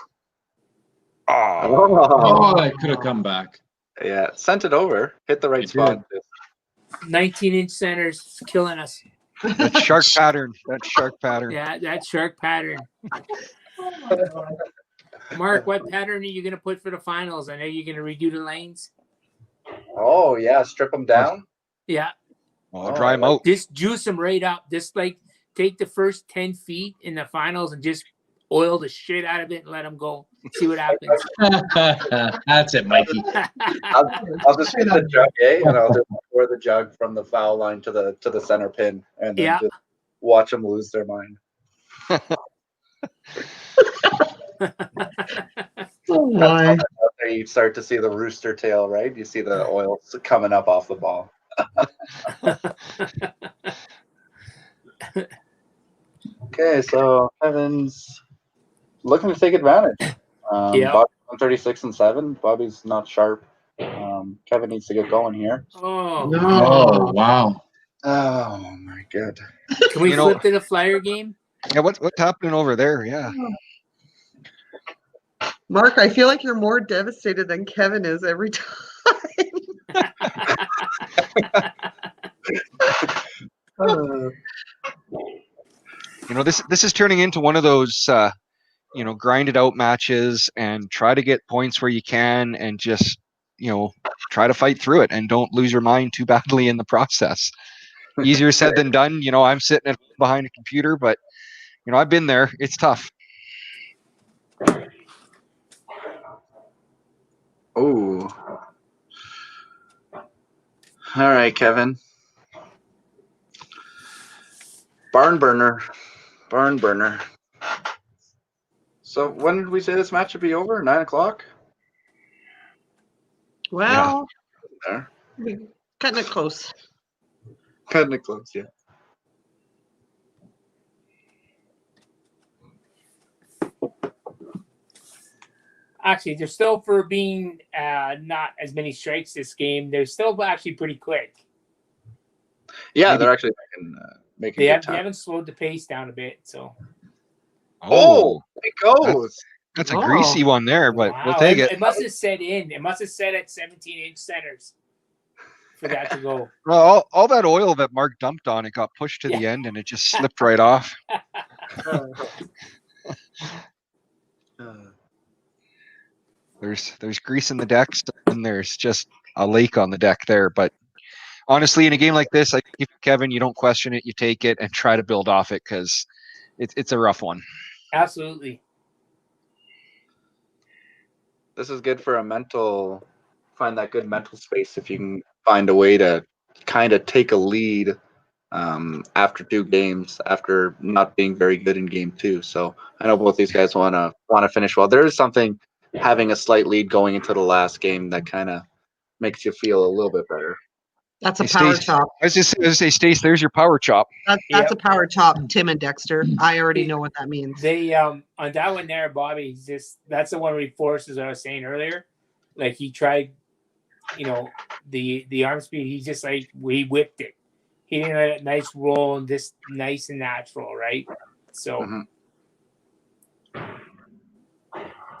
Oh, that could have come back.
Yeah, sent it over. Hit the right
It
spot.
19-inch centers killing us.
That shark pattern. That shark pattern.
Yeah, that shark pattern. Mark, what pattern are you going to put for the finals? I know you're going to redo the lanes.
Oh yeah, strip them down.
Yeah,
Well, dry them out.
just juice them right up. Just like take the first 10 feet in the finals and just oil the shit out of it and let them go. See what happens.
That's it, Mikey.
I'll just get the jug, and I'll just pour the jug from the foul line to the center pin, and then just watch them lose their mind.
Oh my.
After you start to see the rooster tail, right? You see the oil coming up off the ball. Okay, so Kevin's looking to take advantage. Bobby's on 36-7. Bobby's not sharp. Kevin needs to get going here.
Oh,
Oh, wow.
Oh my god.
Can we flip to the Flyer game?
Yeah, what's happening over there? Yeah.
Mark, I feel like you're more devastated than Kevin is every time.
This is turning into one of those grinded out matches, and try to get points where you can, and just try to fight through it and don't lose your mind too badly in the process. Easier said than done. I'm sitting behind a computer, but I've been there. It's tough.
Oh. All right, Kevin. Barn burner. So when did we say this match would be over? 9 o'clock?
Well,
There.
cutting it close.
Cutting it close, yeah.
Actually, they're still, for being not as many strikes this game, they're still actually pretty quick.
Yeah, they're actually making
They
good time.
haven't slowed the pace down a bit, so.
Oh, it goes.
That's a greasy one there, but we'll take it.
It must have set in. It must have set at 17-inch centers for that to go.
Well, all that oil that Mark dumped on it got pushed to the end, and it just slipped right off. There's grease in the decks, and there's just a lake on the deck there. But honestly, in a game like this, like Kevin, you don't question it, you take it and try to build off it, because it's a rough one.
Absolutely.
This is good for find that good mental space if you can find a way to kind of take a lead after 2 games, after not being very good in game 2. So I know both these guys want to finish well. There is something having a slight lead going into the last game that kind of makes you feel a little bit better.
That's a power chop.
I was just say, Stace, there's your power chop.
That's a power chop, Tim and Dexter. I already know what that means.
They on that one there, Bobby, that's the one where he forces, I was saying earlier. Like he tried, the arm speed, he just he whipped it. He didn't let it nice roll and just nice and natural, right? So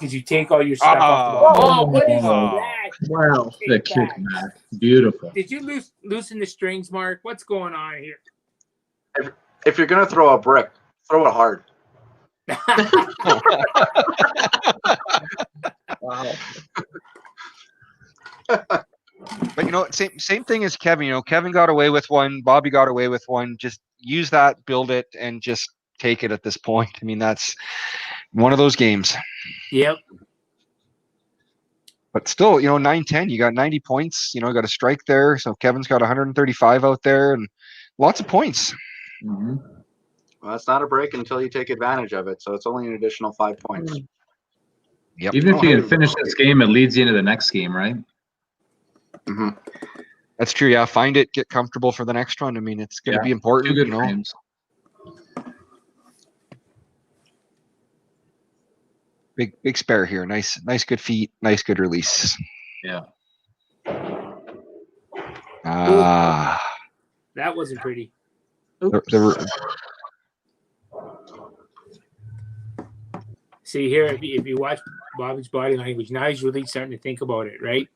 did you take all your stuff off the ball? Oh, what is that?
Wow.
The kick, man. Beautiful.
Did you loosen the strings, Mark? What's going on here?
If you're going to throw a brick, throw it hard.
Wow.
But same thing as Kevin. Kevin got away with one, Bobby got away with one. Just use that, build it, and just take it at this point. I mean, that's one of those games.
Yep.
But still, 9-10, you got 90 points. You got a strike there. So Kevin's got 135 out there, and lots of points.
Mm-hmm. Well, it's not a break until you take advantage of it. So it's only an additional 5 points.
Yep.
Even if you can finish this game, it leads you into the next game, right?
Mm-hmm.
That's true. Yeah, find it, get comfortable for the next one. I mean, it's going to be important.
2 good frames.
Big spare here. Nice, good feet. Nice, good release.
Yeah.
That wasn't pretty. See here, if you watch Bobby's body language, now he's really starting to think about it, right?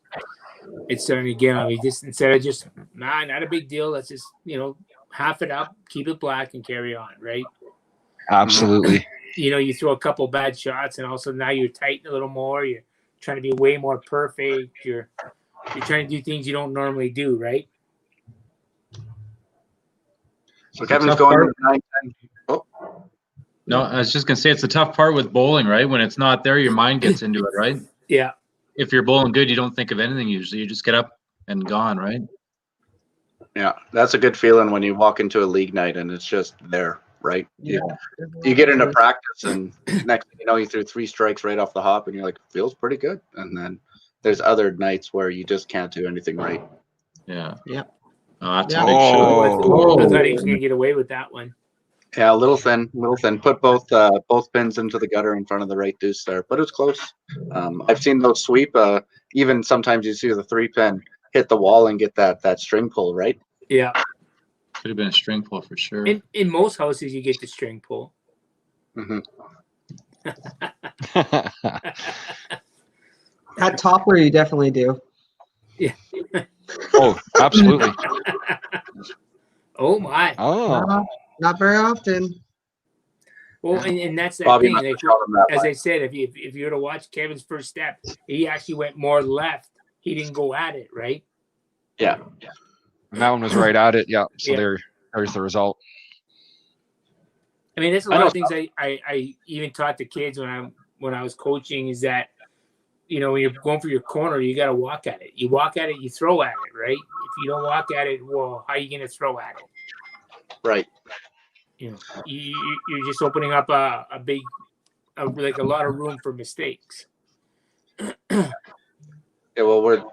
It's starting to get on me. Just instead of just not a big deal. Let's just half it up, keep it black, and carry on, right?
Absolutely.
You throw a couple bad shots, and also now you're tightening a little more. You're trying to be way more perfect. You're You're trying to do things you don't normally do, right?
So
It's a
Kevin's
tough
going
part.
9-10. Oh,
No, I was just gonna say it's a tough part with bowling, right? When it's not there, your mind gets into it, right?
Yeah.
If you're bowling good, you don't think of anything usually. You just get up and gone, right?
yeah, that's a good feeling when you walk into a league night and it's just there, right?
Yeah.
You get into practice and next thing you know, you threw 3 strikes right off the hop and you're like, feels pretty good. And then there's other nights where you just can't do anything right.
Yeah.
Yep.
Oh, that's
Yeah.
a big shot.
I
Oh.
thought he was going to get away with that one.
Yeah, a little thin, little thin. Put both pins into the gutter in front of the right deuce there, but it was close. I've seen those sweep. Even sometimes you see the 3-pin hit the wall and get that string pull, right?
Yeah.
Could have been a string pull for sure.
In most houses, you get the string pull.
Mm-hmm.
At Topper, you definitely do.
Yeah.
Oh, absolutely.
Oh my.
Oh,
Not very often.
Well, and that's that
Bobby
thing.
must
Like,
have shot him that
as
way.
I said, if you were to watch Kevin's first step, he actually went more left. He didn't go at it, right?
Yeah.
and that one was right at it. Yeah. So
Yeah.
there's the result.
I mean, there's a
I
lot
know
of things I even taught the kids when I was coaching is that, you know, when you're going for your corner, you got to walk at it. You walk at it, you throw at it, right? If you don't walk at it, well, how are you going to throw at it?
Right.
You know, you're just opening up a lot of room for mistakes.
Yeah. Well,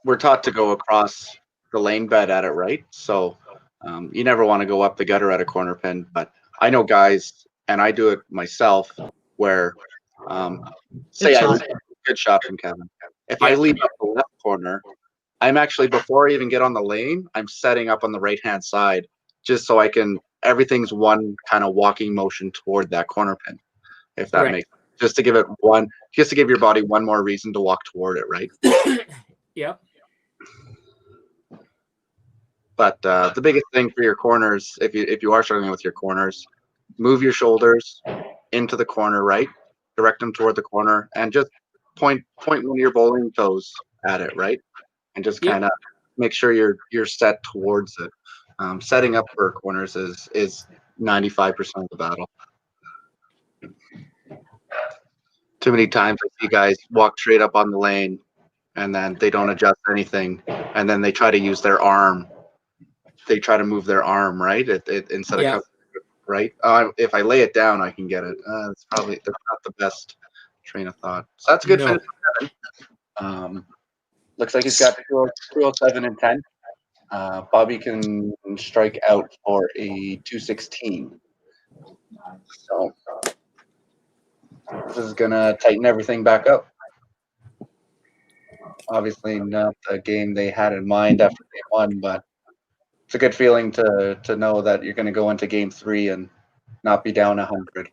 we're taught to go across the lane bed at it, right? So you never want to go up the gutter at a corner pin. But I know guys, and I do it myself, where say
shot.
good shot from Kevin. If I leave up the left corner, I'm actually before I even get on the lane, I'm setting up on the right hand side just so I can. Everything's one kind of walking motion toward that corner pin, if that
Right.
makes just to give your body one more reason to walk toward it, right?
Yep.
But the biggest thing for your corners, if you are struggling with your corners, move your shoulders into the corner, right? Direct them toward the corner, and just point one of your bowling toes at it, right? And just kind of make sure you're set towards it. Setting up for corners is 95% of the battle. Too many times I see guys walk straight up on the lane, and then they don't adjust anything, and then they try to use their arm. They try to move their arm, right? Instead of covering it, right. If I lay it down, I can get it. That's not the best train of thought. So that's a good finish for Kevin. Looks like he's got 207 and 10. Bobby can strike out for a 216. So this is gonna tighten everything back up. Obviously not the game they had in mind after game 1, but it's a good feeling to know that you're going to go into game 3 and not be down 100.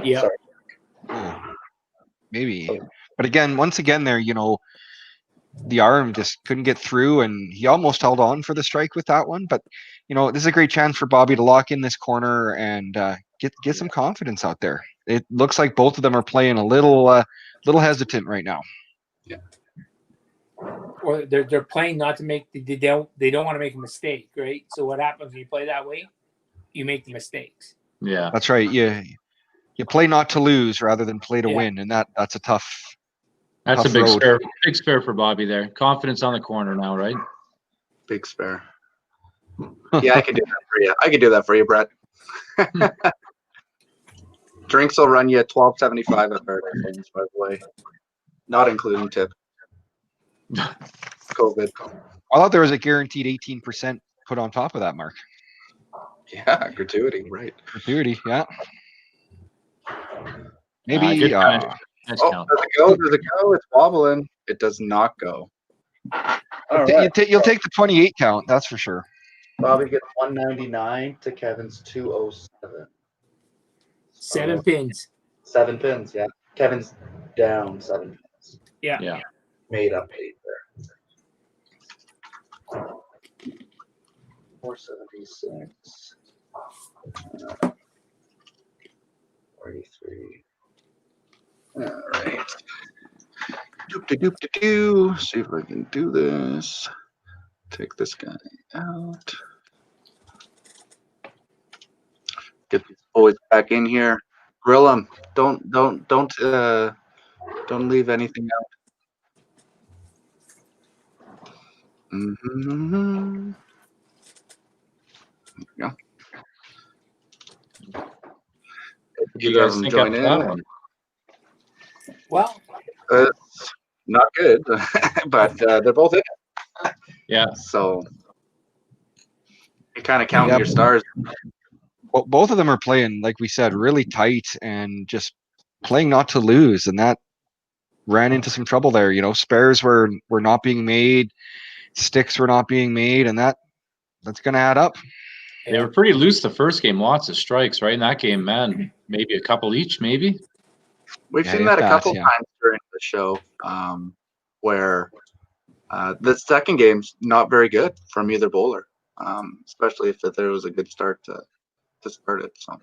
Yeah.
Maybe. But again, once again there, you know, the arm just couldn't get through and he almost held on for the strike with that one. But, you know, this is a great chance for Bobby to lock in this corner and get some confidence out there. It looks like both of them are playing a little hesitant right now.
Yeah.
Or they're playing not to make they don't want to make a mistake, right? So what happens when you play that way? You make the mistakes.
Yeah.
That's right. You play not to lose rather than play to win, and that's a tough.
That's
tough
a big
road.
spare. Big spare for Bobby there. Confidence on the corner now, right?
Big spare. Yeah, I can do that for you. I can do that for you, Brett. Drinks will run you $12.75 at Paradise, by the way, not including tip. COVID.
I thought there was a guaranteed 18% put on top of that, Mark.
Yeah, gratuity, right?
Gratuity, yeah. Maybe.
Good finish. Nice
Oh,
count.
does it go? Does it go? It's wobbling. It does not go. All right.
You'll take the 28 count, that's for sure.
Bobby gets 199 to Kevin's 207.
7 pins.
7 pins, yeah. Kevin's down 7 pins.
Yeah.
Yeah.
Made up 8 there. 476. 43. All right. Doop-de-doop-de-doo. See if I can do this. Take this guy out. Get these boys back in here. Grill them. Don't leave anything out. Mm-hmm. Yeah.
What do you
Either of
guys
them
think
join
after
in.
that one?
Well,
It's not good, but they're both in it.
Yeah.
So you kind of count
Yeah.
your stars.
Well, both of them are playing, like we said, really tight and just playing not to lose, and that ran into some trouble there. You know, spares were not being made, sticks were not being made, and that's going to add up.
They were pretty loose the first game. Lots of strikes, right? In that game, man, maybe a couple each, maybe.
We've
Yeah,
seen
if
that a
that,
couple
yeah.
times during the show, where the second game's not very good from either bowler, especially if there was a good start to start it. So,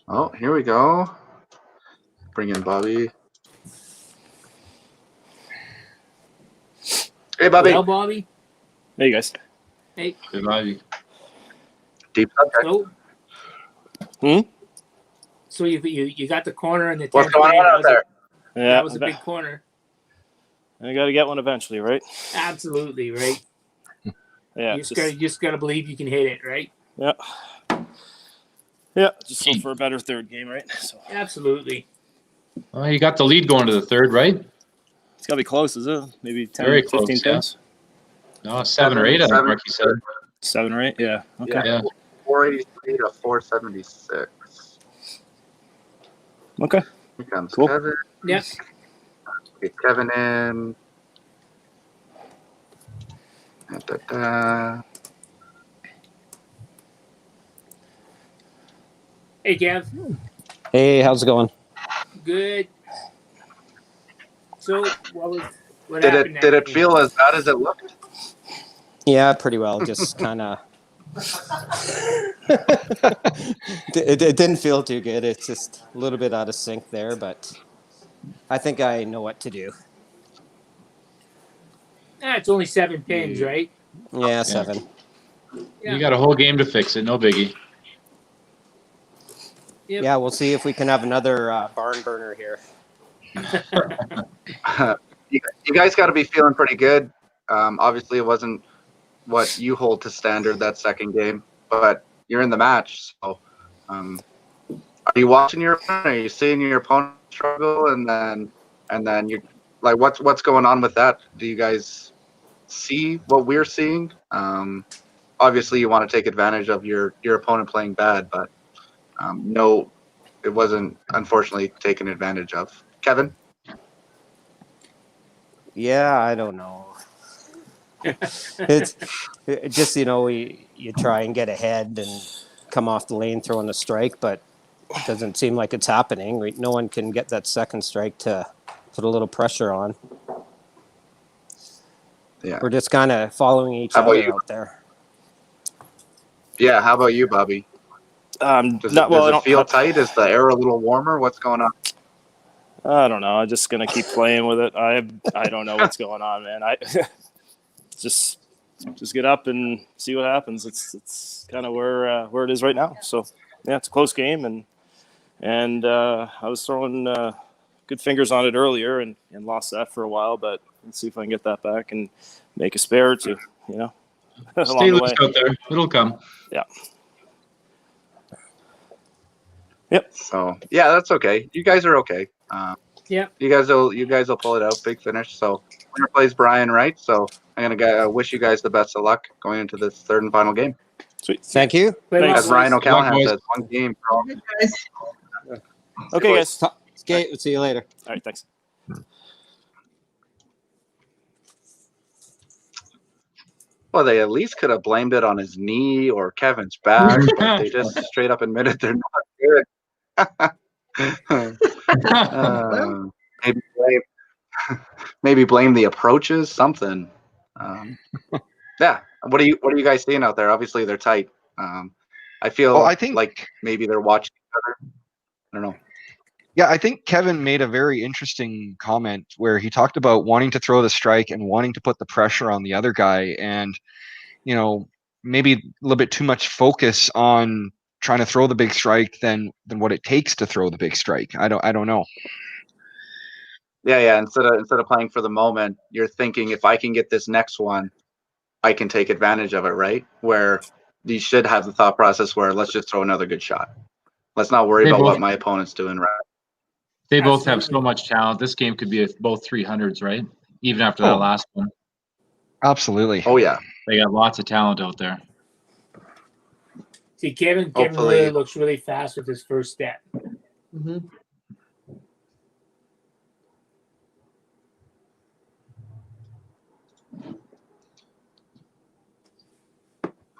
oh, here we go. Bring in Bobby. Hey, Bobby.
well, Bobby.
Hey guys.
Hey,
Good Bobby.
Deep subject.
so
Hmm?
so you got the corner in the 10th
What's going
frame.
on out there?
Yeah,
That was a big corner.
I got to get one eventually, right?
Absolutely, right?
Yeah.
You just gotta believe you can hit it, right?
Yeah. Yeah. Just hope for a better third game, right? So
Absolutely.
Well, you got the lead going to the third, right?
it's got to be close, is it? Maybe 10,
Very
15
close, yeah.
pins?
No, 7 or 8, I think
Seven.
Marky said.
7 or 8? Yeah. Okay.
Yeah.
483 to 476.
Okay.
Here comes
Cool.
Kevin.
Yes.
Get Kevin in. Da-da-da.
Hey, Kev.
Hey, how's it going?
Good. So what
Did
happened?
it feel as bad as it looked?
Yeah, pretty well. Just kind of. it didn't feel too good. It's just a little bit out of sync there, but I think I know what to do.
It's only 7 pins, right?
Yeah, 7.
Yeah.
You got a whole game to fix it. No biggie.
Yep.
Yeah, we'll see if we can have another barn burner here.
You guys got to be feeling pretty good. Obviously, it wasn't what you hold to standard that second game, but you're in the match. So, are you watching your opponent? Are you seeing your opponent struggle, and then you like what's going on with that? Do you guys see what we're seeing? Obviously, you want to take advantage of your opponent playing bad, but no, it wasn't unfortunately taken advantage of. Kevin?
Yeah, I don't know. It's just, you try and get ahead and come off the lane throwing a strike, but it doesn't seem like it's happening. No one can get that second strike to put a little pressure on.
Yeah.
We're just kind of following each
How about
other
you?
out there.
Yeah, how about you, Bobby? Does it feel tight? Is the air a little warmer? What's going on?
I don't know. I'm just gonna keep playing with it. I don't know what's going on, man. I just get up and see what happens. It's kind of where it is right now. So yeah, it's a close game, and I was throwing good fingers on it earlier and lost that for a while. But let's see if I can get that back and make a spare or two. Along
Stay
the
loose
way.
out there. It'll come.
Yeah. Yep.
So yeah, that's okay. You guys are okay.
Yeah.
You guys will pull it out. Big finish. So winner plays Brian, right? So I'm gonna wish you guys the best of luck going into this third and final game.
Sweet.
Thank you.
As Ryan O'Callahan
boys.
says, one game. Bro.
Okay, guys. All
Okay, we'll see you later.
right. Thanks.
Well, they at least could have blamed it on his knee or Kevin's back, but they just straight up admitted they're not good. Maybe blame the approaches, something. Yeah. What are you guys seeing out there? Obviously, they're tight. I feel
Well, I think
like maybe they're watching each other. I don't know.
Yeah, I think Kevin made a very interesting comment where he talked about wanting to throw the strike and wanting to put the pressure on the other guy, and maybe a little bit too much focus on trying to throw the big strike than what it takes to throw the big strike. I don't know.
Yeah. Instead of playing for the moment, you're thinking, if I can get this next one, I can take advantage of it, right? Where you should have the thought process where let's just throw another good shot. Let's not worry
They
about
both-
what my opponent's doing, right?
They both have so
Absolutely.
much talent. This game could be both 300s, right? Even after that
Oh.
last one.
Absolutely.
Oh yeah.
They got lots of talent out there.
See, Kevin
Hopefully-
really looks really fast with his first step.
Mhm.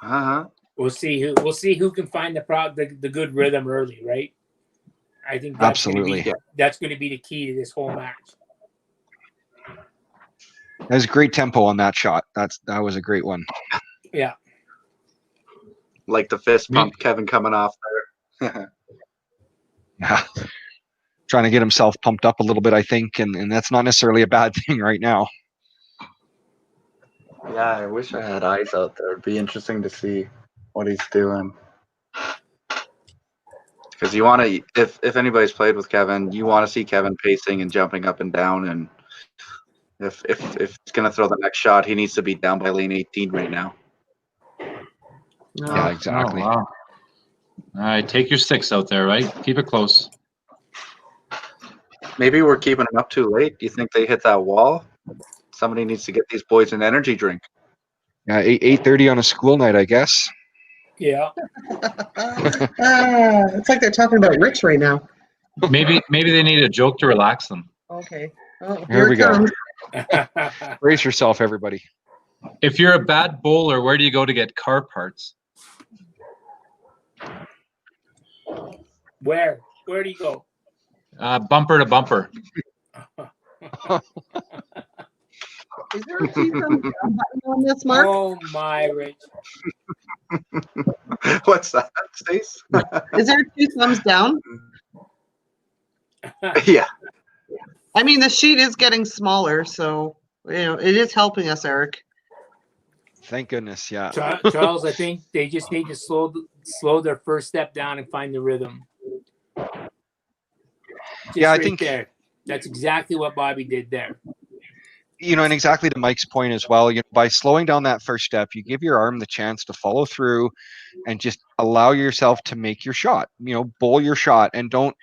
Uh-huh.
We'll see who can find the good rhythm early, right? I think that's
Absolutely.
that's going to be the key to this whole match.
There's great tempo on that shot. That was a great one.
Yeah.
Like the fist pump Kevin coming off there.
Yeah. Trying to get himself pumped up a little bit, I think, and that's not necessarily a bad thing right now.
Yeah, I wish I had eyes out there. It'd be interesting to see what he's doing. Because you want to, if anybody's played with Kevin, you want to see Kevin pacing and jumping up and down. And if he's gonna throw the next shot, he needs to be down by lane 18 right now.
Yeah, exactly.
Oh, wow. All right, take your 6 out there, right? Keep it close.
Maybe we're keeping him up too late. Do you think they hit that wall? Somebody needs to get these boys an energy drink.
Yeah, 8:30 on a school night, I guess.
Yeah.
It's like they're talking about Rich right now.
Maybe they need a joke to relax them.
Okay. Oh,
Here we
it
go.
comes.
Brace yourself, everybody.
If you're a bad bowler, where do you go to get car parts?
Where do you go?
Bumper to bumper.
Is there a two thumbs down button on this, Mark?
Oh my, Rich.
What's that, Stace?
Is there two thumbs down?
Yeah.
I mean, the sheet is getting smaller, so it is helping us, Eric.
Thank goodness. Yeah.
Charles, I think they just need to slow their first step down and find the rhythm. Just
Yeah, I
right
think-
there. That's exactly what Bobby did there.
And exactly to Mike's point as well, by slowing down that first step, you give your arm the chance to follow through and just allow yourself to make your shot, bowl your shot, and don't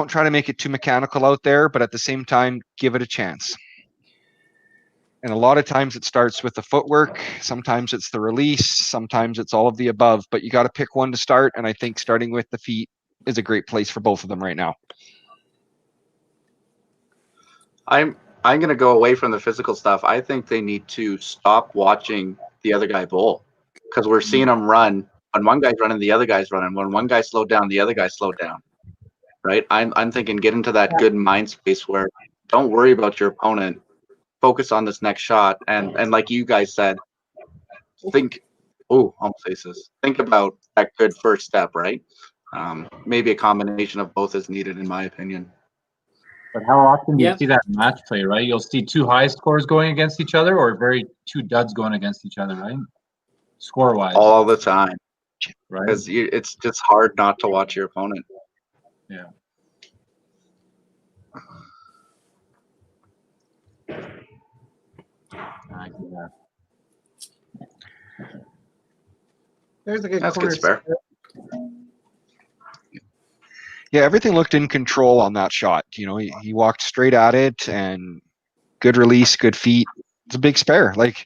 try to make it too mechanical out there, but at the same time, give it a chance. And a lot of times it starts with the footwork. Sometimes it's the release. Sometimes it's all of the above, but you got to pick one to start. And I think starting with the feet is a great place for both of them right now.
I'm going to go away from the physical stuff. I think they need to stop watching the other guy bowl, because we're seeing them run. When one guy's running, the other guy's running. When one guy slowed down, the other guy slowed down. Right? I'm thinking get into that good mind space where don't worry about your opponent. Focus on this next shot. And like you guys said, think about that good first step, right? Maybe a combination of both is needed, in my opinion.
But how often do
Yep.
you see that match play, right? You'll see 2 high scores going against each other, or 2 duds going against each other, right? Score-wise,
All the time.
right?
Because it's just hard not to watch your opponent.
Yeah. I do that.
There's a good
That's
corner
good spare.
Yeah, everything looked in control on that shot. He walked straight at it, and good release, good feet. It's a big spare. Like,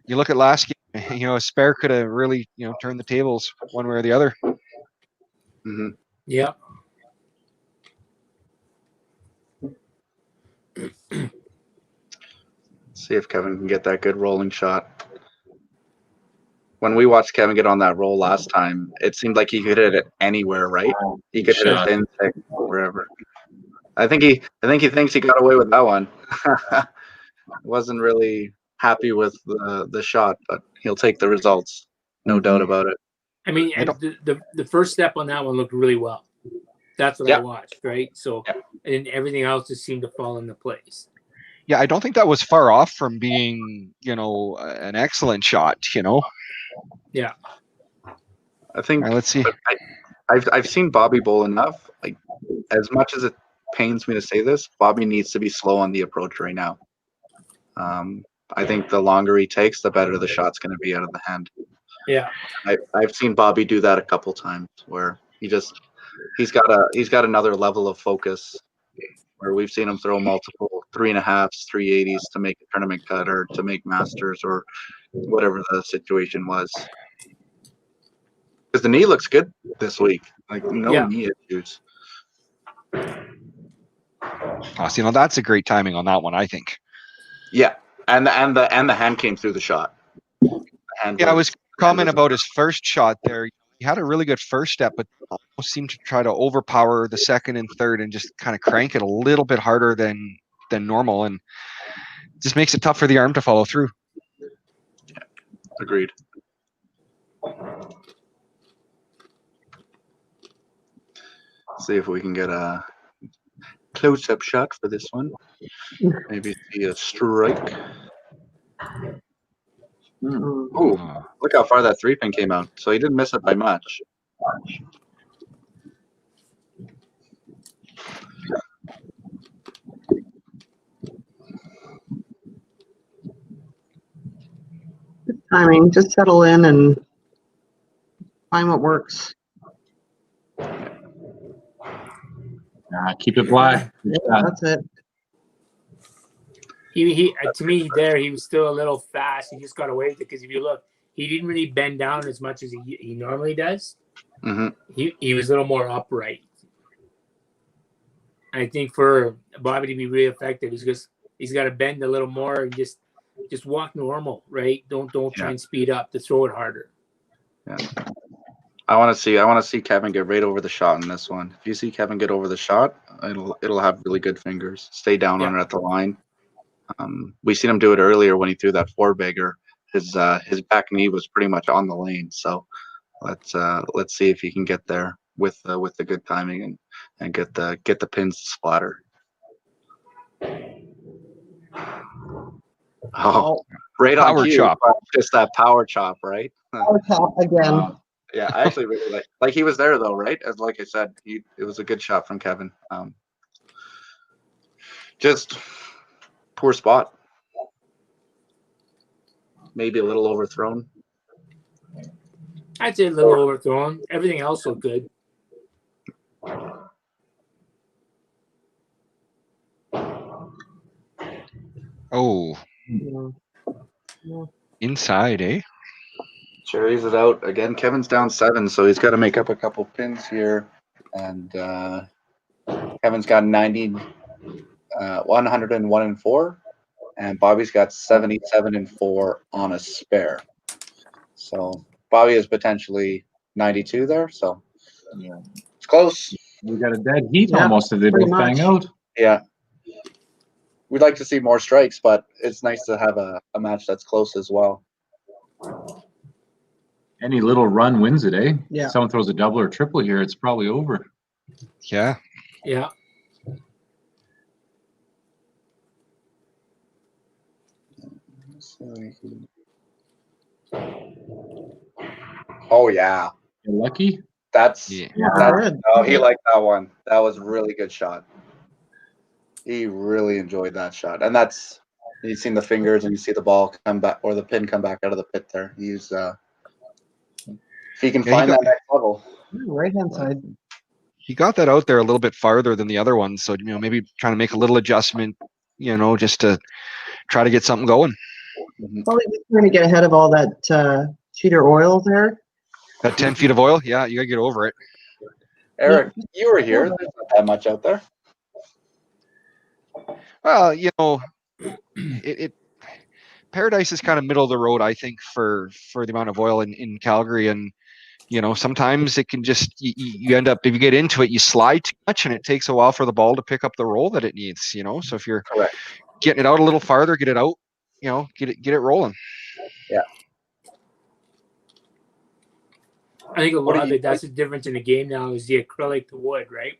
you look at last game, a spare could have really, turned the tables one way or the other.
Mm-hmm.
Yep.
See if Kevin can get that good rolling shot. When we watched Kevin get on that roll last time, it seemed like he could hit it anywhere, right? He could hit it thin, thick, wherever. I think he thinks he got away with that one. Wasn't really happy with the shot, but he'll take the results, no doubt about it.
I mean, and the first step on that one looked really well. That's what
Yeah.
I watched, right? So, and everything else just seemed to fall into place.
Yeah, I don't think that was far off from being, an excellent shot.
Yeah.
I think
All right, let's see.
I've seen Bobby bowl enough. Like, as much as it pains me to say this, Bobby needs to be slow on the approach right now. I think the longer he takes, the better the shot's going to be out of the hand.
Yeah.
I've seen Bobby do that a couple times where he's got another level of focus where we've seen him throw multiple 3.5s, 380s to make a tournament cut or to make masters or whatever the situation was. Because the knee looks good this week, like no
Yeah.
knee issues.
So, that's a great timing on that one, I think.
Yeah, and the hand came through the shot.
Yeah, I was commenting about his first shot there. He had a really good first step, but almost seemed to try to overpower the second and third and just kind of crank it a little bit harder than normal, and just makes it tough for the arm to follow through.
Yeah, agreed. See if we can get a close-up shot for this one. Maybe see a strike. Ooh, look how far that 3-pin came out. So he didn't miss it by much.
Good timing. Just settle in and find what works.
Keep it black.
Yeah, that's it.
He to me there he was still a little fast. He just got away with it because if you look, he didn't really bend down as much as he normally does.
Mm-hmm.
He was a little more upright. I think for Bobby to be really effective, he's got to bend a little more and just walk normal, right? Don't try and speed up to throw it harder.
Yeah. I want to see Kevin get right over the shot in this one. If you see Kevin get over the shot, it'll have really good fingers. Stay down on it at the line. We seen him do it earlier when he threw that 4-bagger. His back knee was pretty much on the lane. So let's see if he can get there with the good timing and get the pins to splatter. Oh, right on
Power
cue.
chop.
Just that power chop, right?
Power chop again.
Yeah, I actually really like he was there though, right? As like I said, it was a good shot from Kevin. Just poor spot. Maybe a little overthrown.
I'd say a little overthrown. Everything else looked good.
Oh. Inside, eh?
Cherries it out again. Kevin's down 7, so he's got to make up a couple pins here. And Kevin's got 101-4, and Bobby's got 77-4 on a spare. So Bobby is potentially 92 there. So it's close.
We got a dead heat almost if they both bang out.
Yeah. We'd like to see more strikes, but it's nice to have a match that's close as well.
Any little run wins it, eh?
Yeah.
Someone throws a double or triple here, it's probably over.
Yeah.
Yeah.
Oh yeah.
You're lucky?
He liked that one. That was a really good shot. He really enjoyed that shot. And you've seen the fingers and you see the ball come back or the pin come back out of the pit there. He's if he can find that next level.
Right hand side.
He got that out there a little bit farther than the other one. So, maybe trying to make a little adjustment, just to try to get something going.
Probably just trying to get ahead of all that cheater oil there.
That 10 feet of oil? Yeah, you got to get over it.
Eric, you were here. There's not that much out there.
Well, Paradise is kind of middle of the road, I think, for the amount of oil in Calgary. And, sometimes it can just, you end up, if you get into it, you slide too much and it takes a while for the ball to pick up the roll that it needs, So if you're getting it out a little farther, get it out, get it rolling.
I think a
What do
lot of
you
it, that's the difference in the game now is the acrylic to wood, right?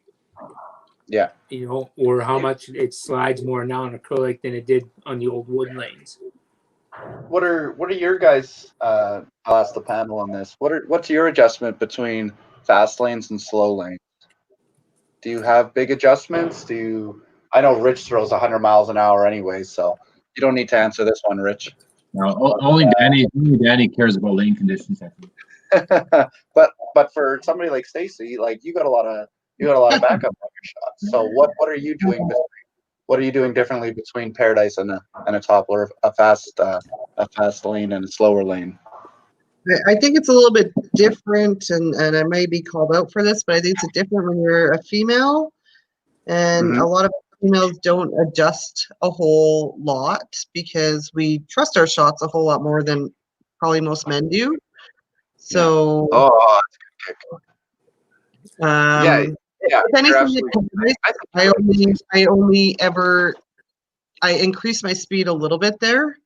Yeah.
You know, or how much it slides more now on acrylic than it did on the old wood lanes.
What are your guys? I'll ask the panel on this. What's your adjustment between fast lanes and slow lanes? Do you have big adjustments? I know Rich throws 100 miles an hour anyway, so you don't need to answer this one, Rich.
No, only Danny cares about lane conditions, I think.
but for somebody like Stacy, like you got a lot of backup on your shots. So what are you doing? What are you doing differently between Paradise and a toppler, a fast lane and a slower lane?
I think it's a little bit different, and I may be called out for this, but I think it's different when you're a female, and a lot of females don't adjust a whole lot because we trust our shots a whole lot more than probably most men do. So,
Oh, that's a good kick. Yeah,
if anything, I increase my speed a little bit there,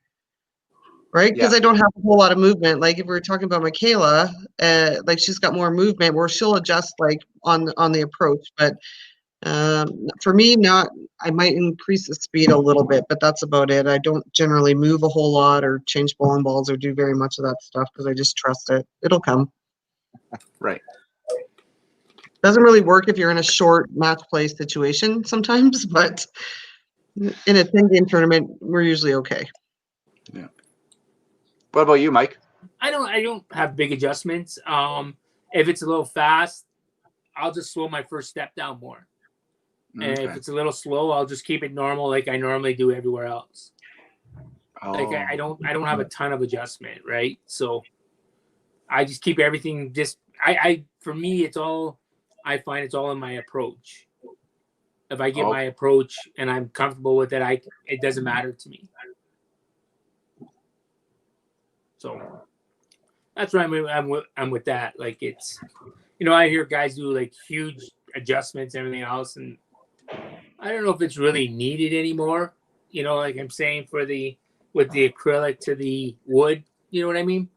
right? Because I don't have a whole lot of movement. Like if we were talking about Michaela, like she's got more movement where she'll adjust like on the approach. But for me, I might increase the speed a little bit, but that's about it. I don't generally move a whole lot or change bowling balls or do very much of that stuff because I just trust it. It'll come.
Right.
Doesn't really work if you're in a short match play situation sometimes, but in a 10-game tournament, we're usually okay.
Yeah. What about you, Mike?
I don't have big adjustments. If it's a little fast, I'll just slow my first step down more. And if it's a little slow, I'll just keep it normal like I normally do everywhere else. Like I don't have a ton of adjustment, right? So I just keep everything for me I find it's all in my approach. If I get my approach and I'm comfortable with it, it doesn't matter to me. So that's where I'm with that. Like it's, I hear guys do like huge adjustments and everything else, and I don't know if it's really needed anymore. Like I'm saying with the acrylic to the wood, you know what I mean?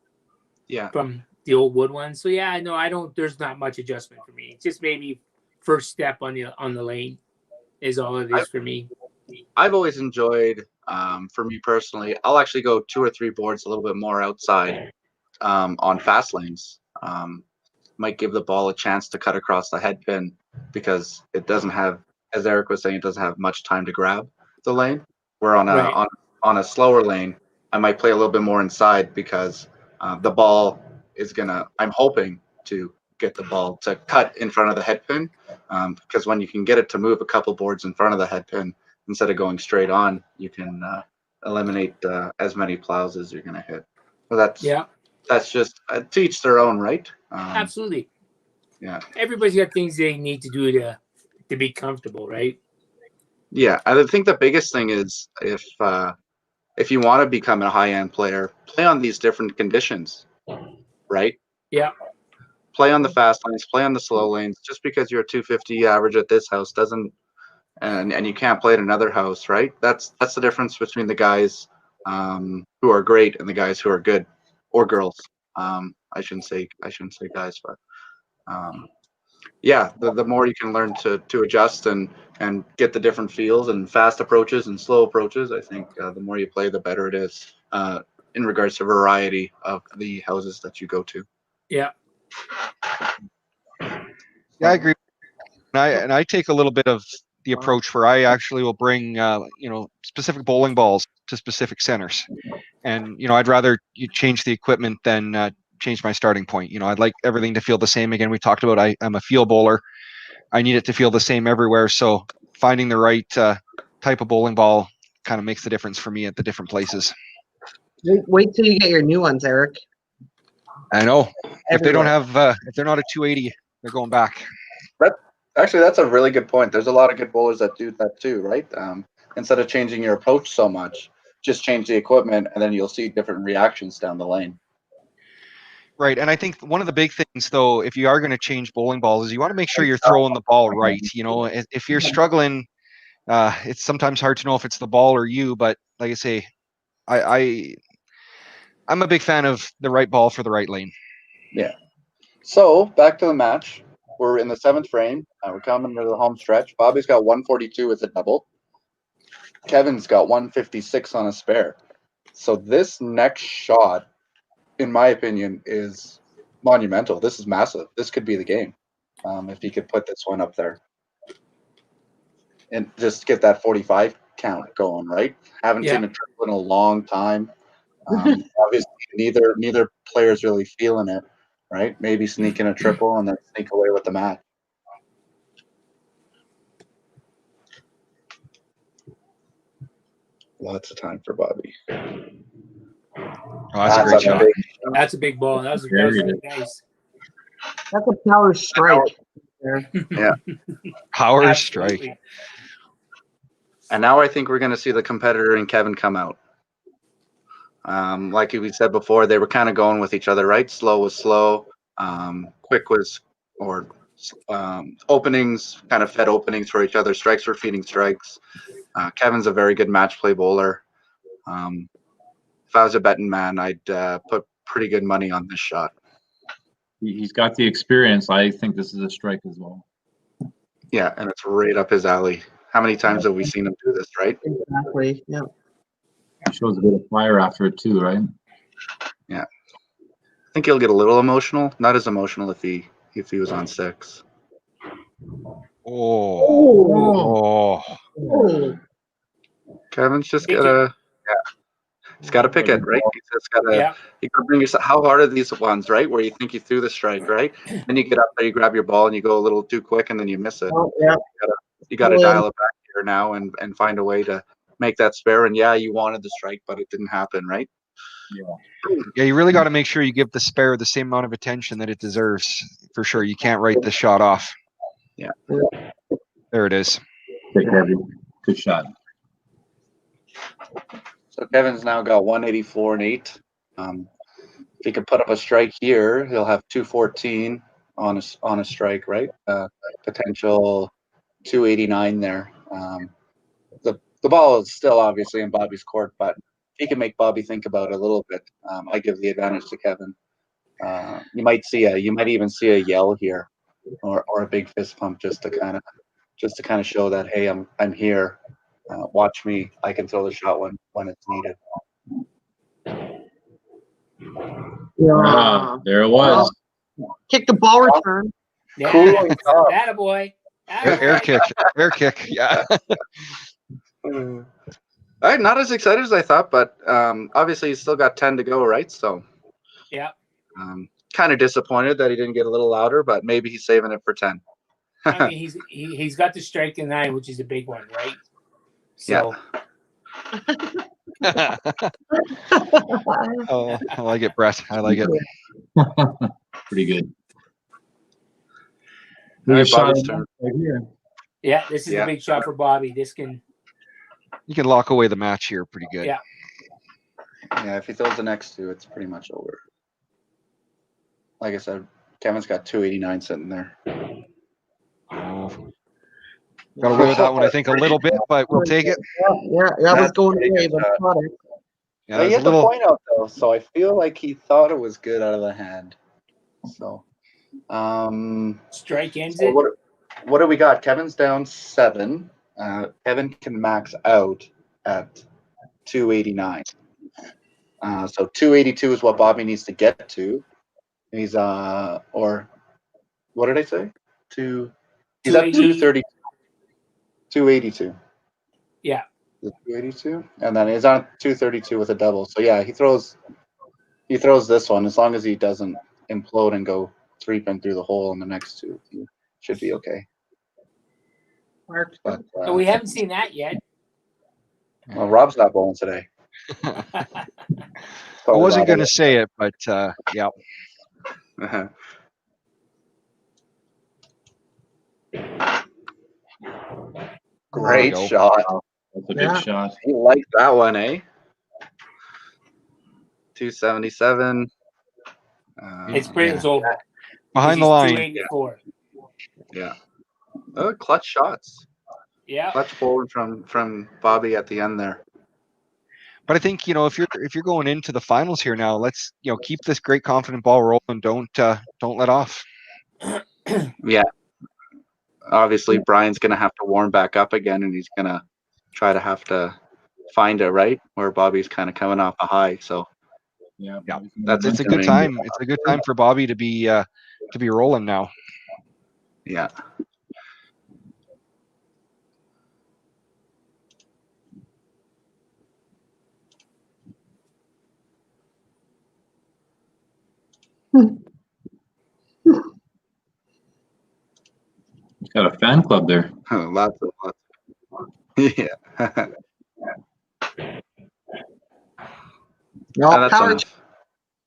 Yeah.
From the old wood one. So yeah, no, I don't. There's not much adjustment for me. It's just maybe first step on the lane is all it is for me.
I've always enjoyed, for me personally, I'll actually go 2 or 3 boards a little bit more outside on fast lanes. Might give the ball a chance to cut across the head pin because it doesn't have, as Eric was saying, it doesn't have much time to grab the lane. Where on a slower lane, I might play a little bit more inside because the ball is I'm hoping to get the ball to cut in front of the head pin, because when you can get it to move a couple boards in front of the head pin instead of going straight on, you can eliminate as many plows as you're going to hit. So that's just to each their own, right?
Absolutely.
Yeah.
Everybody's got things they need to do to be comfortable, right?
Yeah, I think the biggest thing is if you want to become a high-end player, play on these different conditions, right?
Yeah.
Play on the fast lanes, play on the slow lanes. Just because you're a 250 average at this house doesn't, and you can't play at another house, right? That's the difference between the guys who are great and the guys who are good, or girls. I shouldn't say guys, but yeah, the more you can learn to adjust and get the different feels and fast approaches and slow approaches, I think the more you play, the better it is in regards to variety of the houses that you go to.
Yeah.
Yeah, I agree. And I take a little bit of the approach where I actually will bring specific bowling balls to specific centers, and I'd rather you change the equipment than change my starting point. I'd like everything to feel the same. Again, we talked about I'm a feel bowler. I need it to feel the same everywhere. So finding the right type of bowling ball kind of makes the difference for me at the different places.
Wait till you get your new ones, Eric.
I know. If they don't have, if they're not a 280, they're going back.
That's a really good point. There's a lot of good bowlers that do that too, right? Instead of changing your approach so much, just change the equipment, and then you'll see different reactions down the lane.
Right, and I think one of the big things, though, if you are going to change bowling balls, is you want to make sure you're throwing the ball right. If you're struggling, it's sometimes hard to know if it's the ball or you. But like I say, I'm a big fan of the right ball for the right lane.
Yeah, So back to the match. We're in the 7th frame. We're coming to the home stretch. Bobby's got 142 with a double. Kevin's got 156 on a spare. So this next shot, in my opinion, is monumental. This is massive. This could be the game if he could put this one up there and just get that 45 count going. Right? Haven't seen a triple in a long time. Obviously, neither player's really feeling it. Right? Maybe sneak in a triple and then sneak away with the match. Lots of time for Bobby.
Oh, that's a great shot.
That's a big ball. That was really nice.
That's a power strike.
Yeah.
Power strike.
And now I think we're going to see the competitor and Kevin come out. Like we said before, they were kind of going with each other, right? Slow was slow. Quick was, or openings kind of fed openings for each other. Strikes were feeding strikes. Kevin's a very good match play bowler. If I was a betting man, I'd put pretty good money on this shot.
He's got the experience. I think this is a strike as well.
Yeah, and it's right up his alley. How many times have we seen him do this, right?
Exactly. Yeah.
He shows a bit of fire after it too, right?
Yeah. I think he'll get a little emotional. Not as emotional if he was on 6.
Oh.
Kevin's just gotta, he's gotta pick it, right? He's just gotta, you gotta bring yourself. How hard are these ones, right? Where you think you threw the strike, right? Then you get up there, you grab your ball, and you go a little too quick, and then you miss it.
Oh, yeah.
You gotta dial it back here now and find a way to make that spare. And yeah, you wanted the strike, but it didn't happen, right?
Yeah, you really got to make sure you give the spare the same amount of attention that it deserves. For sure, you can't write the shot off.
Yeah.
There it is.
Good shot.
So Kevin's now got 184 and 8. If he could put up a strike here, he'll have 214 on a strike, right? Potential 289 there. The ball is still obviously in Bobby's court, but if he can make Bobby think about it a little bit, I give the advantage to Kevin. You might even see a yell here, or a big fist pump just to kind of show that, hey, I'm here. Watch me. I can throw the shot when it's needed.
Yeah.
There it was.
Kick the ball return.
Yeah.
Cool.
Attaboy.
Air kick. Yeah.
All right, not as excited as I thought, but obviously he's still got 10 to go, right? So
yeah.
Kind of disappointed that he didn't get a little louder, but maybe he's saving it for 10.
I mean, he's got the strike in 9, which is a big one, right? So.
Yeah. Oh, I like it, Brett. I like it.
Pretty good.
All right,
shot
Bobby's turn.
right here.
Yeah, this is a big shot for Bobby. This can.
You can lock away the match here pretty good.
Yeah.
Yeah, if he throws the next 2, it's pretty much over. Like I said, Kevin's got 289 sitting there.
Oh. Got away with that one, I think, a little bit, but we'll take it.
Yeah, that was going away, but caught it.
Yeah,
he had the point out though, so I feel like he thought it was good out of the hand. So,
strike ends
so
it.
What do we got? Kevin's down 7. Kevin can max out at 289. So 282 is what Bobby needs to get to. He's or what did I say? He's at 230. 282.
Yeah.
282, and then he's on 232 with a double. So yeah, he throws this one. As long as he doesn't implode and go 3-pin through the hole in the next 2, he should be okay. But,
we haven't seen that yet.
Well, Rob's not bowling today.
I wasn't going to say it, but yeah.
Great shot.
That's a big shot.
He liked that one, eh? 277.
It's pretty. It's over.
Behind the line.
284.
Yeah. Clutch shots.
Yeah.
Clutch forward from Bobby at the end there.
But I think, you know, if you're going into the finals here now, let's, you know, keep this great confident ball rolling. Don't let off.
Yeah. Obviously, Brian's going to have to warm back up again, and he's going to try to have to find it, right? Where Bobby's kind of coming off a high. So,
Yeah.
It's a good time. It's a good time for Bobby to be rolling now.
yeah.
Got a fan club there.
lots. Yeah.
No,
That's
power.
enough.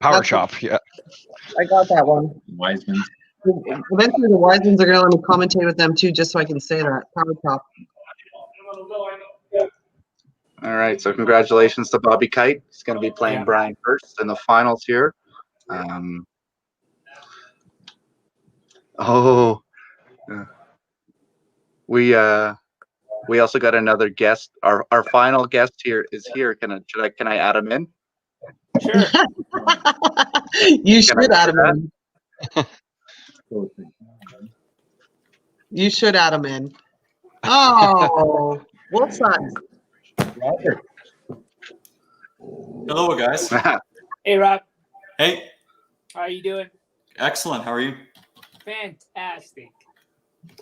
Power
That's
chop. Yeah.
I got that one.
Wiseman.
Eventually, the Wisemans are going to let me commentate with them too, just so I can say that. Power chop.
All right. So congratulations to Bobby Kite. He's going to be playing
Yeah.
Brian first in the finals here. We also got another guest. Our final guest here is here. Can I add him in?
Sure.
You should
I
add
do
him in. You should add him in. Oh, what's that?
Robert.
Hello, guys.
Hey, Rob.
Hey,
How are you doing?
excellent. How are you?
Fantastic.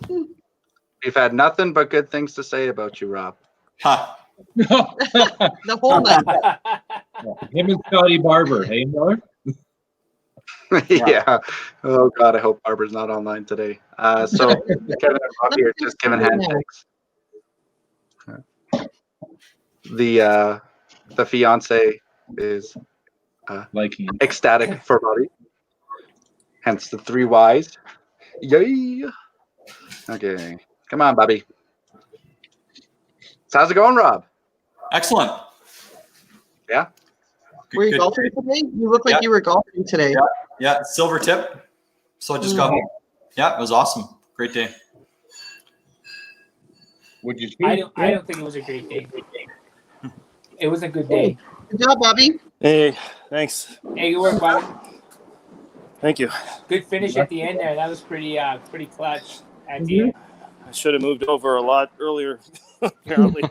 We've had nothing but good things to say about you, Rob.
Ha.
The whole night.
Him and Scotty Barber. Hey, Miller?
Yeah. Oh God, I hope Barbara's not online today. So Kevin and Rob here just giving handshakes. The fiance is
Liking.
ecstatic for Bobby. Hence the 3 Ys. Yay! Okay, come on, Bobby. So how's it going, Rob?
Excellent.
Yeah.
Were you
Good-
golfing today? You look like
Yeah.
you were golfing today.
Yeah, silver tip. So I just got home. Yeah, it was awesome. Great day.
Would you
I don't think it was a great day. It was a good day.
Good job, Bobby.
Hey, thanks.
Hey, good work, Bobby.
Thank you.
Good finish at the end there. That was pretty clutch at the end.
I should have moved over a lot earlier. Apparently,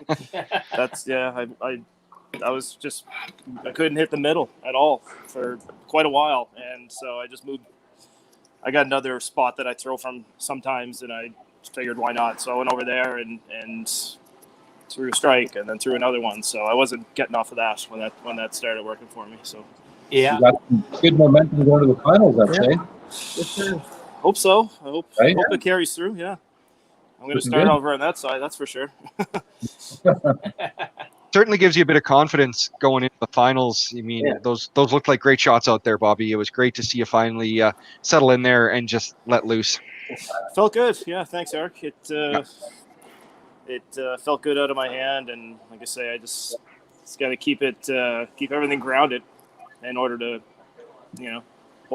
that's yeah. I was just I couldn't hit the middle at all for quite a while, and so I just moved. I got another spot that I throw from sometimes, and I figured why not. So I went over there and threw a strike, and then threw another one. So I wasn't getting off of that when that started working for me. So
Yeah.
You got some good momentum going to the finals, I'd say.
Yes, sir.
hope so. I hope
Right?
hope it carries through. Yeah, I'm going to
Looking
start
good.
over on that side. That's for sure.
Certainly gives you a bit of confidence going into the finals. I mean, those looked like great shots out there, Bobby. It was great to see you finally settle in there and just let loose.
Felt good. Yeah, thanks, Eric. It felt good out of my hand, and like I say, I just got to keep everything grounded in order to,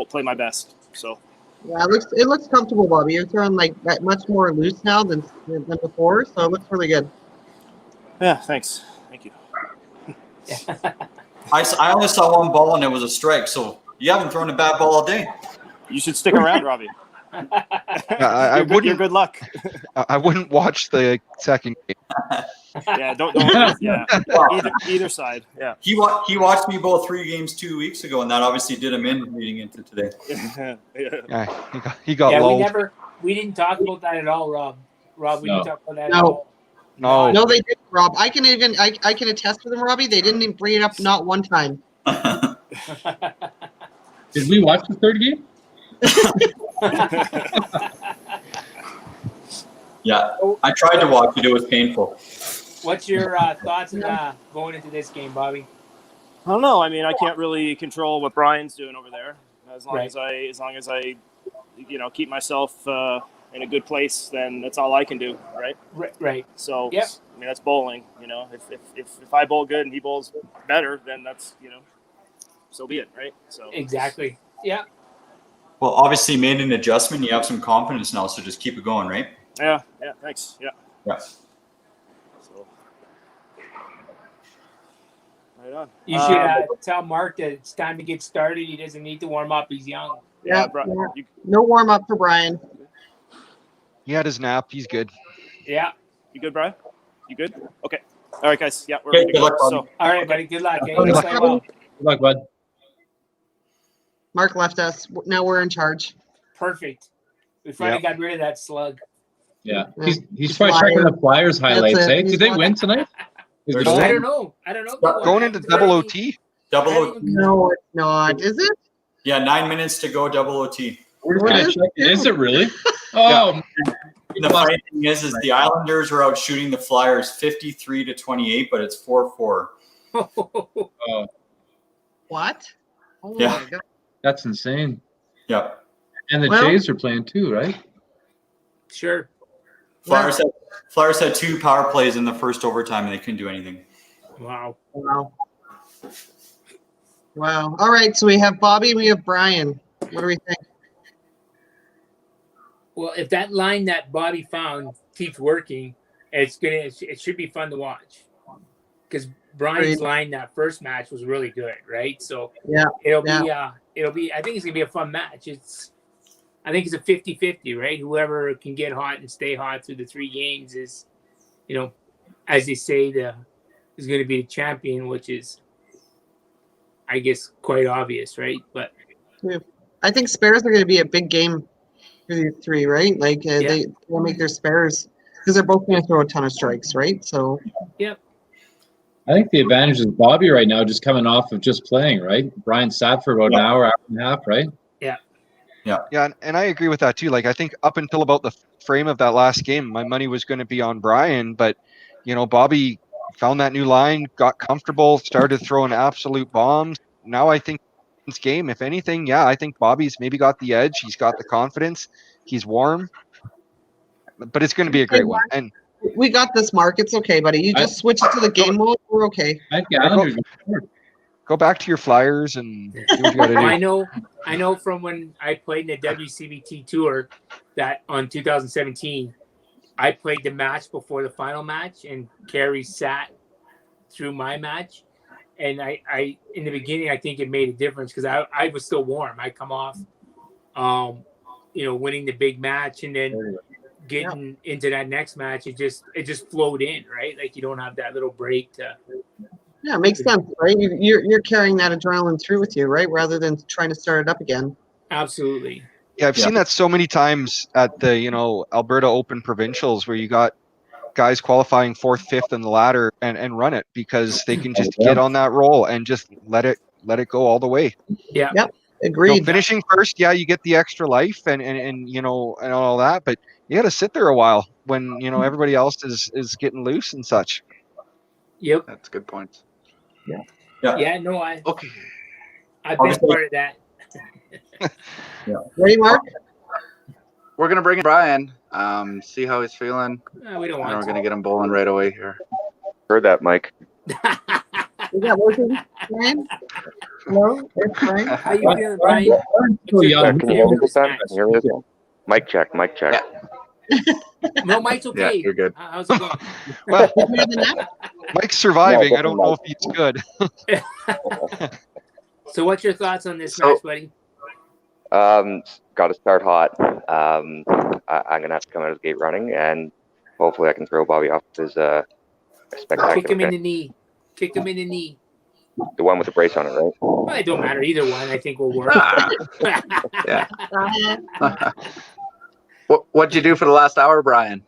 play my best. So
Yeah, it looks comfortable, Bobby. You're throwing like that much more loose now than before, so it looks really good.
yeah, thanks. Thank you.
I only saw one ball and it was a strike. So you haven't thrown a bad ball all day.
You should stick around, Robbie.
I
You're
wouldn't.
good luck.
I wouldn't watch the second game.
Yeah, don't. Yeah, either side. Yeah.
He watched me bowl 3 games 2 weeks ago, and that obviously did him in leading into today.
Yeah.
Yeah, he got
Yeah,
lulled.
we didn't talk about that at all, Rob. Rob, we
No.
didn't talk about that at
No.
all.
No.
No, they didn't, Rob. I can attest to them, Robbie. They didn't even bring it up not one time.
Did we watch the third game?
Yeah, I tried to watch it. It was painful.
What's your thoughts on going into this game, Bobby?
I don't know. I mean, I can't really control what Brian's doing over there. As long
Right.
as I, keep myself in a good place, then that's all I can do, right?
Right.
So,
Yep.
I mean, that's bowling. If I bowl good and he bowls better, then that's so be it, right? So
Exactly. Yeah.
Well, obviously you made an adjustment. You have some confidence now, so just keep it going, right?
yeah, thanks. Yeah.
Yeah.
So Right on.
You should tell Mark that it's time to get started. He doesn't need to warm up. He's young.
Yeah,
Yeah. No warm up for Brian.
He had his nap. He's good.
Yeah.
You good, Brian? You good? Okay. All right, guys. Yeah, we're
Okay,
ready to
good
go.
luck, buddy.
So,
All right, buddy. Good luck. Eh?
Good
You
luck.
play well.
Good luck, bud.
Mark left us. Now we're in charge.
Perfect. We finally got rid of that slug.
Yeah.
Yeah.
He's probably checking the Flyers highlights,
it.
eh?
He's
Did they
lying.
win tonight? Is the
There's
goal?
I don't know. I don't know. if they won.
Going
I
into
haven't
double
heard
OT.
Double
I
O.
haven't even-
No, it's not. Is it?
Yeah, 9 minutes to go. Double OT.
We're
What
gonna
is
check it.
it?
Is it really? Oh, man.
The funny thing is the Islanders are out shooting the Flyers 53-28, but it's 4-4.
Oh,
What? Oh
Yeah.
my God.
that's insane.
Yep.
And the
Well-
Jays are playing too, right?
Sure.
Flyers had 2 power plays in the first overtime, and they couldn't do anything.
Wow.
Wow. Wow. All right. So we have Bobby and we have Brian. What do we think?
Well, if that line that Bobby found keeps working, it should be fun to watch. Because Brian's
Agreed.
line that first match was really good, right? So
Yeah,
it'll be I think it's gonna be a fun match. I think it's a 50-50, right? Whoever can get hot and stay hot through the 3 games is, as they say, is going to be the champion, which is, I guess, quite obvious, right? But
I think spares are going to be a big game for these 3, right? Like they will make their spares because they're both going to throw a ton of strikes, right? So
I think the advantage is Bobby right now, just coming off of just playing, right? Brian sat for about an hour and a half, right?
Yeah, and I agree with that too. Like I think up until about the frame of that last game, my money was going to be on Brian, but Bobby found that new line, got comfortable, started throwing absolute bombs. Now I think this game, if anything, I think Bobby's maybe got the edge. He's got the confidence. He's warm, but it's going to be a great one. And
we got this, Mark. It's okay, buddy. You just switch it to the game mode. We're okay.
I think the Islanders
go back to your Flyers and do what you got to do.
I know from when I played in the WCBT tour that on 2017, I played the match before the final match, and Carey sat through my match. And I in the beginning, I think it made a difference because I was still warm. I come off, winning the big match, and then getting into that next match, it just flowed in, right? Like you don't have that little break to.
Yeah, it makes sense, right? You're carrying that adrenaline through with you, right? Rather than trying to start it up again.
Absolutely.
Yeah, I've seen that so many times at the Alberta Open Provincials where you got guys qualifying 4th, 5th in the ladder and run it because they can just get on that roll and just let it go all the way.
Yeah.
Yep. Agreed.
Finishing first, you get the extra life and all that, but you got to sit there a while when everybody else is getting loose and such.
Yep.
That's a good point.
Yeah. No, I've been
Obviously-
part of that.
Ready, Mark?
We're gonna bring in Brian. See how he's feeling.
We don't
And we're
want
gonna get him bowling right away here.
Heard that, Mike.
to.
Is that working, Brian? Hello? There's Brian.
How you feeling, Brian?
so young.
Can you hear me this time? Can you hear me this time? Mic check.
No, Mike's okay.
Yeah, you're good.
How's it going?
Well,
Did you have the nap?
Mike's surviving. I don't know if he's good.
So what's your thoughts on this
So-
match, buddy?
Got to start hot. I'm gonna have to come out of the gate running, and hopefully I can throw Bobby off his spectacular.
Kick him in
finish.
the knee. Kick him in the knee.
The one with the brace on it, right?
Well, it don't matter. Either one, I think, will work.
What'd you do for the last hour, Brian?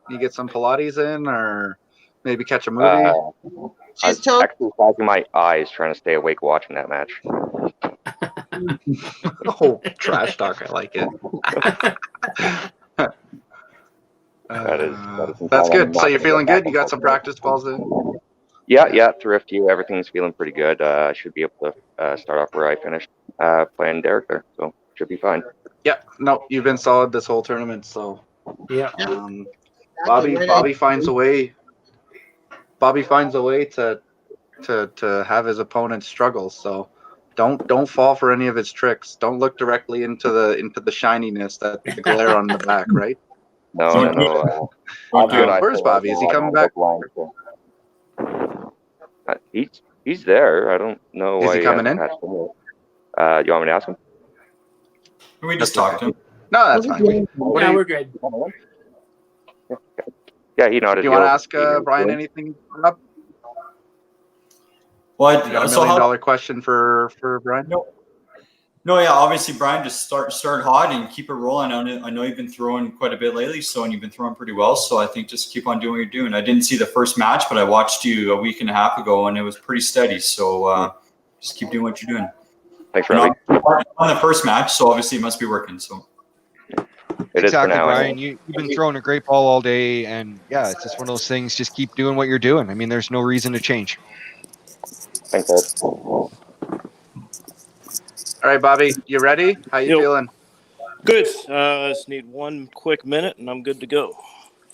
You get some Pilates in, or maybe catch a movie?
I
She's
was
told.
exercising my eyes trying to stay awake watching that match.
Oh, trash talk. I like it.
That is
That's
entirely
good. So
not
you're
gonna
feeling
go
good?
back
You got
and
some
forth.
practice balls in?
Yeah, through a few. Everything's feeling pretty good. I should be able to start off where I finished playing Derek there, so should be fine.
Yeah. No, you've been solid this whole tournament. So
Yeah.
Bobby finds a way. Bobby finds a way to have his opponent struggle. So don't fall for any of his tricks. Don't look directly into the shininess, that the glare on the back, right?
No. I have good eyes
Where's
for
Bobby? Is he
right now.
coming
I
back?
don't go blind, so. He's there. I don't know
Is
why
he coming
hasn't
in?
had some. You want me to ask him?
We just talked to him.
No, that's fine. What do
Yeah,
you,
we're good.
Yeah, he nodded.
do you want to
He'll-
ask Brian anything? Rob?
What?
You got $1
So
million
how?
question for Brian?
No, yeah. Obviously, Brian, just start hot and keep it rolling. I know you've been throwing quite a bit lately, and you've been throwing pretty well. So I think just keep on doing what you're doing. I didn't see the first match, but I watched you a week and a half ago, and it was pretty steady. So just keep doing what you're doing.
Thanks,
And
Robbie.
on the first match, so obviously it must be working. So
It is for
Exactly,
now.
Brian. You've been throwing a great ball all day, and yeah, it's just one of those things. Just keep doing what you're doing. I mean, there's no reason to change.
Thanks, Ed.
All right, Bobby, you ready? How you
Yo.
feeling?
Good. I just need one quick minute, and I'm good to go.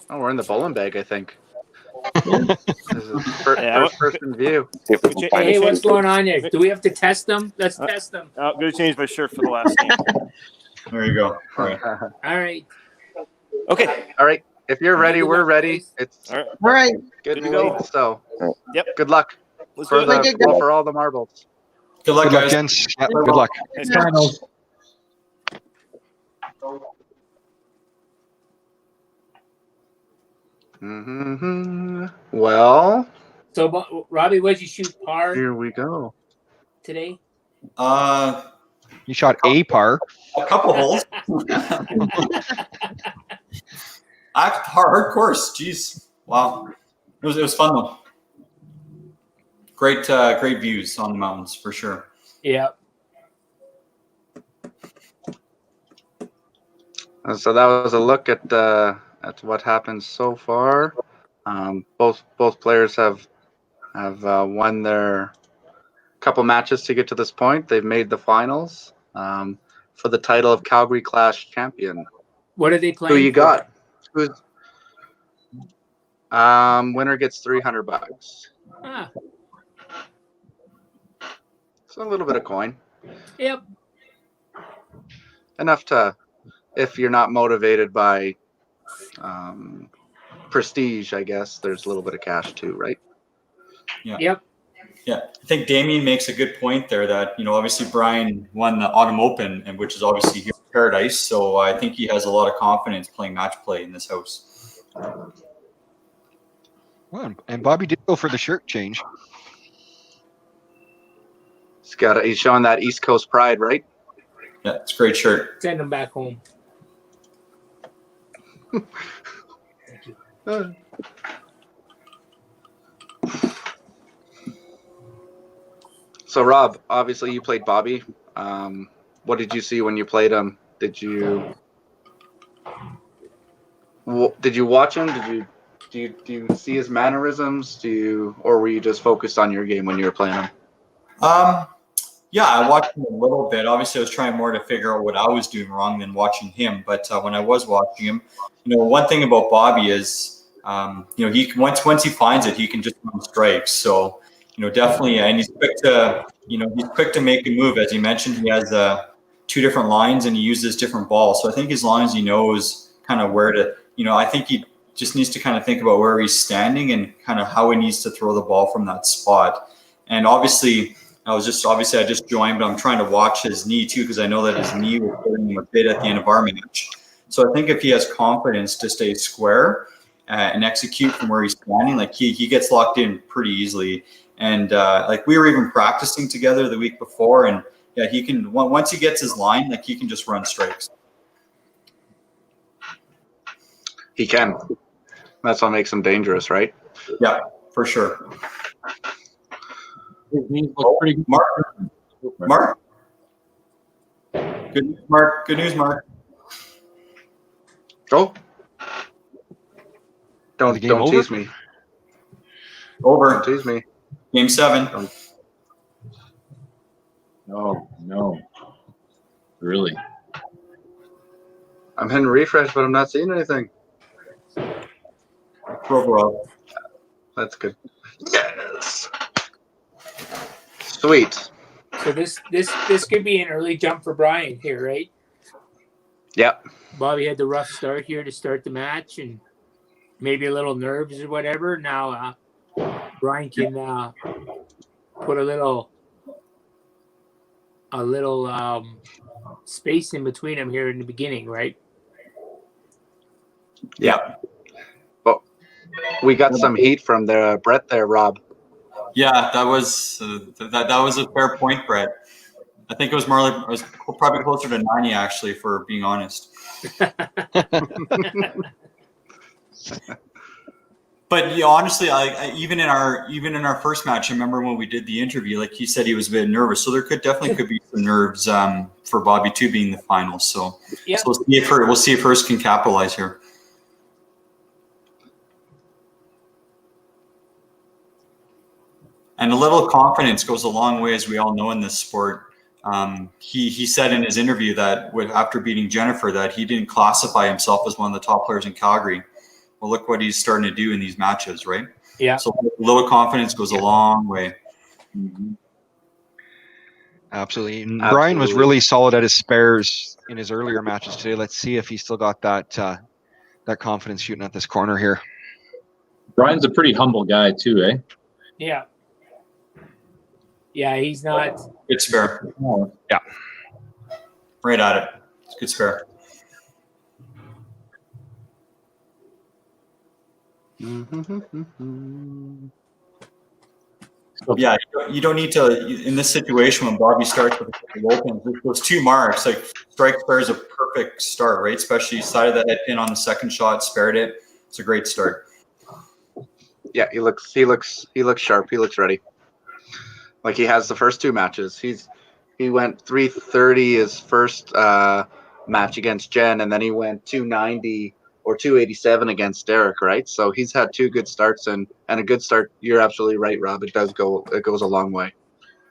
Oh, we're in the bowling bag, I think. This is first person view.
See if we can find
Hey,
it.
what's going on there? Do we have to test them? Let's test them.
I'm going to change my shirt for the last game.
there you go. All right.
All right.
Okay.
All right, if you're ready, we're ready. It's
All right.
All right.
good
to go.
lead, so
Yep.
good luck
Let's
for
do it.
for all the marbles.
Good luck,
Good luck,
guys.
gents. Yeah, good luck.
Thanks, guys.
Well,
So, Robbie, what did you shoot par
here we go.
today?
You shot a par.
A couple holes. Hard course. Jeez. Wow. It was fun though. Great views on the mountains for sure.
Yeah.
So that was a look at what happened so far. Both players have won their couple matches to get to this point. They've made the finals for the title of Calgary Clash champion.
What are they playing?
Who you
for?
got? Who's winner gets $300.
Ah,
So a little bit of coin.
yep.
Enough to, if you're not motivated by prestige, I guess there's a little bit of cash too, right?
Yeah.
Yep.
Yeah, I think Damien makes a good point there that, obviously Brian won the Autumn Open, and which is obviously here in Paradise. So I think he has a lot of confidence playing match play in this house.
Well, and Bobby did go for the shirt change.
He's showing that East Coast pride, right?
Yeah, it's a great shirt.
Send them back home.
So Rob, obviously you played Bobby. What did you see when you played him? Did you watch him? Do you see his mannerisms? Or were you just focused on your game when you were playing him?
Yeah, I watched him a little bit. Obviously, I was trying more to figure out what I was doing wrong than watching him. But when I was watching him, one thing about Bobby is, he once he finds it, he can just run strikes. So, definitely, and he's quick to make a move. As you mentioned, he has 2 different lines and he uses different balls. So I think as long as he knows kind of where to, I think he just needs to kind of think about where he's standing and kind of how he needs to throw the ball from that spot. And obviously, I just joined, but I'm trying to watch his knee too, because I know that his knee was hurting him a bit at the end of our match. So I think if he has confidence to stay square and execute from where he's standing, like he gets locked in pretty easily. And like we were even practicing together the week before, and yeah, he can, once he gets his line, like he can just run strikes.
He can. That's what makes him dangerous, right?
Yeah, for sure.
His knees look pretty good.
Mark. Good news, Mark. Good news, Mark.
Go. Don't
The game over?
tease me.
Over.
Don't tease me.
Game 7.
No. Really?
I'm hitting refresh, but I'm not seeing anything.
Overall.
That's good. Yes. Sweet.
So this could be an early jump for Brian here, right?
Yep.
Bobby had the rough start here to start the match, and maybe a little nerves or whatever. Now Brian can put a little space in between them here in the beginning, right?
Yeah. Well, we got some heat from the Brett there, Rob.
Yeah, that was that was a fair point, Brett. I think it was more like, it was probably closer to 90 actually, for being honest. But yeah, honestly, even in our first match, I remember when we did the interview, like he said, he was a bit nervous. So there definitely be some nerves for Bobby too, being the finals. So,
Yeah.
so we'll see if Hurst can capitalize here. And a little confidence goes a long way, as we all know in this sport. He said in his interview that after beating Jennifer, that he didn't classify himself as one of the top players in Calgary. Well, look what he's starting to do in these matches, right?
Yeah.
So a little confidence goes a long way.
Mhm.
Absolutely. And Brian was really solid at his spares in his earlier matches today. Let's see if he still got that that confidence shooting at this corner here.
Brian's a pretty humble guy too, eh?
Yeah. Yeah, he's not.
Good spare.
Oh,
Yeah.
Right at it. It's good spare. Yeah, you don't need to, in this situation when Bobby starts with the opens, those two marks, like strike spare is a perfect start, right? Especially side of the head pin on the second shot, spared it. It's a great start.
Yeah, he looks sharp. He looks ready. Like he has the first two matches. He went 330 his first match against Jen, and then he went 290 or 287 against Derek, right? So he's had two good starts and a good start. You're absolutely right, Rob. It goes a long way.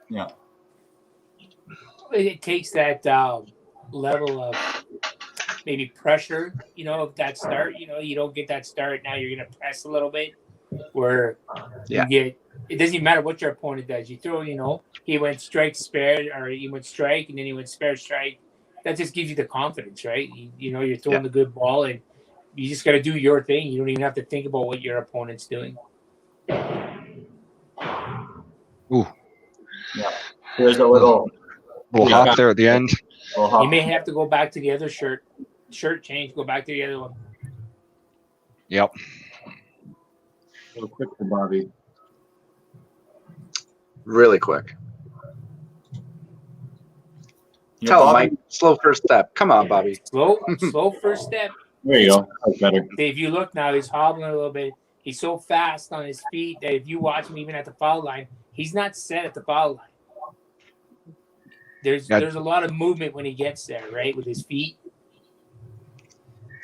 Yeah.
It takes that level of maybe pressure, of that start. You don't get that start. Now you're going to press a little bit where you get, it doesn't even matter what your opponent does. You throw, he went strike, spare, or he went strike, and then he went spare, strike. That just gives you the confidence, right? You're throwing the good ball, and you just got to do your thing. You don't even have to think about what your opponent's doing.
Ooh.
Yeah. There's a little
hot there at the end.
You may have to go back to the other shirt change, go back to the other one.
Yep.
a little quick for Bobby.
Really quick. Tell him, Mike. Slow first step. Come on, Bobby.
Slow first step.
There you go. That's better.
If you look now, he's hobbling a little bit. He's so fast on his feet that if you watch him even at the foul line, he's not set at the foul line. There's a lot of movement when he gets there, right, with his feet.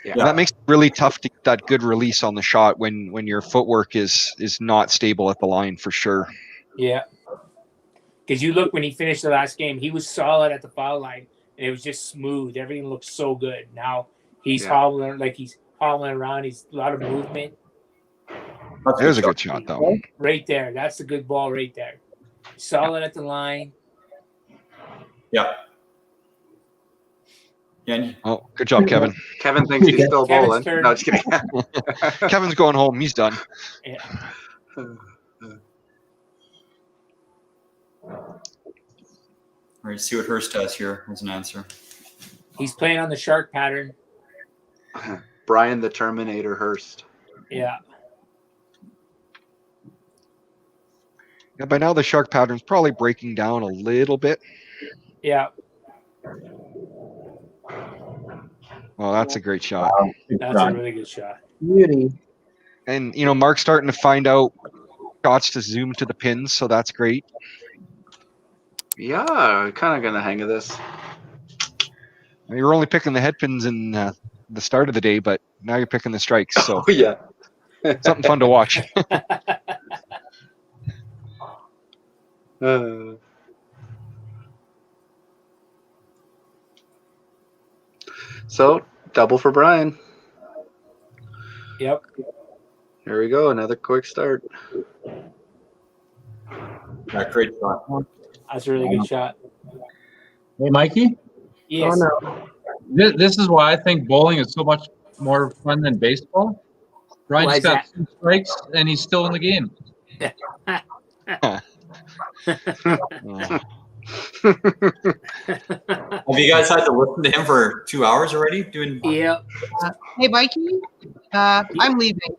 Yeah. That makes it really tough to get that good release on the shot when your footwork is not stable at the line, for sure.
Yeah. Because you look when he finished the last game, he was solid at the foul line, and it was just smooth. Everything looked so good. Now he's hobbling around. He's a lot of movement.
There's a good shot, though.
Right there. That's a good ball right there. Solid at the line.
Yeah. Yeah.
Oh, good job, Kevin.
Kevin thinks he's still bowling.
Turn.
No, just kidding.
Kevin's going home. He's done.
Yeah.
All right, see what Hurst has here as an answer.
He's playing on the shark pattern.
Brian the Terminator Hurst.
Yeah.
Yeah, by now the shark pattern's probably breaking down a little bit.
Yeah.
Oh, that's a great shot.
That's a really good shot.
Beauty.
And, Mark's starting to find out shots to zoom to the pins, so that's great.
Yeah, I'm kind of going to hang of this.
You were only picking the head pins in the start of the day, but now you're picking the strikes, so
Oh, yeah.
something fun to watch.
So, double for Brian.
Yep.
Here we go. Another quick start.
Yeah, great shot.
That's a really good shot.
Hey, Mikey.
Yes.
Oh, no.
This is why I think bowling is so much more fun than baseball. Brian
Why
just
is
got 2 strikes and he's still in the game.
Have you guys had to listen to him for 2 hours already? Doing
Yeah.
Hey, Mikey, I'm leaving.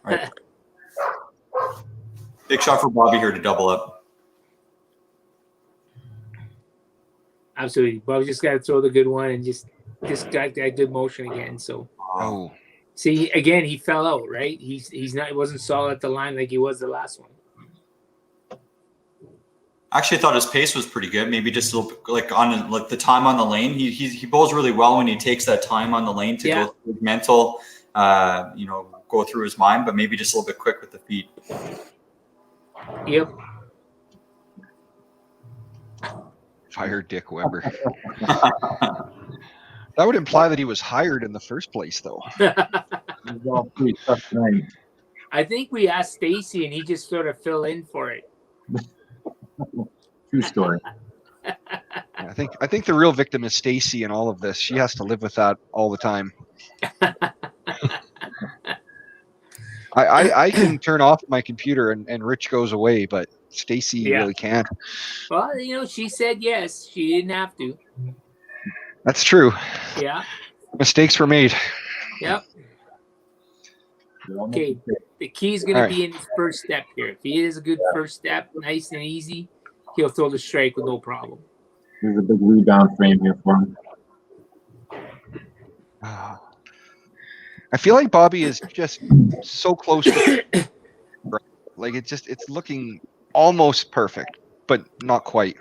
right. Big shot for Bobby here to double up.
Absolutely. Bob's just got to throw the good one and just got that good motion again. So,
Oh,
see, again, he fell out, right? He wasn't solid at the line like he was the last one.
Actually, I thought his pace was pretty good. Maybe just a little bit, like the time on the lane. He bowls really well when he takes that time on the lane to go through his mental, go through his mind, but maybe just a little bit quick with the feet.
Yep.
fire Dick Weber. That would imply that he was hired in the first place, though.
He's all pretty tough tonight.
I think we asked Stacy and he just sort of fell in for it.
True story.
I think the real victim is Stacy in all of this. She has to live with that all the time. I can turn off my computer and Rich goes away, but Stacy really can't.
Well, she said yes. She didn't have to.
That's true.
Yeah.
Mistakes were made.
Yep. Okay. The key is going to be in his first step here. If he is a good first step, nice and easy, he'll throw the strike with no problem.
There's a big rebound frame here for him.
I feel like Bobby is just so close to like it's looking almost perfect, but not quite.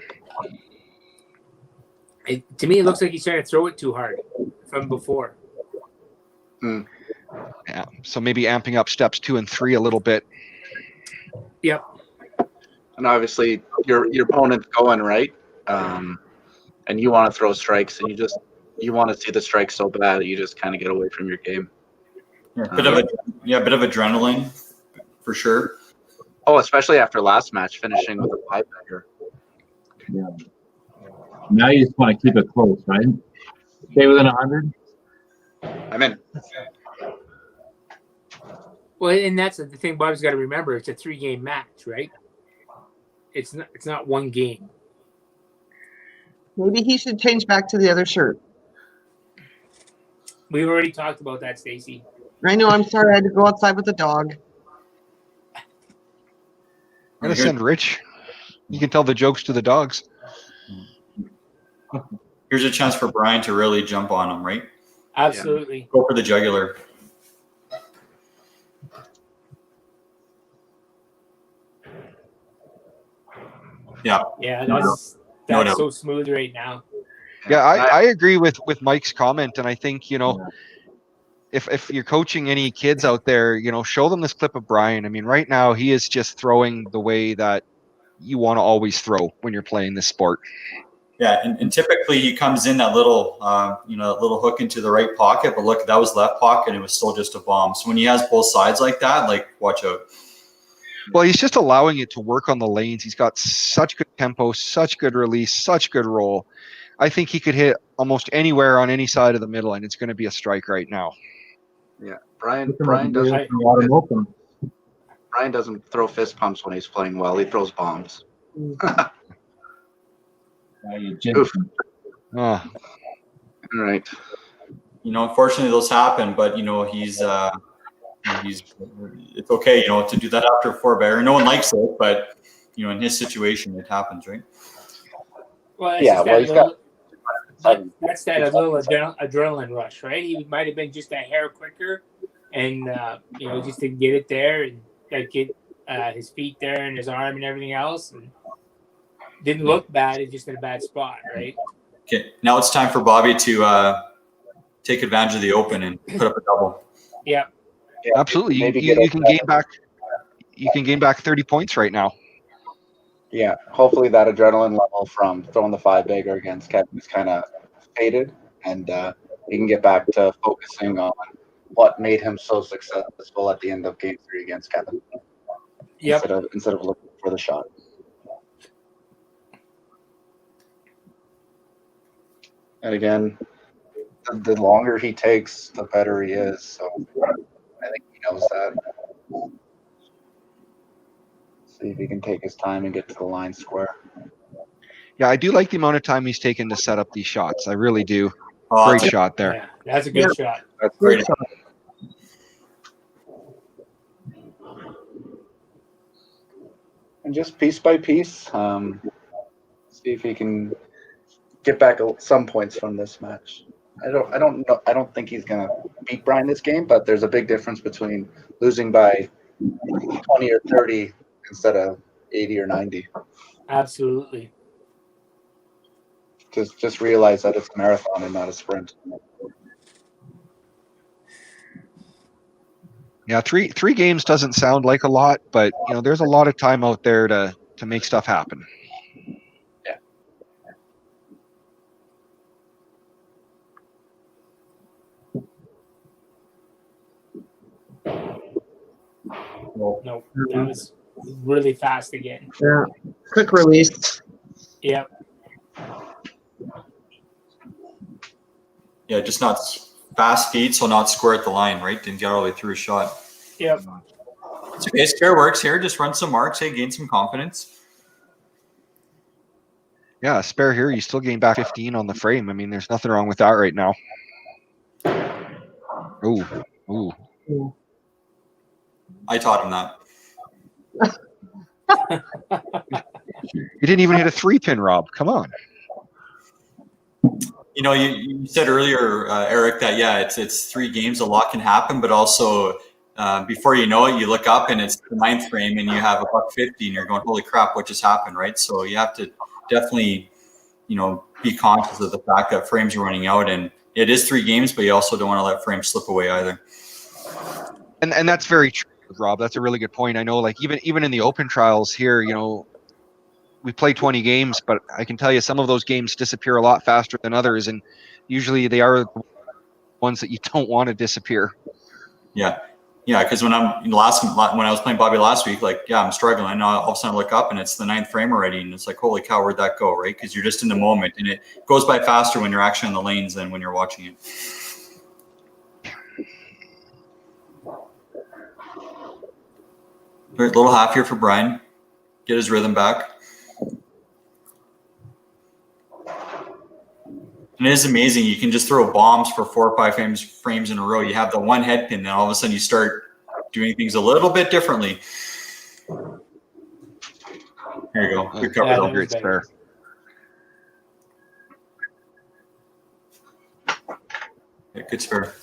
To me, it looks like he's trying to throw it too hard from before.
Yeah, so maybe amping up steps 2 and 3 a little bit.
Yep.
And obviously, your opponent's going right, and you want to throw strikes, and you want to see the strike so bad that you just kind of get away from your game.
A bit of adrenaline for sure.
Oh, especially after last match, finishing with a 5-bagger.
Yeah. Now you just want to keep it close, right? Stay within 100.
I'm in.
Well, and that's the thing Bob's got to remember. It's a 3-game match, right? It's not one game.
Maybe he should change back to the other shirt.
We've already talked about that, Stacy.
I know. I'm sorry. I had to go outside with the dog.
I'm gonna send Rich. You can tell the jokes to the dogs.
Here's a chance for Brian to really jump on him, right?
Absolutely.
Go for the jugular. Yeah.
Yeah, that's so smooth right now.
Yeah, I agree with Mike's comment, and I think if you're coaching any kids out there, show them this clip of Brian. I mean, right now he is just throwing the way that you want to always throw when you're playing this sport.
Yeah, and typically he comes in that little, little hook into the right pocket, but look, that was left pocket. It was still just a bomb. So when he has both sides like that, watch out.
Well, he's just allowing it to work on the lanes. He's got such good tempo, such good release, such good roll. I think he could hit almost anywhere on any side of the middle, and it's going to be a strike right now.
Yeah, Brian doesn't throw fist pumps when he's playing well. He throws bombs.
Oof.
All right.
Unfortunately, those happen, but he's it's okay, to do that after a 4-bagger. No one likes it, but in his situation, it happens, right?
Well, that's that little adrenaline rush, right? He might have been just a hair quicker, and just to get it there and get his feet there and his arm and everything else, and didn't look bad. It's just in a bad spot, right?
Okay, now it's time for Bobby to take advantage of the open and put up a double.
Yeah.
Absolutely. You can gain back. You can gain back 30 points right now.
Yeah, hopefully that adrenaline level from throwing the 5-bagger against Kevin is kind of faded, and he can get back to focusing on what made him so successful at the end of Game 3 against Kevin.
Yep.
Instead of looking for the shot. And again, the longer he takes, the better he is. So I think he knows that. See if he can take his time and get to the line square.
Yeah, I do like the amount of time he's taken to set up these shots. I really do.
Oh,
Great
that's
shot there.
Yeah, that's a good shot.
That's
Great
great.
shot. And just piece by piece, see if he can get back some points from this match. I don't know. I don't think he's gonna beat Brian this game, but there's a big difference between losing by 20 or 30 instead of 80 or 90.
Absolutely.
Just realize that it's a marathon and not a sprint.
Yeah, three games doesn't sound like a lot, but you know, there's a lot of time out there to make stuff happen.
No, that was really fast again.
Yeah. Quick release.
Yep.
Yeah, just not fast feet, so not square at the line, right? Didn't get all the way through a shot.
Yep.
It's okay. Spare works here. Just run some marks. Hey, gain some confidence.
Yeah, spare here, you still gain back 15 on the frame. I mean, there's nothing wrong with that right now. Ooh.
I taught him that.
You didn't even hit a 3-pin, Rob. Come on.
You know, you said earlier, Eric, that yeah, it's 3 games. A lot can happen, but also before you know it, you look up and it's the 9th frame, and you have a $150, and you're going, "Holy crap, what just happened?" Right? So you have to definitely, you know, be conscious of the fact that frames are running out, and it is 3 games, but you also don't want to let frames slip away either.
And that's very true, Rob. That's a really good point. I know, like even in the open trials here, you know, we play 20 games, but I can tell you some of those games disappear a lot faster than others, and usually they are the ones that you don't want to disappear.
Yeah, because when I was playing Bobby last week, like, yeah, I'm struggling. And all of a sudden I look up and it's the 9th frame already, and it's like, holy cow, where'd that go, right? Because you're just in the moment, and it goes by faster when you're actually on the lanes than when you're watching it. A little half here for Brian. Get his rhythm back. And it is amazing. You can just throw bombs for 4 or 5 frames in a row. You have the one head pin, then all of a sudden you start doing things a little bit differently. There you go. Good cover.
Yeah,
Great spare.
Yeah, good spare.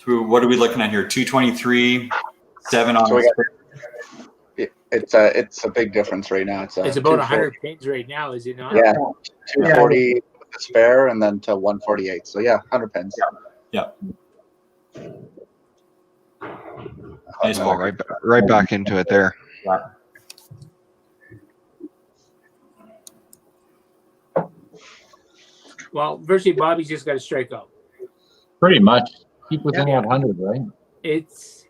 So what are we looking at here? 223, 7 on.
So it's a big difference right now. It's
about 100 pins right now, is it not?
Yeah, 240 with the spare, and then to 148. So yeah, 100 pins.
Yeah. Nice
Oh,
ball.
right back into it there.
Well, virtually Bobby's just got to strike out.
Pretty much. Keep within 100, right?
It's,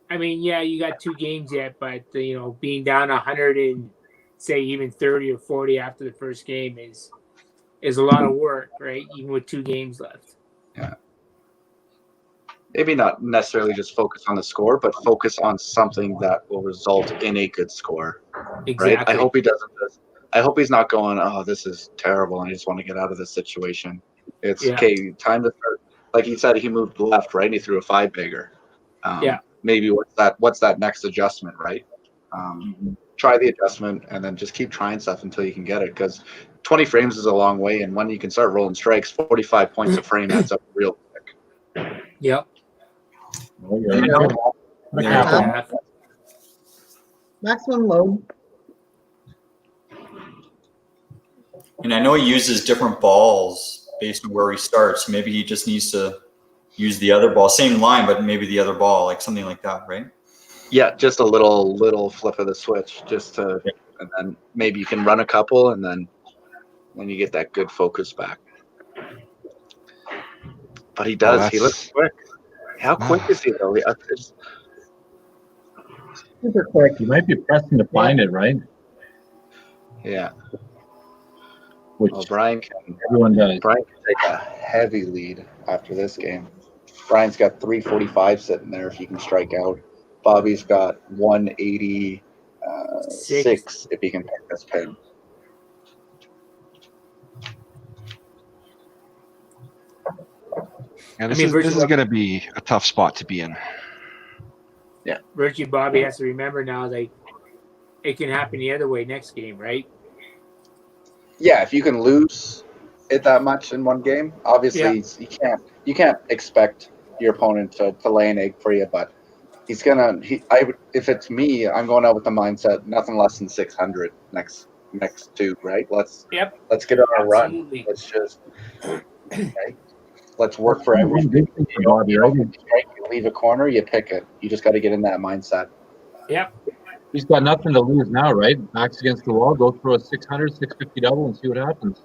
I mean, yeah, you got 2 games yet, but you know, being down 100 and say even 30 or 40 after the first game is a lot of work, right? Even with 2 games left.
Yeah. Maybe not necessarily just focus on the score, but focus on something that will result in a good score.
Exactly.
Right? I hope he doesn't. I hope he's not going, "Oh, this is terrible, and I just want to get out of this situation." It's okay. Time to start. Like he said, he moved left, right? And he threw a 5 bigger. Maybe what's that next adjustment, right? Try the adjustment and then just keep trying stuff until you can get it. Because 20 frames is a long way, and when you can start rolling strikes, 45 points a frame adds up real quick.
Yep.
Maximum load.
And I know he uses different balls based on where he starts. Maybe he just needs to use the other ball, same line, but maybe the other ball, like something like that, right?
Yeah, just a little flip of the switch, and then maybe you can run a couple, and then when you get that good focus back. But he does. He looks quick. How quick is he though? It's
super quick. You might be pressing to find it, right?
Yeah.
which
Well, Brian can
everyone does.
take a heavy lead after this game. Brian's got 345 sitting there if he can strike out. Bobby's got 186 if he can pick this pin.
Yeah, this
mean,
is
versus-
going to be a tough spot to be in.
Virtue Bobby has to remember now, like, it can happen the other way next game, right?
Yeah, if you can lose it that much in one game, obviously you can't expect your opponent to lay an egg for you, but he's gonna. If it's me, I'm going out with the mindset nothing less than 600 next two, right? Let's get on a run. Let's just let's work for everything.
For Bobby, right?
You leave a corner, you pick it. You just got to get in that mindset.
Yep.
He's got nothing to lose now, right? Backs against the wall, go throw a 600, 650 double and see what happens.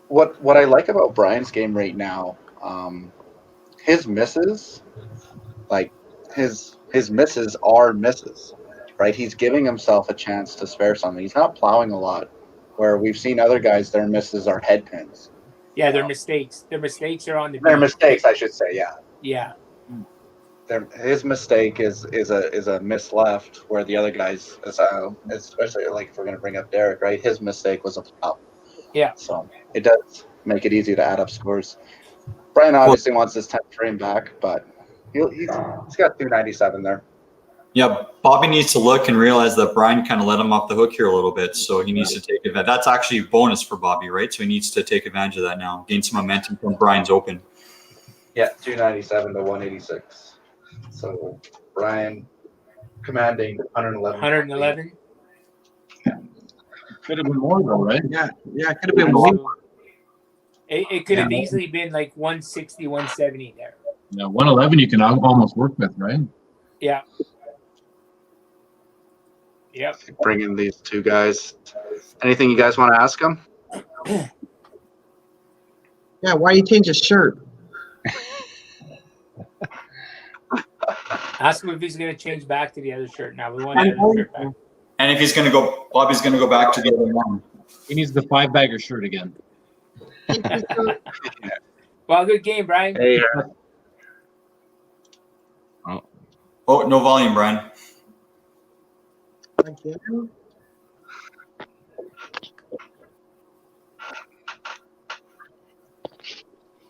What I like about Brian's game right now, his misses, like his misses are misses, right? He's giving himself a chance to spare something. He's not plowing a lot, where we've seen other guys, their misses are head pins.
Yeah, their mistakes. Their mistakes are on the
Their
beat.
mistakes, I should say, yeah.
Yeah.
His mistake is a miss left, where the other guys, especially like if we're going to bring up Derek, right? His mistake was a plow.
Yeah.
So it does make it easy to add up scores. Brian obviously wants his 10th frame back, but he's got 297 there.
Yeah, Bobby needs to look and realize that Brian kind of let him off the hook here a little bit, so he needs to take advantage. That's actually a bonus for Bobby, right? So he needs to take advantage of that now, gain some momentum from Brian's open.
Yeah, 297 to 186. So Brian commanding 111.
111.
Could have been more though, right?
Yeah, it could have been more.
It could have easily been like 160, 170 there.
Yeah, 111 you can almost work with, right?
Yeah. Yep.
Bring in these two guys. Anything you guys want to ask them?
Yeah, why you change his shirt?
Ask him if he's going to change back to the other shirt. Now we want the other shirt back.
And if he's going to go, Bobby's going to go back to the other one.
He needs the 5-bagger shirt again.
Well, good game, Brian.
Hey,
Oh, no volume, Brian.
Again?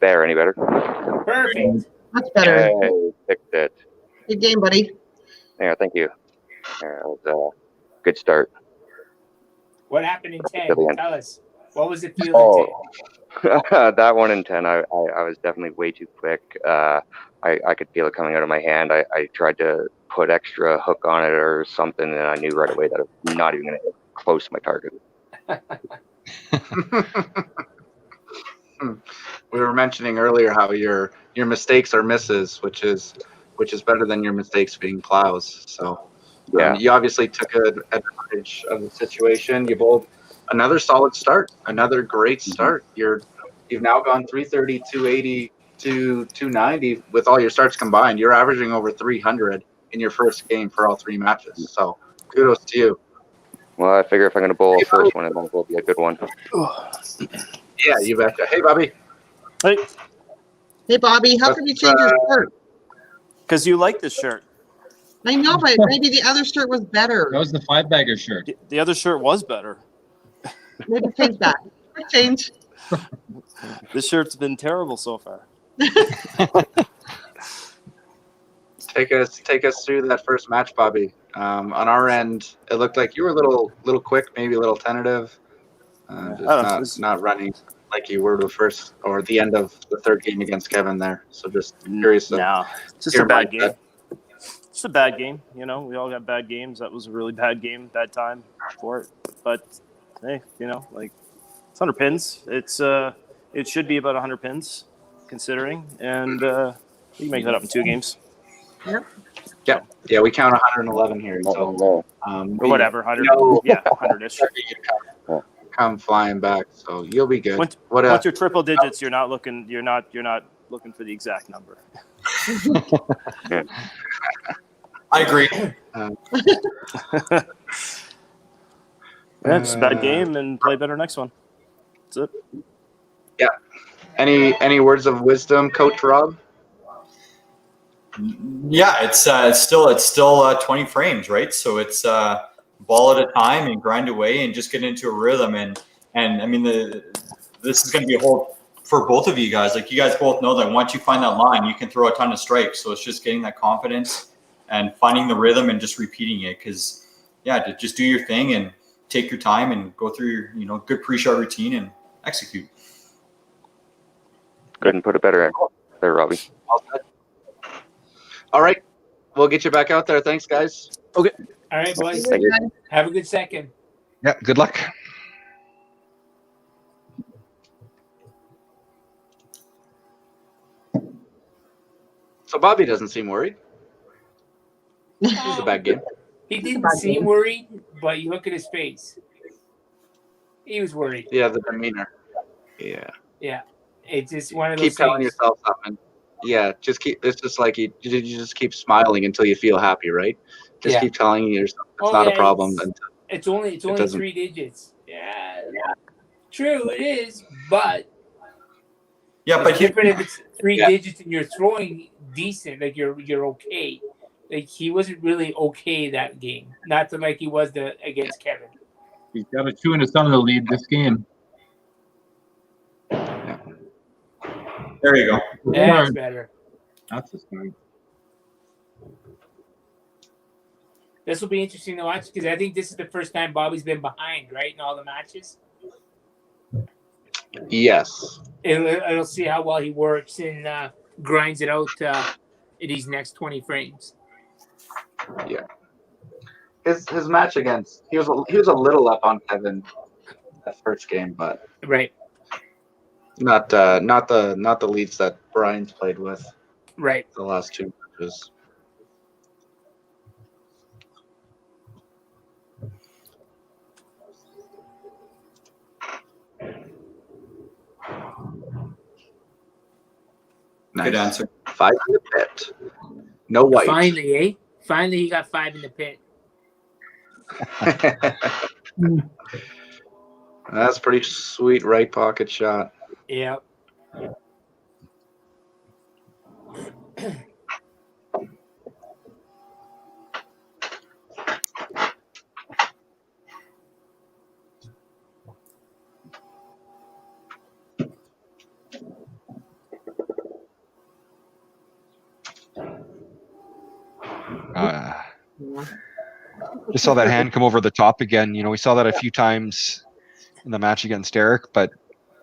There, any better?
Perfect.
Much better.
Hey, fixed it.
Good game, buddy.
Yeah, thank you. Yeah, that was a good start.
What happened in 10?
Till the end.
Tell us. What was it feeling
That one in 10, I was definitely way too quick. I could feel it coming out of my hand. I tried to put extra hook on it or something, and I knew right away that it was not even going to hit close to my target.
we were mentioning earlier how your mistakes are misses, which is better than your mistakes being plows. So you obviously took advantage of the situation. You bowled another solid start, another great start. You've now gone 330, 280 to 290 with all your starts combined. You're averaging over 300 in your first game for all three matches. So kudos to you.
Well, I figure if I'm going to bowl a first one, it might as well be a good one.
Yeah, you betcha. Hey, Bobby.
Hey,
Hey, Bobby, how come you change your shirt?
because you like this shirt.
I know, but maybe the other shirt was better.
That was the 5-bagger shirt.
The other shirt was better.
Maybe change that. Change.
This shirt's been terrible so far.
Take us through that first match, Bobby. On our end, it looked like you were a little quick, maybe a little tentative, not running like you were the first or the end of the third game against Kevin there. So just curious.
No, it's just a bad game. Just a bad game. You know, we all got bad games. That was a really bad game, bad time for it. But hey, you know, like it's 100 pins. It should be about 100 pins, considering, and you can make that up in 2 games.
Yeah, we count 111 here. So
Oh,
Or whatever, 100. Yeah, 100ish.
Come flying back, so you'll be good.
Once you're triple digits, you're not looking for the exact number.
I agree.
Yeah, just a bad game, and play better next one. That's it.
Any words of wisdom, Coach Rob?
Yeah, it's still 20 frames, right? So it's ball at a time and grind away and just get into a rhythm. And I mean, this is going to be a whole for both of you guys. Like you guys both know that once you find that line, you can throw a ton of strikes. So it's just getting that confidence and finding the rhythm and just repeating it. Because to just do your thing and take your time and go through your good pre-shot routine and execute.
Couldn't put it better there, Robbie.
All right, we'll get you back out there. Thanks, guys.
All right, boys.
Thank you.
Have a good second.
Yeah, good luck.
So Bobby doesn't seem worried. This is a bad game.
He didn't seem worried, but you look at his face. He was worried.
Yeah, the demeanor. Yeah.
Yeah. It's just one of those
Keep telling
things.
yourself something. Yeah, just keep. It's just like you just keep smiling until you feel happy, right? Just keep telling yourself it's not a problem.
It's only
doesn't-
3 digits. Yeah. True, it is, but
Yeah,
it's different if it's 3 digits and you're throwing decent, like you're okay. Like he wasn't really okay that game. Not to like he was against Kevin.
He's got a 2 and a son to lead this game.
there you go.
That's better.
That's the start.
This will be interesting to watch because I think this is the first time Bobby's been behind, right, in all the matches.
Yes.
It'll see how well he works and grinds it out in these next 20 frames.
Yeah. His match against he was a little up on Kevin that first game, but
Right.
not the leads that Brian's played with
Right.
the last 2 matches.
Good answer.
5 in the pit. No white.
Finally, eh? Finally, he got 5 in the pit.
That's a pretty sweet right pocket shot.
Yeah.
Just saw that hand come over the top again. We saw that a few times in the match against Derek, but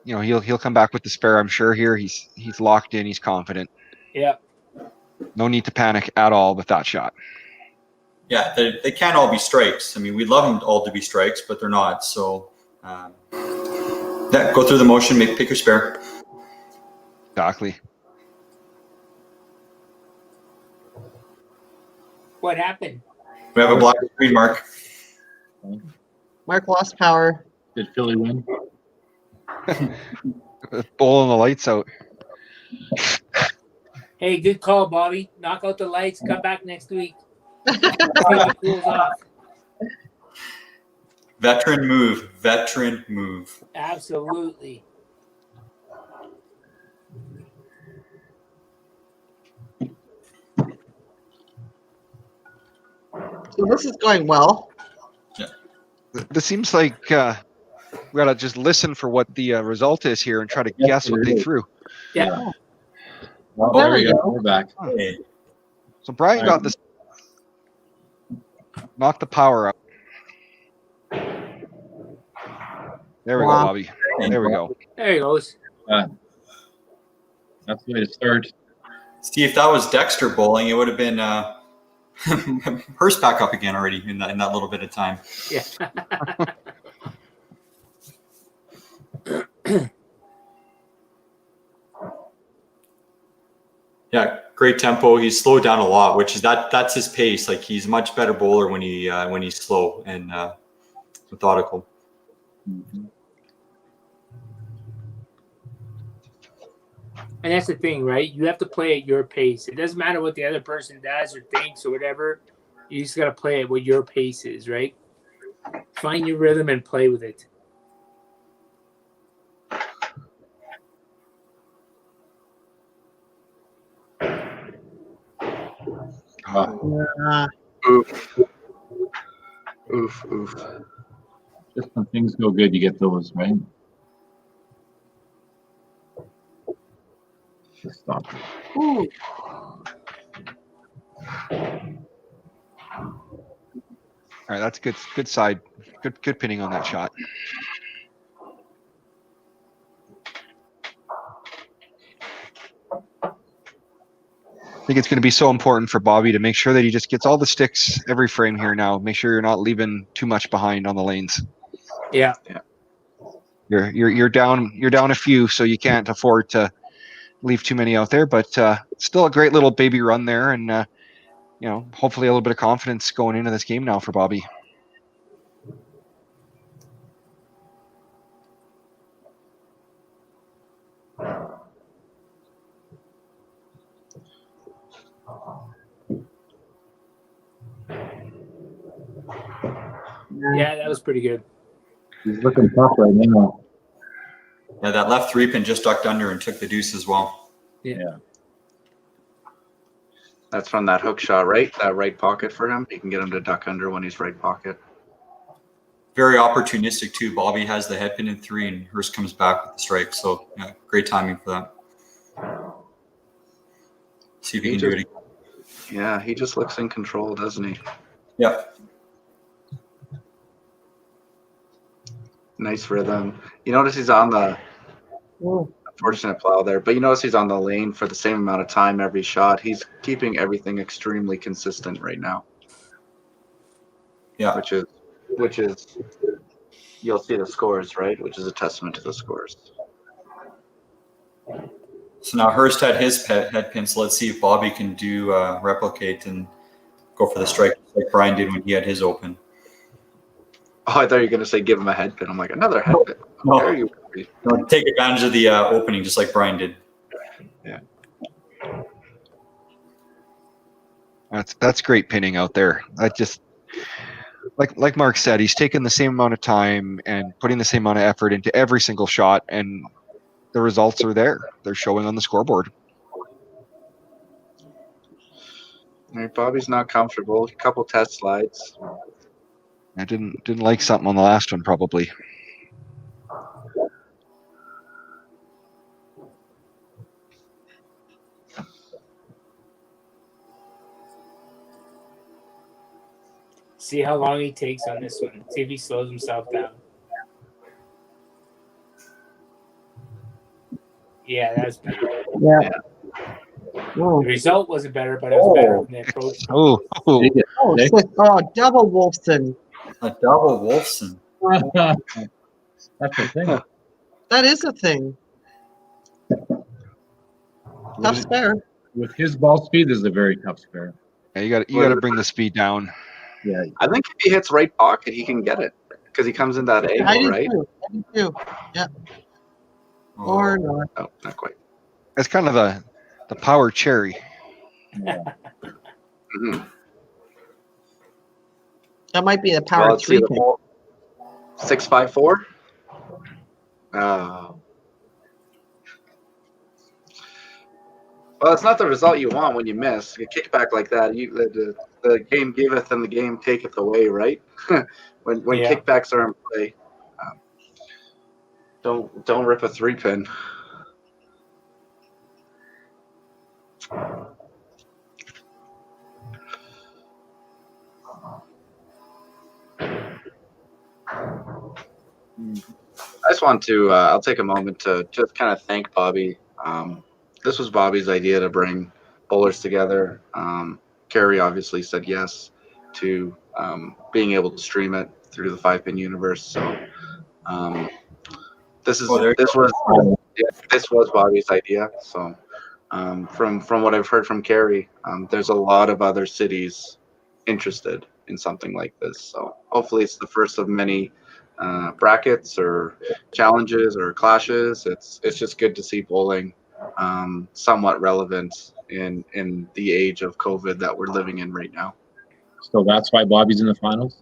he'll come back with the spare. I'm sure here he's locked in. He's confident.
Yeah.
No need to panic at all with that shot. Yeah, they can't all be strikes. I mean, we'd love them all to be strikes, but they're not. So, go through the motion, pick your spare.
Exactly.
What happened?
We have a black screen, Mark.
Mark lost power.
Did Philly win?
Bowling the lights out.
Hey, good call, Bobby. Knock out the lights. Come back next week. Take the cools off.
Veteran move. Veteran move.
Absolutely.
So this is going well.
This seems like we gotta just listen for what the result is here and try to guess what they threw.
Yeah.
Oh, there we go. We're back.
Hey.
So Brian got this. Knocked the power up. There we go, Bobby. There we go.
There he goes.
That's the way to start.
See, if that was Dexter bowling, it would have been Hurst back up again already in that little bit of time.
Yeah.
Yeah, great tempo. He's slowed down a lot, which is that's his pace. Like he's a much better bowler when he's slow and methodical.
Mm-hmm.
And that's the thing, right? You have to play at your pace. It doesn't matter what the other person does or thinks or whatever. You just got to play at what your pace is, right? Find your rhythm and play with it.
Oof. Oof, oof.
Just when things go good, you get those, right? Just stop.
Ooh.
All right, that's good. Good side. Good pinning on that shot. I think it's going to be so important for Bobby to make sure that he just gets all the sticks every frame here now. Make sure you're not leaving too much behind on the lanes.
Yeah.
You're down a few, so you can't afford to leave too many out there. But still a great little baby run there, and you know, hopefully a little bit of confidence going into this game now for Bobby.
Yeah, that was pretty good.
He's looking tough right now.
Yeah, that left 3-pin just ducked under and took the deuce as well.
Yeah.
That's from that hook shot, right? That right pocket for him. You can get him to duck under when he's right pocket.
Very opportunistic too. Bobby has the head pin in 3 and Hurst comes back with the strike. So yeah, great timing for that. See if he can do it again.
Yeah, he just looks in control, doesn't he?
Yep.
Nice rhythm. You notice he's on the unfortunate plow there, but you notice he's on the lane for the same amount of time every shot. He's keeping everything extremely consistent right now.
Yeah.
Which is you'll see the scores, right? Which is a testament to the scores.
So now Hurst had his head pin. So let's see if Bobby can do replicate and go for the strike like Brian did when he had his open.
Oh, I thought you were going to say give him a head pin. I'm like, another head pin.
No.
There you go.
No, take advantage of the opening just like Brian did.
Yeah.
That's great pinning out there. That just like Mark said, he's taken the same amount of time and putting the same amount of effort into every single shot, and the results are there. They're showing on the scoreboard.
All right, Bobby's not comfortable. A couple test slides.
I didn't like something on the last one, probably.
See how long he takes on this one. See if he slows himself down. Yeah, that's better.
Yeah.
The result wasn't better, but it was better than the approach.
Oh,
Double Wolfson.
A double Wolfson.
That's the thing.
That is a thing. Tough spare.
With his ball speed, this is a very tough spare.
Yeah, you got to bring the speed down.
Yeah.
I think if he hits right pocket, he can get it because he comes in that angle,
I do
right?
too. I do too. Yeah. Or not.
Oh, not quite.
That's kind of the power cherry.
Mm-hmm.
That might be the power
Let's see
3
the
pin.
ball. 654. Well, it's not the result you want when you miss a kickback like that. The game giveth and the game taketh away, right? when kickbacks are in play, don't rip a 3-pin. I just want to, I'll take a moment to just kind of thank Bobby. This was Bobby's idea to bring bowlers together. Carrie obviously said yes to being able to stream it through the 5-pin universe. So this was Bobby's idea. So from what I've heard from Carrie, there's a lot of other cities interested in something like this. So hopefully it's the first of many brackets or challenges or clashes. It's just good to see bowling somewhat relevant in the age of COVID that we're living in right now.
So that's why Bobby's in the finals?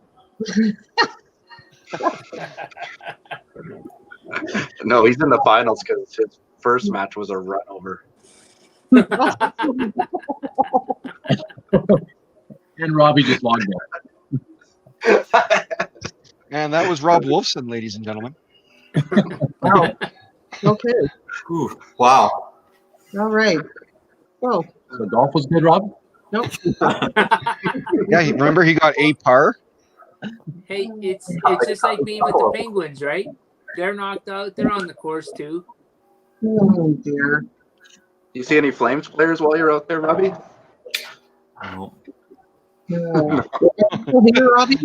No, he's in the finals because his first match was a run over.
And Robbie just logged out.
And that was Rob Wolfson, ladies and gentlemen.
Wow. Okay.
Ooh, wow.
All right. Well,
So golf was good, Rob?
nope.
Yeah, remember he got a par.
Hey, it's just like being with the Penguins, right? They're knocked out. They're on the course too.
Oh dear.
You see any Flames players while you're out there, Robbie?
No.
Yeah. Here, Robbie?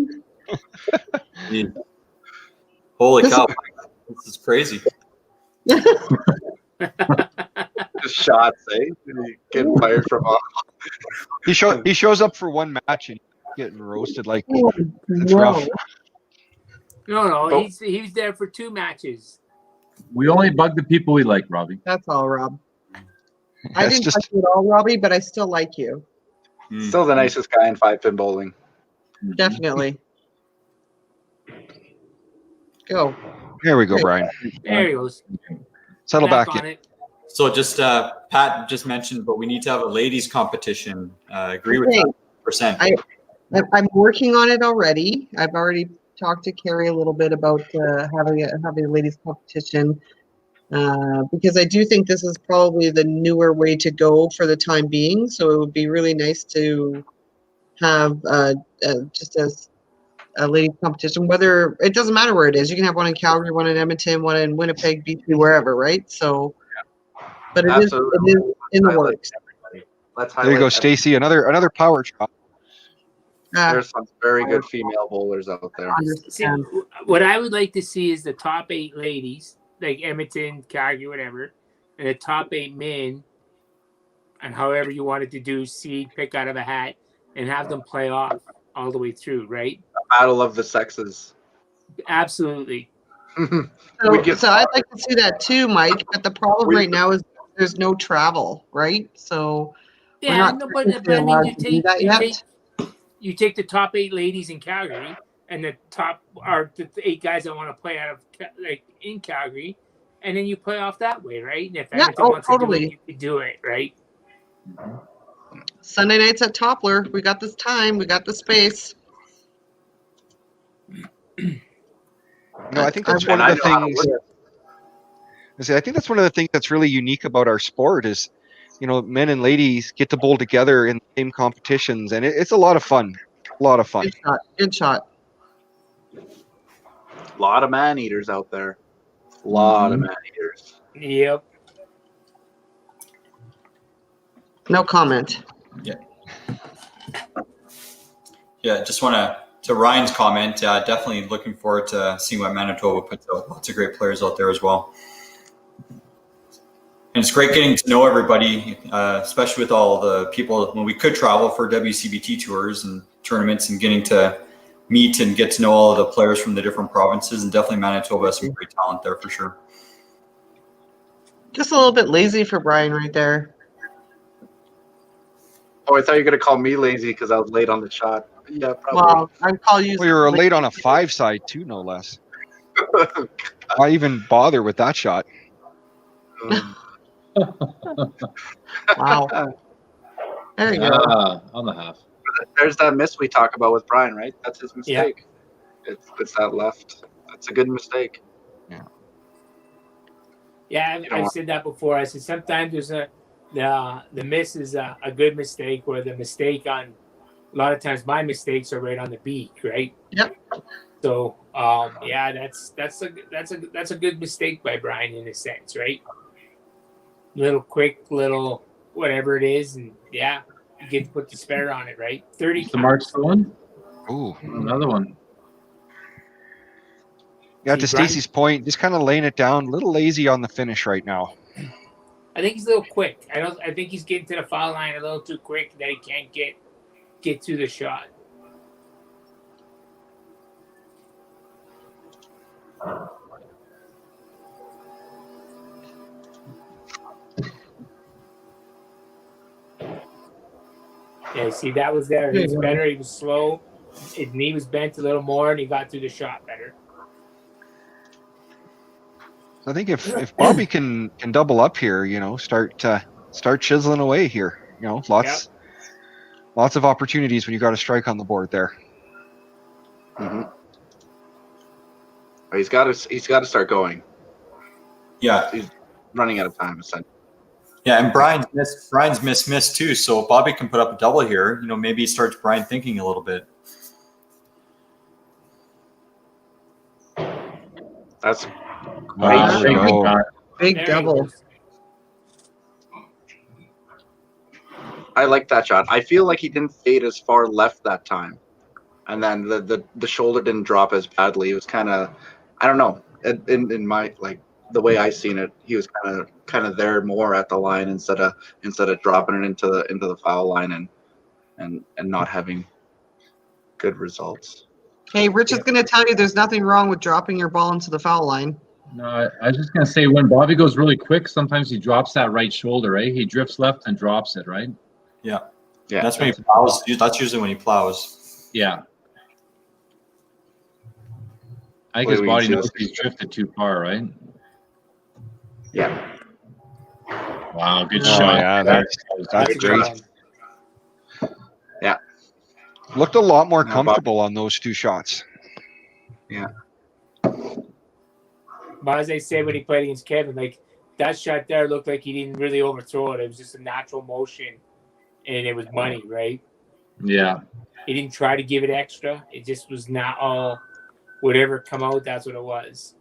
Holy
This-
cow. This is crazy.
Just shots, eh? Getting fired from off.
He shows up for one match and getting roasted like
Oh,
it's
no.
rough.
No,
Oh.
he was there for 2 matches.
We only bug the people we like, Robbie.
That's all, Rob. I
That's
didn't
just
like you at all, Robbie, but I still like you.
Still the nicest guy in 5-pin bowling.
Definitely. Go.
There we go, Brian.
There he goes.
Settle back
on
in.
it.
So just Pat just mentioned, but we need to have a ladies competition. Agree with
Okay.
that percent.
I'm working on it already. I've already talked to Carrie a little bit about having a ladies competition because I do think this is probably the newer way to go for the time being. So it would be really nice to have just a ladies competition. Whether it doesn't matter where it is, you can have one in Calgary, one in Edmonton, one in Winnipeg, BC, wherever, right? So, but it is in the works.
Let's
There you
highlight
go, Stacy. Another power chop.
There's some very good female bowlers out there.
See, what I would like to see is the top 8 ladies, like Edmonton, Calgary, whatever, and the top 8 men, and however you wanted to do seed, pick out of a hat, and have them play off all the way through, right?
Battle of the sexes.
Absolutely.
So I'd like to see that too, Mike. But the problem right now is there's no travel, right? So we're
Yeah,
not
no, but
technically
I mean,
allowed to do that yet.
you take the top 8 ladies in Calgary, and the top are the 8 guys that want to play out of in Calgary, and then you play off that way, right? And if
Yeah,
Edmonton wants to do
totally.
it, you can do it, right?
Sunday nights at Toppler. We got this time. We got the space.
No, I think that's one of the things. I think that's one of the things that's really unique about our sport is, men and ladies get to bowl together in the same competitions, and it's a lot of fun. A lot of fun.
Good shot. Good shot.
A lot of man eaters out there. A lot of man eaters.
Yep.
No comment.
Yeah, just want to Ryan's comment. Definitely looking forward to seeing what Manitoba puts out. Lots of great players out there as well. And it's great getting to know everybody, especially with all the people when we could travel for WCBT tours and tournaments and getting to meet and get to know all of the players from the different provinces. And definitely Manitoba has some great talent there for sure.
Just a little bit lazy for Brian right there.
Oh, I thought you were going to call me lazy because I was late on the shot. Yeah, probably.
Well, I'd call you.
Well, you were late on a 5 side too, no less. Why even bother with that shot?
Wow. There you go.
On the half.
There's that miss we talk about with Brian, right? That's his mistake. It's that left. That's a good mistake.
Yeah, I've said that before. I said sometimes there's the miss is a good mistake, where the mistake on a lot of times my mistakes are right on the beat, right?
Yep.
So yeah, that's a good mistake by Brian in a sense, right? Little quick, little whatever it is, and yeah, you get to put the spare on it, right? 30.
The Mark's the one.
Ooh,
another one.
Yeah, to Stacy's point, just kind of laying it down, a little lazy on the finish right now.
I think he's a little quick. I think he's getting to the foul line a little too quick that he can't get to the shot. Yeah, see, that was there. He was better. He was slow. His knee was bent a little more, and he got through the shot better.
I think if Bobby can double up here, start chiseling away here. Lots lots of opportunities when you got a strike on the board there.
Mm-hmm. He's got to start going.
Yeah.
He's running out of time, essentially.
Yeah, and Brian's missed too. So if Bobby can put up a double here, maybe it starts Brian thinking a little bit.
That's
Wow,
Great
there we go.
Big
There he
double.
goes.
I like that shot. I feel like he didn't fade as far left that time, and then the shoulder didn't drop as badly. It was kind of, I don't know. In my the way I seen it, he was kind of there more at the line instead of dropping it into the foul line and not having good results.
Hey, Rich is going to tell you there's nothing wrong with dropping your ball into the foul line.
No, I was just gonna say when Bobby goes really quick, sometimes he drops that right shoulder, right? He drifts left and drops it, right?
Yeah.
Yeah.
That's when he plows. That's usually when he plows.
Yeah. I think
Wait,
his
we
body
can see
knows
this.
he's drifted too far, right?
Yeah.
Wow, good
Oh,
shot.
yeah,
That's
that's
a good
great.
one.
Looked a lot more
Now, Bob-
comfortable on those two shots.
But as I said when he played against Kevin, like that shot there looked like he didn't really overthrow it. It was just a natural motion, and it was money, right?
Yeah.
He didn't try to give it extra. It just was not all whatever come out. That's what it was.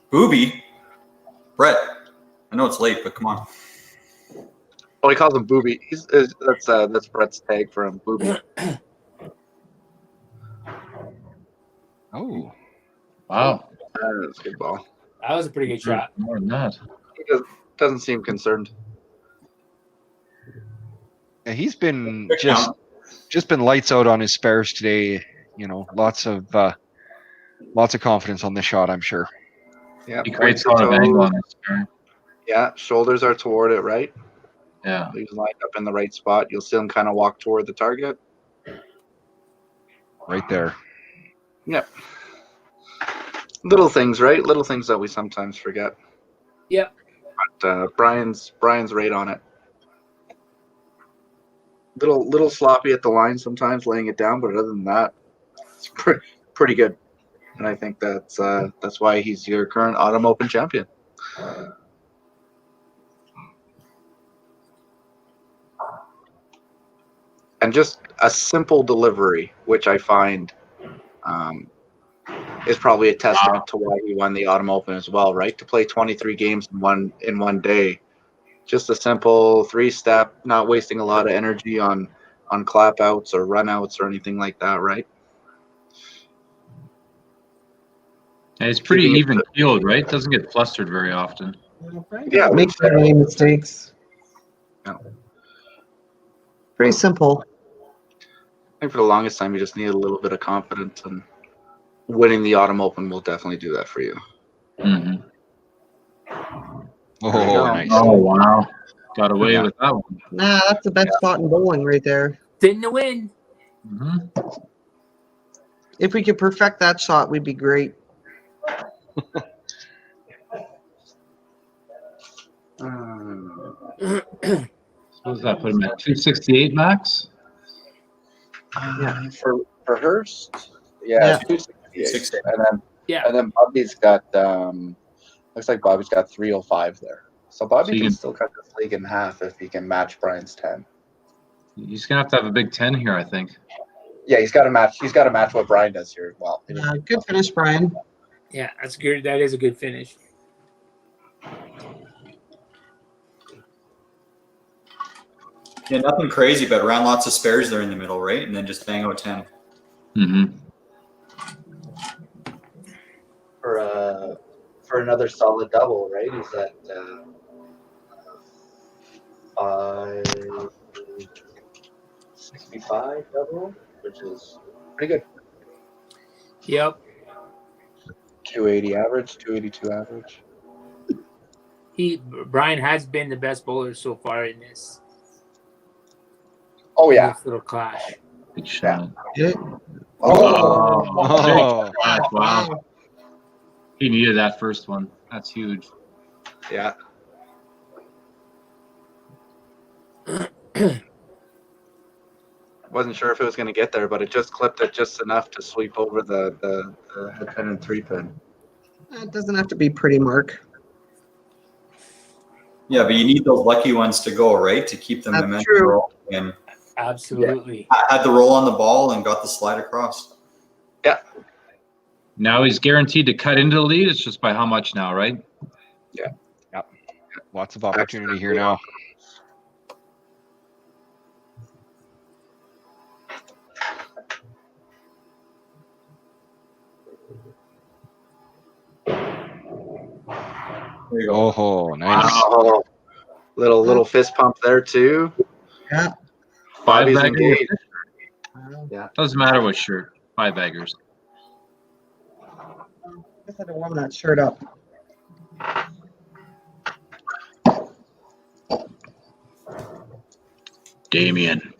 Booby. Brett. I know it's late, but come on.
Oh, he calls him Booby. That's Brett's tag for him, Booby.
Oh,
Wow.
That's a good ball.
That was a pretty good shot.
More than that.
He doesn't seem concerned.
yeah, he's been
Quick
just been lights out on his spares today. Lots of confidence on this shot, I'm sure.
Yeah.
He creates a
points
lot
to
of angle
toes.
on this turn.
Yeah, shoulders are toward it, right?
Yeah.
He's lined up in the right spot. You'll see him kind of walk toward the target.
Right there.
Yep. Little things, right? Little things that we sometimes forget.
Yep.
But Brian's right on it. Little sloppy at the line sometimes, laying it down, but other than that, it's pretty good. And I think that's why he's your current Autumn Open champion. And just a simple delivery, which I find is probably a testament to why he won the Autumn Open as well, right? To play 23 games in one day. Just a simple 3-step, not wasting a lot of energy on clap outs or run outs or anything like that, right?
And it's pretty
Keeping it
even keeled, right? Doesn't get flustered very often.
Yeah,
Make any mistakes.
No.
Pretty simple.
I think for the longest time, you just needed a little bit of confidence, and winning the Autumn Open will definitely do that for you.
Mm-hmm.
Oh,
There you go.
nice.
Oh, wow. Got away
Yeah.
with that one.
Nah, that's the best spot in bowling right there.
Didn't win.
Mm-hmm.
If we could perfect that shot, we'd be great.
Suppose that put him at 268 max?
Yeah, for Hurst,
Yeah.
268, and
Yeah.
then Bobby's got looks like Bobby's got 305 there. So Bobby
So you
can
can-
still cut this league in half if he can match Brian's 10.
He's going to have a big 10 here, I think.
Yeah, he's got to match. He's got to match what Brian does here as well.
Good finish, Brian.
Yeah, that's good. That is a good finish.
Yeah, nothing crazy, but ran lots of spares there in the middle, right? And then just bang out 10.
Mm-hmm.
For another solid double, right? He's at 565 double, which is pretty good.
Yep.
280 average, 282 average.
Brian has been the best bowler so far in this.
Oh yeah.
This little clash.
Good shot.
Yeah.
Oh, wow. He needed that first one. That's huge.
Yeah. Wasn't sure if it was going to get there, but it just clipped it just enough to sweep over the head pin and 3-pin.
It doesn't have to be pretty, Mark.
Yeah, but you need those lucky ones to go, right? To keep the
That's
momentum
true.
rolling. And
Absolutely.
I had the roll on the ball and got the slide across.
Now he's guaranteed to cut into the lead. It's just by how much now, right?
Lots of opportunity here now.
There you go.
Oh, nice.
Wow. Little fist pump there too.
Yeah.
Five
Bobby's
bagger.
engaged.
Doesn't matter what shirt. 5 baggers.
I guess I don't warm that shirt up.
Damien.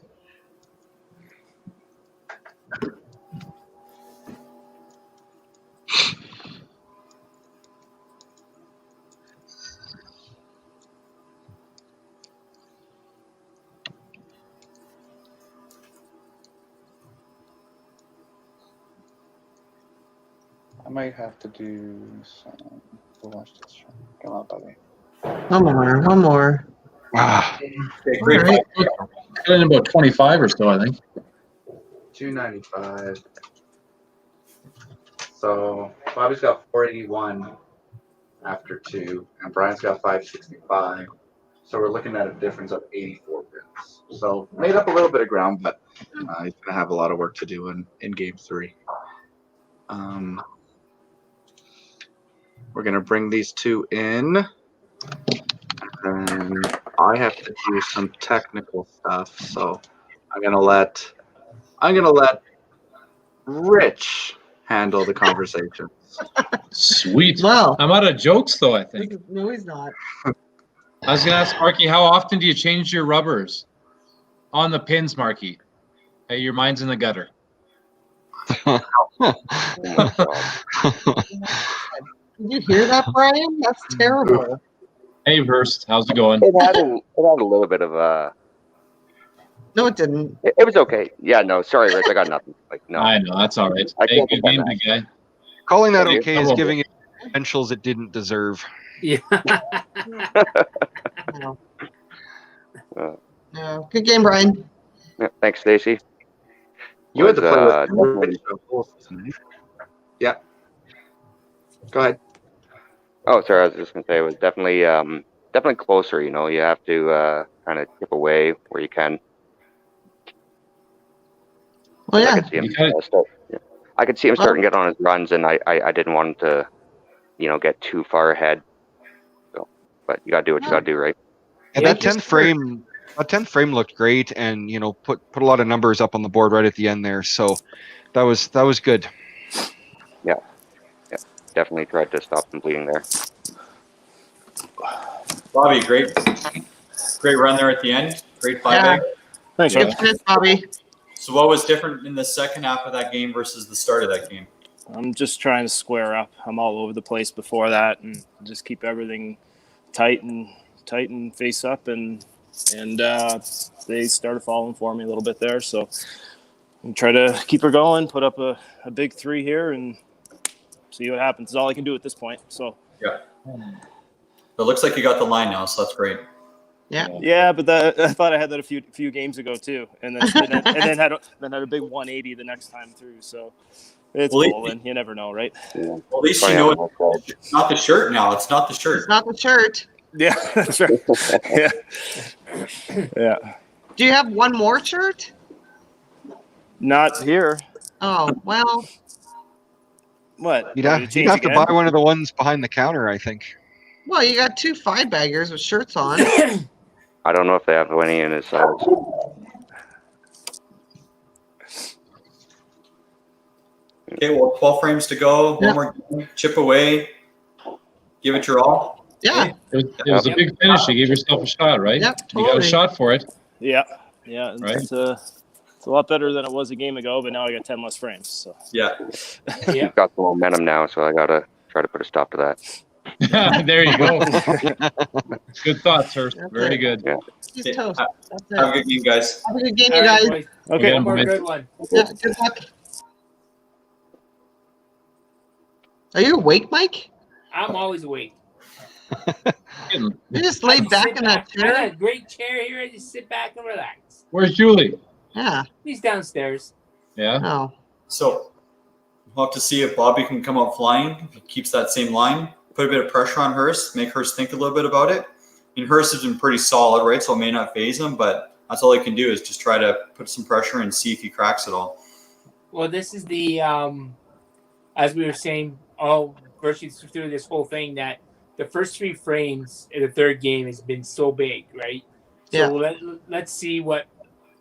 I might have to do some. We'll watch this. Come on, Bobby.
One more.
Ah,
Okay, great.
All right.
Got in about 25 or so, I think.
295. So Bobby's got 481 after 2, and Brian's got 565. So we're looking at a difference of 84 pins. So made up a little bit of ground, but he's going to have a lot of work to do in game 3. We're going to bring these two in. And I have to do some technical stuff, so I'm gonna let Rich handle the conversation.
Sweet.
Well,
I'm out of jokes, though, I think.
no, he's not.
I was going to ask Marky, how often do you change your rubbers on the pins, Marky? Hey, your mind's in the gutter.
Did you hear that, Brian? That's terrible.
Hey, Hurst, how's it going?
It had a little bit of
No, it didn't.
It was okay. Yeah, no, sorry, Rich, I got nothing. Like, no.
I know, that's all right.
I
Hey,
can't
good
defend
game,
that.
big guy.
calling that
Okay,
okay is giving it potentials it didn't deserve.
Yeah.
No.
Uh,
No. Good game, Brian.
Yeah, thanks, Stacy.
You had to play with
definitely-
Yeah. Go ahead.
Oh, sorry, I was just gonna say it was definitely closer. You know, you have to kind of chip away where you can.
Well, yeah.
I could see him. I could see him starting to get on his runs, and I didn't want him to, get too far ahead. So, but you gotta do what you gotta do, right?
And
Yeah,
that 10th frame, looked great, and put a lot of numbers up on the board right at the end there. So that was good.
Definitely tried to stop them bleeding there.
Bobby, great run there at the end. Great 5
Yeah.
bag.
Thanks,
Good
Rich.
finish, Bobby.
So what was different in the second half of that game versus the start of that game?
I'm just trying to square up. I'm all over the place before that, and just keep everything tight and face up, and they started falling for me a little bit there. So I'm try to keep her going, put up a big 3 here, and see what happens. It's all I can do at this point. So
Yeah. It looks like you got the line now, so that's great.
yeah, but I thought I had that a few games ago too, and then had a big 180 the next time through. So it's
Well,
bowling. You never know, right?
Well, at least you know it's not the shirt now. It's not the shirt.
It's not the shirt.
Yeah, that's right. Yeah, yeah.
Do you have one more shirt?
Not here.
Oh, well,
What?
You'd
Want me
have
change
to
again?
buy one of the ones behind the counter, I think.
well, you got 2 5-baggers with shirts on.
I don't know if they have any in his size.
Okay, well, 12 frames to go.
Yeah.
One more game. Chip away. Give it your all.
Yeah.
It was a big finish. You gave yourself a shot, right?
Yep,
You got a
totally.
shot for it.
Yeah.
Right.
It's a lot better than it was a game ago, but now I got 10 less frames. So
Yeah.
You've got the momentum now, so I gotta try to put a stop to that.
There you go. Good thoughts, sir.
That's
Very
it.
good.
Just toast. That's it.
Have a good game, guys.
Have a good game,
All
you
right,
guys.
boys.
Okay.
One more
boys.
good one.
Yeah, good luck. Are you awake, Mike?
I'm always awake.
You just laid
I
back
sit
in that
I got
chair?
a great chair here. I just sit back and relax.
Where's Julie?
Yeah.
He's downstairs.
Yeah.
Oh.
So we'll have to see if Bobby can come out flying. If he keeps that same line, put a bit of pressure on Hurst, make Hurst think a little bit about it. I mean, Hurst has been pretty solid, right? So it may not phase him, but that's all he can do is just try to put some pressure and see if he cracks it all.
Well, this is the as we were saying all virtually through this whole thing, that the first 3 frames in the third game has been so big, right? So let's see what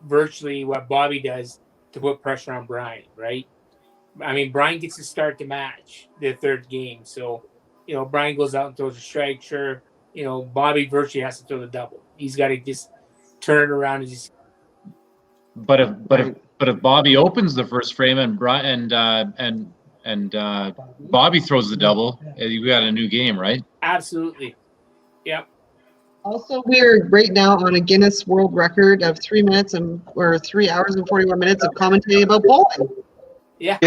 Bobby does to put pressure on Brian, right? I mean, Brian gets to start the match, the third game. So, Brian goes out and throws a strike. Sure, Bobby virtually has to throw the double. He's got to just turn it around and just.
But if Bobby opens the first frame and Brian and Bobby throws the double, you got a new game, right?
Absolutely. Yep.
Also, we're right now on a Guinness World Record of 3 minutes or 3 hours and 41 minutes of commentating about bowling.
Yeah.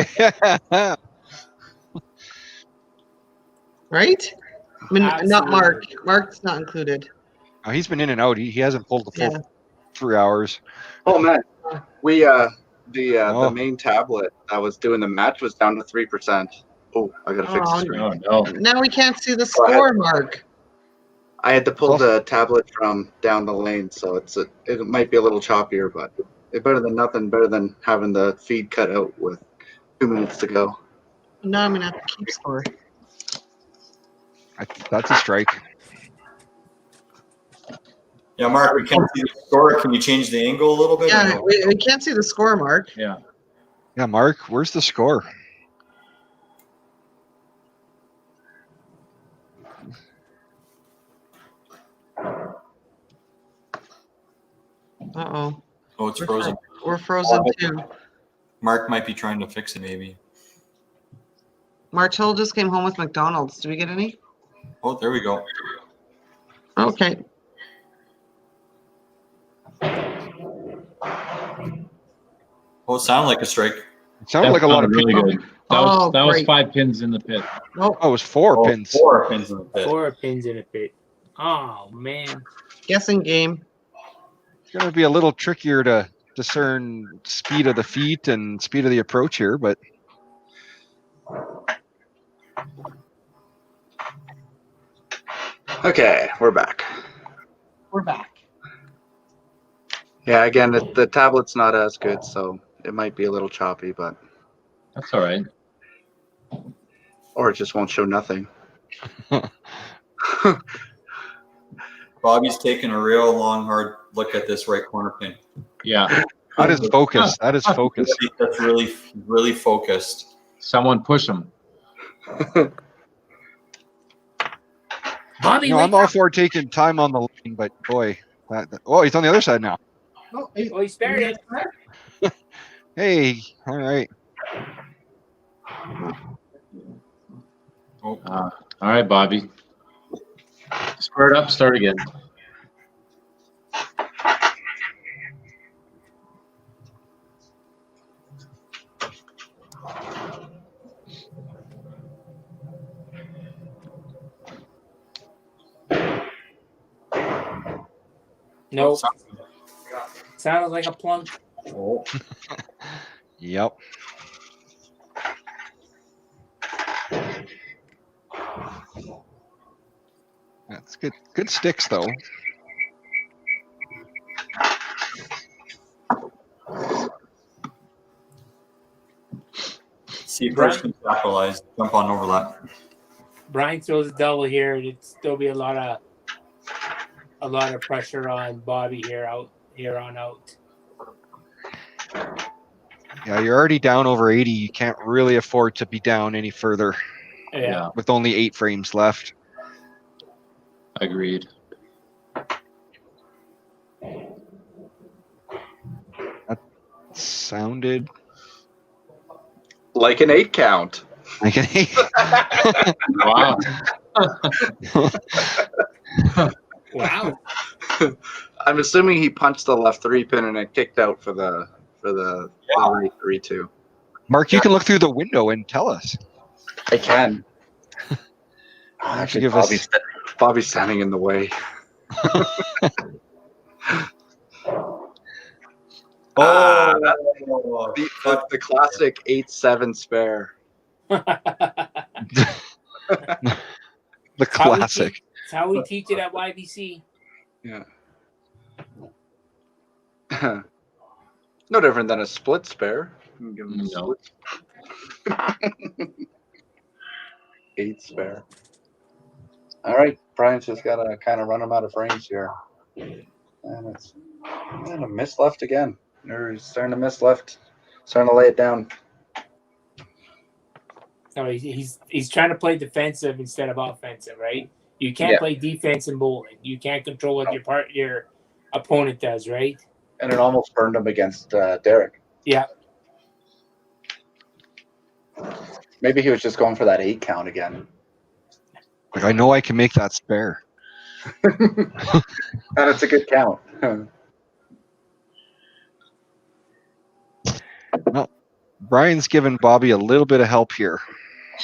Right? I mean, not
Absolutely.
Mark. Mark's not included.
Oh, he's been in and out. He hasn't pulled the full
Yeah.
3 hours.
Oh man, we the
Oh.
main tablet that was doing the match was down to 3%. Oh, I gotta fix the
Oh,
screen.
Oh no.
Now we can't see the
Go ahead.
score, Mark.
I had to pull the tablet from down the lane, so it might be a little choppier, but it's better than nothing. Better than having the feed cut out with 2 minutes to go.
Now I'm gonna have to keep score.
That's a strike.
Yeah, Mark, we can't see the score. Can you change the angle a little bit? or
Yeah,
no?
we can't see the score, Mark.
Yeah.
Yeah, Mark, where's the score?
Uh-oh.
Oh, it's frozen.
We're frozen too.
Mark might be trying to fix it, maybe.
March Hill just came home with McDonald's. Do we get any?
Oh, there we go.
Okay.
Oh, it sounded like a strike.
It sounded like a lot of
really
pins.
good. That was
great.
5 pins in the pit.
Nope.
Oh, it was 4
Oh,
pins.
4 pins in the pit.
4 pins in a pit. Oh man.
Guessing game.
It's going to be a little trickier to discern speed of the feet and speed of the approach here, but
Okay, we're back.
We're back.
Yeah, again, the tablet's not as good, so it might be a little choppy, but
That's all right.
or it just won't show nothing.
Bobby's taking a real long, hard look at this right corner pin.
Yeah.
that is focus. That is focus.
That's really, really focused.
Someone push him.
Bobby,
You know,
wake
I'm all
up.
for taking time on the lane, but boy, oh, he's on the other side now.
Oh, he spared it.
Hey, all right.
Oh,
All right, Bobby. Square it up. Start again.
Nope. Sounded like a plunk.
oh.
Yep. That's good. Good sticks though.
See if Hurst can capitalize. Jump on overlap.
Brian throws a double here, and it'd still be a lot of pressure on Bobby here on out.
Yeah, you're already down over 80. You can't really afford to be down any further
Yeah.
with only 8 frames left.
Agreed.
Sounded
Like an 8 count.
like an 8.
Wow.
Wow.
I'm assuming he punched the left 3-pin and it kicked out for the right 3-2.
Mark, you can look through the window and tell us.
I can.
Why don't
Actually,
you give us?
Bobby's standing in the way. The classic 8-7 spare.
The
It's how we
classic.
teach- It's how we teach it at YBC.
Yeah. No different than a split spare. You can give him a
No.
split. 8 spare. All right, Brian's just got to kind of run him out of frames here. And it's a miss left again. Or he's starting to miss left. Starting to lay it down.
No, he's trying to play defensive instead of offensive, right? You can't play defense in bowling. You can't control what your opponent does, right?
And it almost burned him against Derek.
Yeah.
Maybe he was just going for that 8 count again.
Like, I know I can make that spare.
And it's a good count.
Well, Brian's given Bobby a little bit of help here.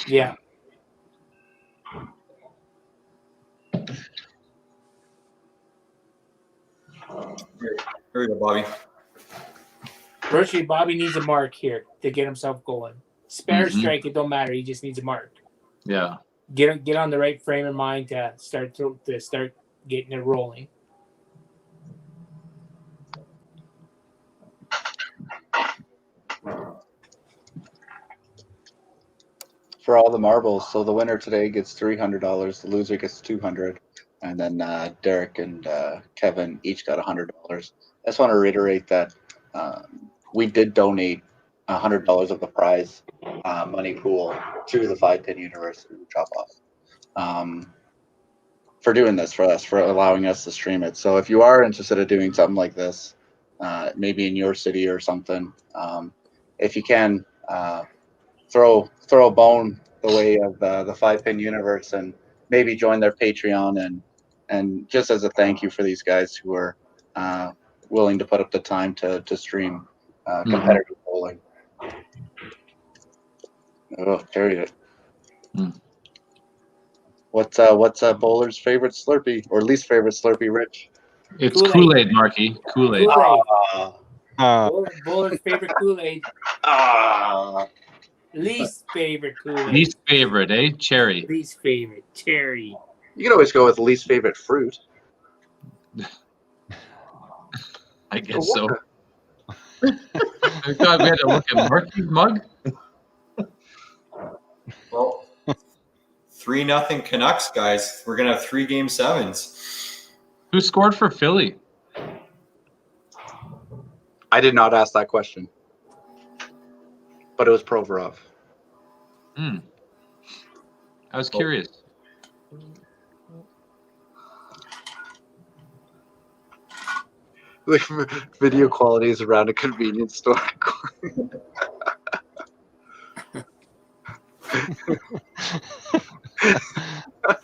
Yeah.
Here we go, Bobby.
Virtually, Bobby needs a mark here to get himself going. Spare strike, it don't matter. He just needs a mark.
Yeah.
Get on the right frame of mind to start getting it rolling.
For all the marbles, so the winner today gets $300, the loser gets $200, and then Derek and Kevin each got $100. I just want to reiterate that we did donate $100 of the prize money pool to the 5-Pin University drop off for doing this for us, for allowing us to stream it. So if you are interested in doing something like this, maybe in your city or something, if you can throw a bone the way of the 5-Pin Universe and maybe join their Patreon and just as a thank you for these guys who are willing to put up the time to stream competitive bowling. Oh, carried it. What's bowler's favorite Slurpee or least favorite Slurpee, Rich?
It's Kool-Aid, Marky. Kool-Aid.
Bowler's favorite Kool-Aid. Least favorite Kool-Aid.
Least favorite, eh? Cherry.
Least favorite cherry.
You can always go with least favorite fruit.
I guess so. I thought we had to look at Marky's mug.
Well, 3-0 Canucks, guys. We're gonna have 3 game 7s.
Who scored for Philly?
I did not ask that question, but it was Provorov.
I was curious.
Video quality is around a convenience store.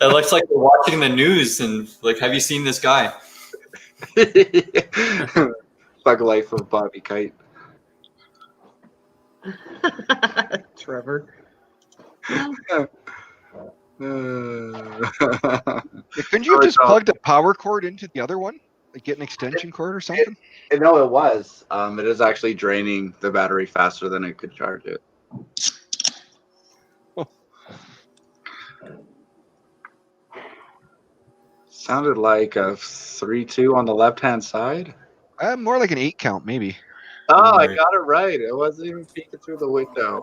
It looks like we're watching the news and like, have you seen this guy?
Bug life of Bobby Kite.
Trevor.
Couldn't you have just plugged a power cord into the other one? Like get an extension cord or something?
No, it was. It is actually draining the battery faster than it could charge it. Sounded like a 3-2 on the left-hand side.
More like an 8 count, maybe.
Oh, I got it right. It wasn't even peeking through the window.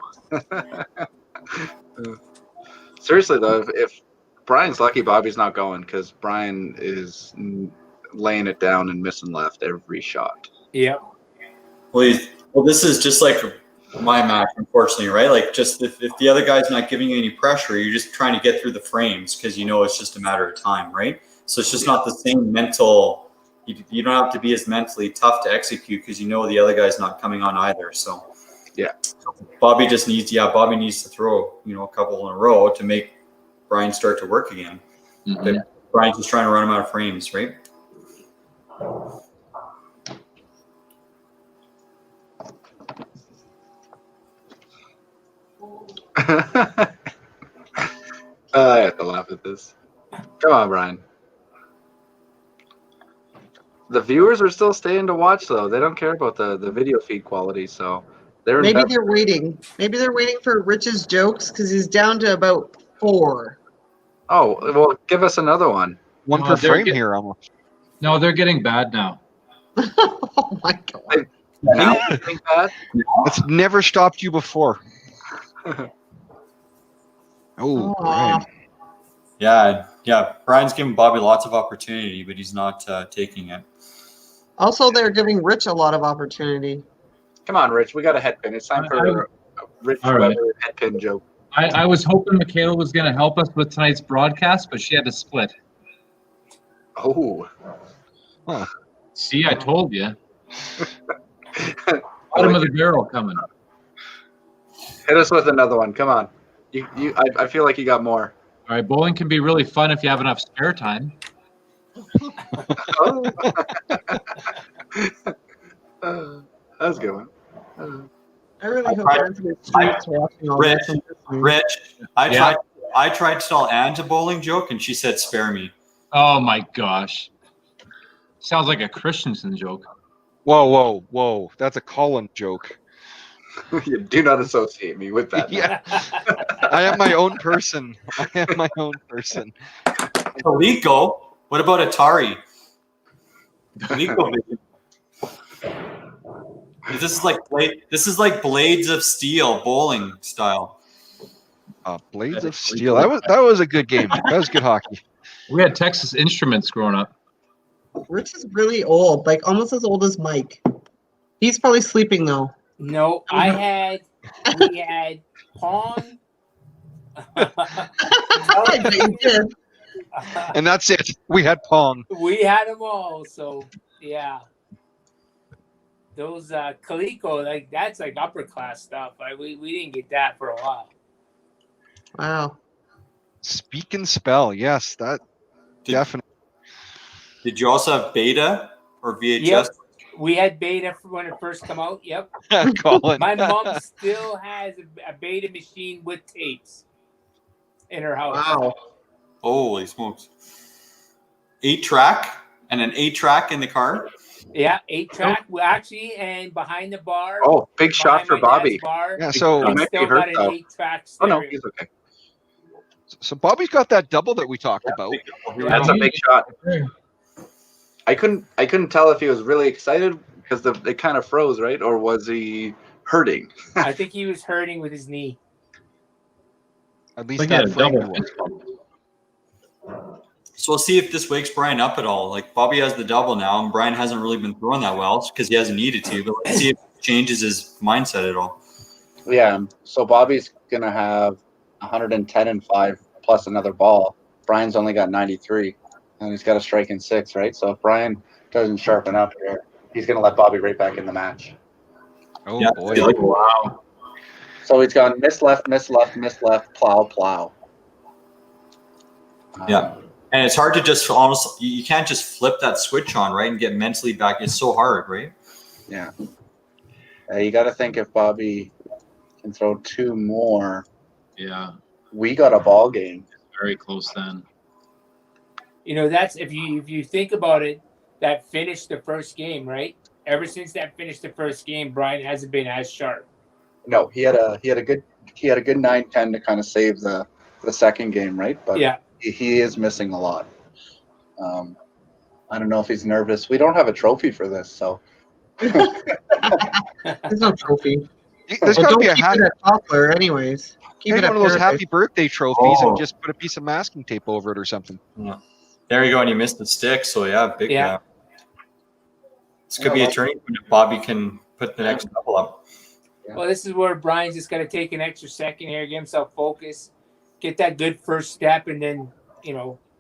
Seriously, though, if Brian's lucky, Bobby's not going because Brian is laying it down and missing left every shot.
Yep.
Well, this is just like my match, unfortunately, right? Like, just if the other guy's not giving you any pressure, you're just trying to get through the frames because you know it's just a matter of time, right? So it's just not the same mental. You don't have to be as mentally tough to execute because you know the other guy's not coming on either. So
yeah,
Bobby needs to throw a couple in a row to make Brian start to work again.
Mhm.
But Brian's just trying to run him out of frames, right?
I have to laugh at this. Come on, Brian. The viewers are still staying to watch, though. They don't care about the video feed quality, so they're
Maybe
invested.
they're waiting. Maybe they're waiting for Rich's jokes because he's down to about 4.
Oh, well, give us another one.
One
No,
per
they're
frame
get-
here almost.
No, they're getting bad now.
Oh my god.
Now you think that?
It's never stopped you before. Oh, Brian.
Yeah. Brian's giving Bobby lots of opportunity, but he's not taking it.
Also, they're giving Rich a lot of opportunity.
Come on, Rich. We got a head pin. It's time for a Rich
All right.
Weber head pin joke.
I was hoping Michaela was going to help us with tonight's broadcast, but she had to split.
Oh.
See, I told you. Bottom of the barrel coming.
Hit us with another one. Come on. I feel like you got more.
All right, bowling can be really fun if you have enough spare time.
Oh. That's a good one.
I really hope
tried-
Anthony Stewart's watching all this.
Rich, I
Yeah.
tried to tell Anne a bowling joke, and she said, "Spare me."
Oh my gosh. Sounds like a Christensen joke.
Whoa. That's a Colin joke.
You do not associate me with that.
Yeah. I am my own person.
Coleco. What about Atari? Coleco. This is like Blades of Steel bowling style.
Blades of Steel. That was a good game. That was good hockey.
We had Texas Instruments growing up.
Rich is really old, like almost as old as Mike. He's probably sleeping though.
No, we had Pong.
I bet you did.
And that's it. We had Pong.
We had them all, so yeah. Those Coleco, like that's like upper class stuff. We didn't get that for a while.
Wow.
Speak and spell. Yes, that definitely.
Did you also have Beta or VHS?
Yep. We had Beta when it first came out. Yep.
Colin.
My mom still has a Beta machine with tapes in her house.
Wow.
Holy smokes! 8-track and an 8-track in the car.
Yeah, 8-track. Well, actually, and behind the bar.
Oh, big shot for
behind my
Bobby.
dad's bar,
Yeah, so
He might
still
be hurt,
got an
though.
8-track
Oh, no,
stereo.
he's okay.
So Bobby's got that double that we talked about.
That's a big shot. I couldn't tell if he was really excited because it kind of froze, right? Or was he hurting?
I think he was hurting with his knee.
At
I
least
think he had
that
a
frame
double
was.
fist bump.
So we'll see if this wakes Brian up at all. Like Bobby has the double now, and Brian hasn't really been throwing that well because he hasn't needed to. But let's see if it changes his mindset at all.
Yeah. So Bobby's gonna have 110 and 5 plus another ball. Brian's only got 93, and he's got a strike in 6, right? So if Brian doesn't sharpen up here, he's gonna let Bobby right back in the match.
Oh
Yeah.
boy.
Wow.
So he's gone miss left, plow, plow.
Yeah. And it's hard to just almost, you can't just flip that switch on, right? And get mentally back. It's so hard, right?
Yeah. You got to think if Bobby can throw 2 more,
Yeah,
we got a ball game.
very close then.
You know, that's if you think about it, that finished the first game, right? Ever since that finished the first game, Brian hasn't been as sharp.
No, he had a good 9-10 to kind of save the second game, right? But
Yeah.
he is missing a lot. I don't know if he's nervous. We don't have a trophy for this, so
There's no trophy.
There's
Well,
got to
don't
be a
keep
happy,
it at Toppler anyways. Keep
maybe
it at
one of those
Paradise.
happy birthday trophies
Oh.
and just put a piece of masking tape over it or something.
There you go. And you missed the stick. So, yeah, big
Yeah.
gap. This could be a turning point if Bobby can put the next double up.
Well, this is where Brian's just got to take an extra second here, get himself focused, get that good first step, and then,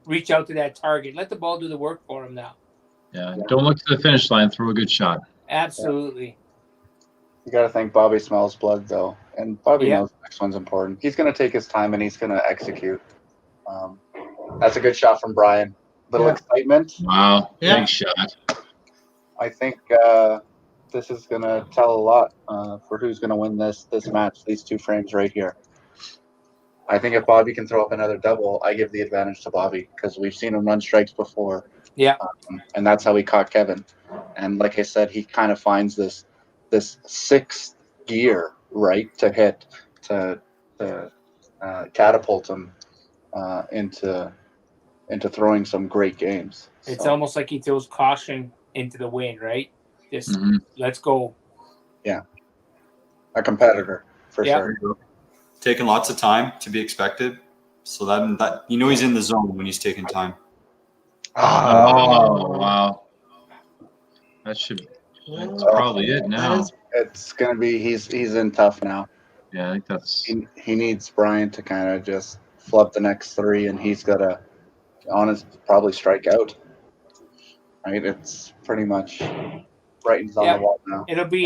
reach out to that target. Let the ball do the work for him now.
Yeah, don't look to the finish line. Throw a good shot.
Absolutely.
you got to think Bobby smells blood, though. And Bobby
Yeah.
knows the next one's important. He's going to take his time and he's going to execute. That's a good shot from Brian. Little
Yeah.
excitement.
Wow,
Yeah.
big shot.
I think this is going to tell a lot for who's going to win this match, these two frames right here. I think if Bobby can throw up another double, I give the advantage to Bobby because we've seen him run strikes before.
Yeah.
And that's how he caught Kevin. And like I said, he kind of finds this sixth gear, right, to hit, to catapult him into throwing some great games.
It's
So,
almost like he throws caution into the wind, right? Just
Mhm.
let's go.
a competitor for
Yeah.
sure.
Taking lots of time to be expected. So that he's in the zone when he's taking time.
Oh, wow. That's probably it now.
It's gonna be he's in tough now.
Yeah, I think that's.
He needs Brian to kind of just flub the next three, and he's gotta probably strike out. Right, it's pretty much writing's on
Yeah.
the wall now.
It'll be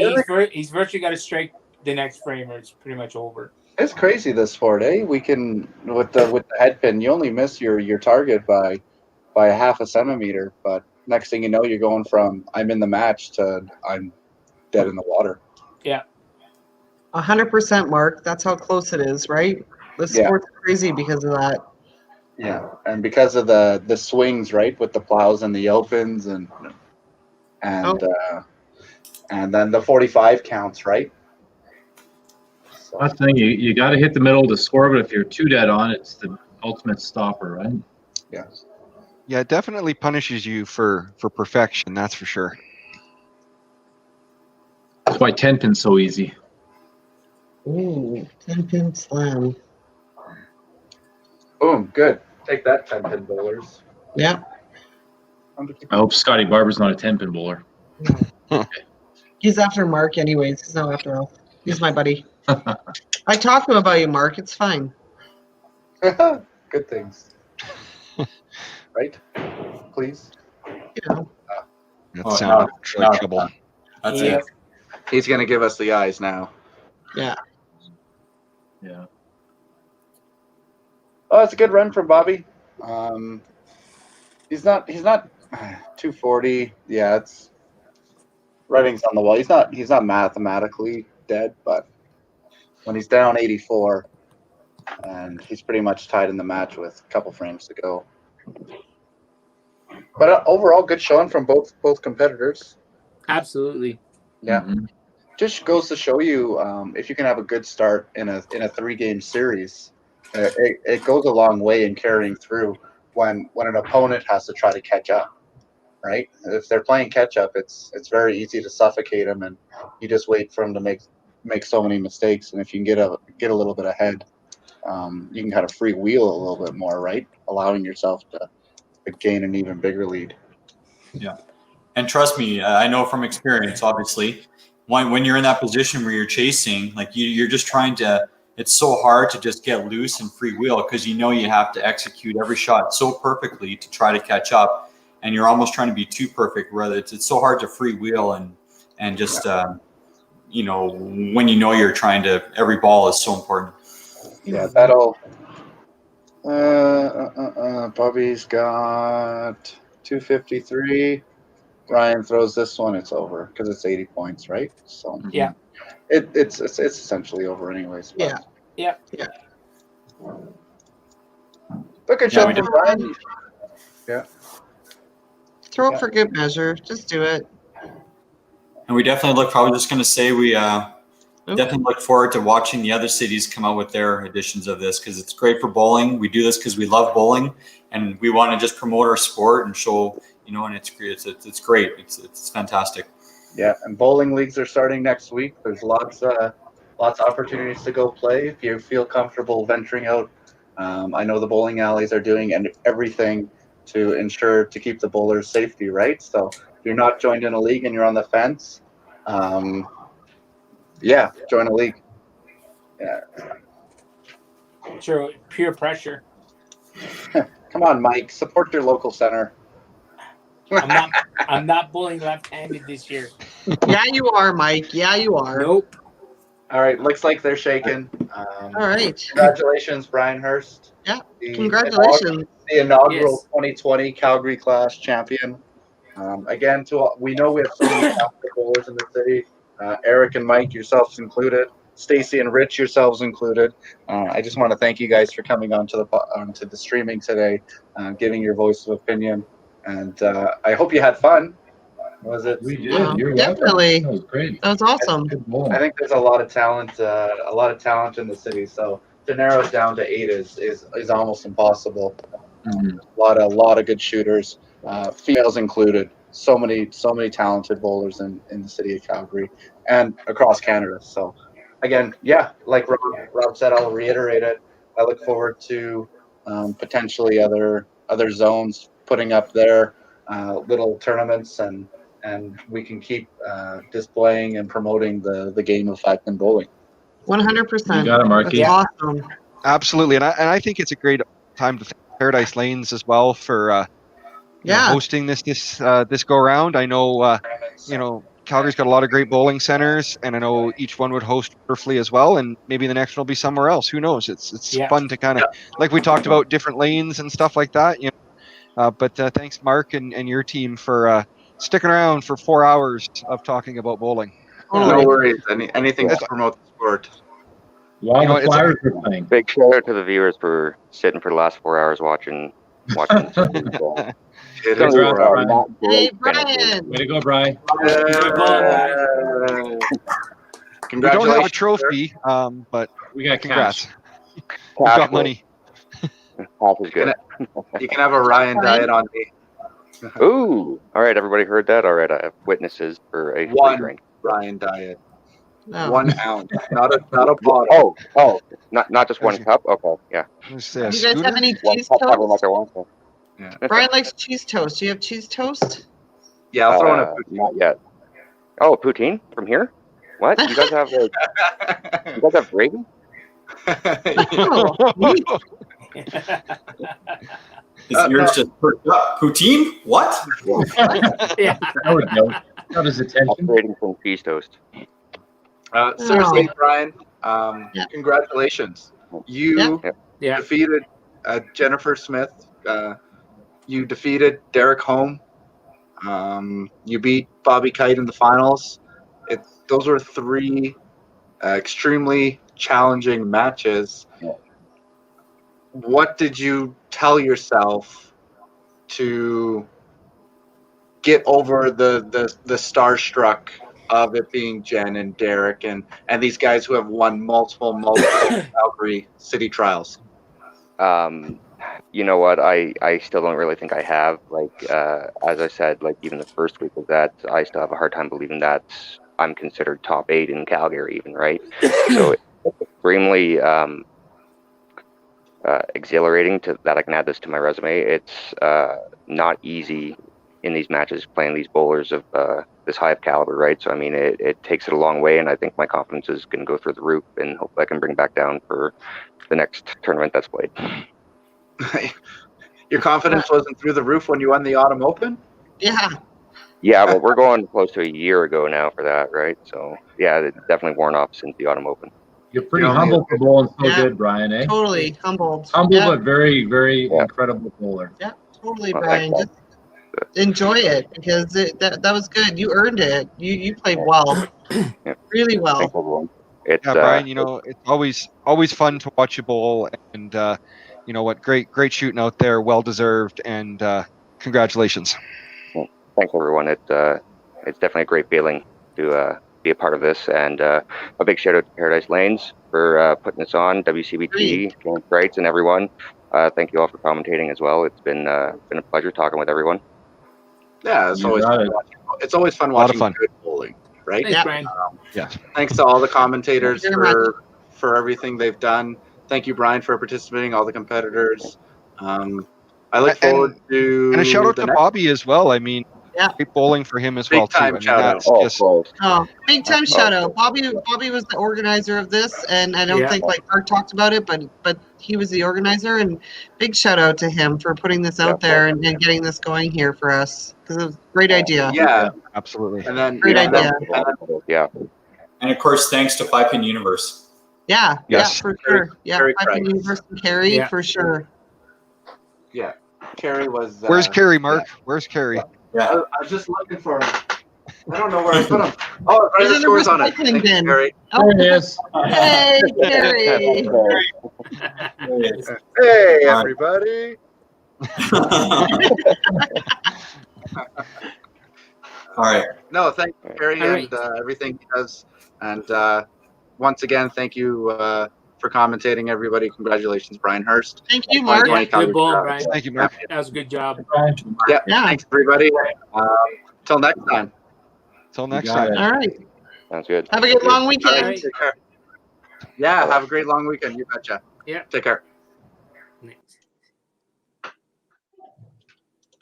he's virtually got to strike the next frame, or it's pretty much over.
It's crazy this sport, eh? We can with the head pin, you only miss your target by a half a centimeter, but next thing you know, you're going from I'm in the match to I'm dead in the water.
100%, Mark. That's how close it is, right? The
Yeah.
sport's crazy because of that.
Yeah, and because of the swings, right, with the plows and the opens and then the 45 counts, right? So,
That's the thing. You got to hit the middle of the score, but if you're too dead on, it's the ultimate stopper, right?
yeah.
Yeah, it definitely punishes you for perfection. That's for sure.
That's why 10-pin's so easy.
Ooh, 10-pin slam.
Boom, good. Take that, 10-pin bowlers.
Yeah.
I hope Scotty Barber's not a 10-pin bowler.
He's after Mark anyways. He's not after us. He's my buddy. I talked to him about you, Mark. It's fine.
Good things. Right? Please.
You know.
That
Oh,
sounds
no,
like trouble.
That's
Yeah.
it.
He's going to give us the eyes now.
Yeah.
Yeah.
Oh, it's a good run from Bobby. He's not 240. Yeah, it's writing's on the wall. He's not mathematically dead, but when he's down 84 and he's pretty much tied in the match with a couple frames to go. But overall, good showing from both competitors.
Absolutely.
Yeah.
Mhm.
Just goes to show you if you can have a good start in a 3-game series, it goes a long way in carrying through when an opponent has to try to catch up, right? If they're playing catch up, it's very easy to suffocate them, and you just wait for them to make so many mistakes. And if you can get a little bit ahead, you can kind of freewheel a little bit more, right? Allowing yourself to gain an even bigger lead.
Yeah. And trust me, I know from experience, obviously, when you're in that position where you're chasing, like you're just trying to, it's so hard to just get loose and freewheel because you have to execute every shot so perfectly to try to catch up. And you're almost trying to be too perfect, whether it's so hard to freewheel and just, when you're trying to, every ball is so important.
Yeah, that'll. Bobby's got 253. Ryan throws this one, it's over because it's 80 points, right? So
Yeah.
it's essentially over anyways. But.
Yeah.
But good
Yeah,
shot
we
from
did.
Brian. Yeah.
Throw it for good measure. Just do it.
And we definitely probably just going to say we definitely look forward to watching the other cities come out with their editions of this because it's great for bowling. We do this because we love bowling and we want to just promote our sport and show, and it's great. It's fantastic.
Yeah, and bowling leagues are starting next week. There's lots of opportunities to go play if you feel comfortable venturing out. I know the bowling alleys are doing everything to ensure to keep the bowlers' safety, right? So if you're not joined in a league and you're on the fence, join a league. Yeah.
Sure. Peer pressure.
Come on, Mike. Support your local center.
I'm not bowling left-handed this year.
Yeah, you are, Mike. Yeah, you are.
Nope.
All right, looks like they're shaking.
All right.
Congratulations, Brian Hurst.
Yeah,
The
congratulations.
The inaugural
Yes.
2020 Calgary Clash champion. Again, we know we have so many talented bowlers in the city. Eric and Mike, yourselves included. Stacy and Rich, yourselves included. I just want to thank you guys for coming onto the streaming today, giving your voice of opinion, and I hope you had fun. Was it?
We did.
Yeah,
You're
definitely.
welcome. That was great.
That was awesome.
Good bowling.
I think there's a lot of talent in the city. So to narrow it down to 8 is almost impossible.
Mhm.
A lot of good shooters, females included. So many talented bowlers in the city of Calgary and across Canada. So again, yeah, like Rob said, I'll reiterate it. I look forward to potentially other zones putting up their little tournaments, and we can keep displaying and promoting the game of 5-pin bowling.
100%.
You got it, Marky.
That's awesome.
Absolutely, and I think it's a great time to thank Paradise Lanes as well for hosting this go around. I know Calgary's got a lot of great bowling centers, and I know each one would host wonderfully as well. And maybe the next one will be somewhere else. Who knows? It's fun to kind of like we talked about different lanes and stuff like that. But thanks, Mark, and your team for sticking around for 4 hours of talking about bowling.
No worries. Anything to promote the sport.
While the Flyers were playing.
Big shout out to the viewers for sitting for the last 4 hours watching.
It
Congrats,
is
Brian.
Hey, Brian.
Way to go, Brian.
We don't have a trophy, but
we got
congrats.
cash.
We've got money.
Half is good.
You can have a Ryan diet on me.
Ooh! All right, everybody heard that? All right, I have witnesses for a free
One
drink.
Ryan diet.
Oh.
1 ounce, not a bottle.
Oh, not just one cup. Okay, yeah.
Do you guys have any
One
cheese
cup, however much
toast?
I want.
Brian likes cheese toast. Do you have cheese toast?
Yeah, I'll throw in a
poutine. Not yet. Oh, poutine from here? What? You guys have you guys have gravy?
His ears just perked up. Poutine? What?
Yeah.
That would go. Got his attention.
Upgrading from cheese toast.
Seriously, Brian, congratulations. You defeated Jennifer Smith. You defeated Derek Home. You beat Bobby Kite in the finals. Those were 3 extremely challenging matches. What did you tell yourself to get over the starstruck of it being Jen and Derek and these guys who have won multiple Calgary City trials?
You know what? I still don't really think I have. Like as I said, like even the first week of that, I still have a hard time believing that I'm considered top 8 in Calgary, even, right? So it's extremely exhilarating that I can add this to my resume. It's not easy in these matches playing these bowlers of this high of caliber, right? So I mean, it takes it a long way, and I think my confidence is going to go through the roof, and hopefully I can bring it back down for the next tournament that's played.
Your confidence wasn't through the roof when you won the Autumn Open?
Yeah.
Yeah, well, we're going close to a year ago now for that, right? So yeah, it's definitely worn off since the Autumn Open.
You're pretty humble for bowling so good, Brian, eh?
Totally humbled.
Humble, but very, very incredible bowler.
Yeah, totally, Brian. Just enjoy it because that was good. You earned it. You played well, really well.
Thanks, everyone.
Brian, it's always fun to watch you bowl, and you know what, great shooting out there, well deserved, and congratulations.
Thanks, everyone. It's definitely a great feeling to be a part of this, and a big shout out to Paradise Lanes for putting this on, WCBT, James Brights, and everyone. Thank you all for commentating as well. It's been a pleasure talking with everyone.
Yeah, it's always fun watching good bowling, right?
Thanks, Brian.
Thanks to all the commentators for everything they've done. Thank you, Brian, for participating. All the competitors. I look forward to
and a shout out to Bobby as well. I mean, great bowling for him as well too. I mean, that's just
big time shout out. Bobby was the organizer of this, and I don't think like Mark talked about it, but he was the organizer, and big shout out to him for putting this out there and getting this going here for us because it was a great idea.
Yeah,
absolutely.
And then
great idea.
And of course, thanks to 5 Pin Universe.
Yeah,
Yes.
yeah, for sure. Yeah,
Very
I can
right.
Universe and Carrie
Yeah.
for sure.
Yeah, Carrie was.
Where's Carrie, Mark? Where's Carrie?
Yeah.
I was just looking for him. I don't know where I put him. Oh, right,
He's
the
in the
scores on it.
recycling
Thank you,
bin.
Carrie.
Oh,
There it is.
hey, Carrie.
Hey,
All right.
everybody.
All right.
No, thank you, Carrie,
All right.
and everything he does. And once again, thank you for commentating, everybody. Congratulations, Brian Hurst.
Thank you, Mark.
2020
Good
Calgary
ball,
Clash.
Brian.
Thank you, Mark.
That was a good job.
Yeah,
Yeah.
thanks, everybody. Till next time.
Till
You
next
got
time.
it.
All right.
Sounds good.
Have a good long weekend.
All right.
Take care. Yeah, have a great long weekend. You betcha.
Yeah.
Take care.
Nice.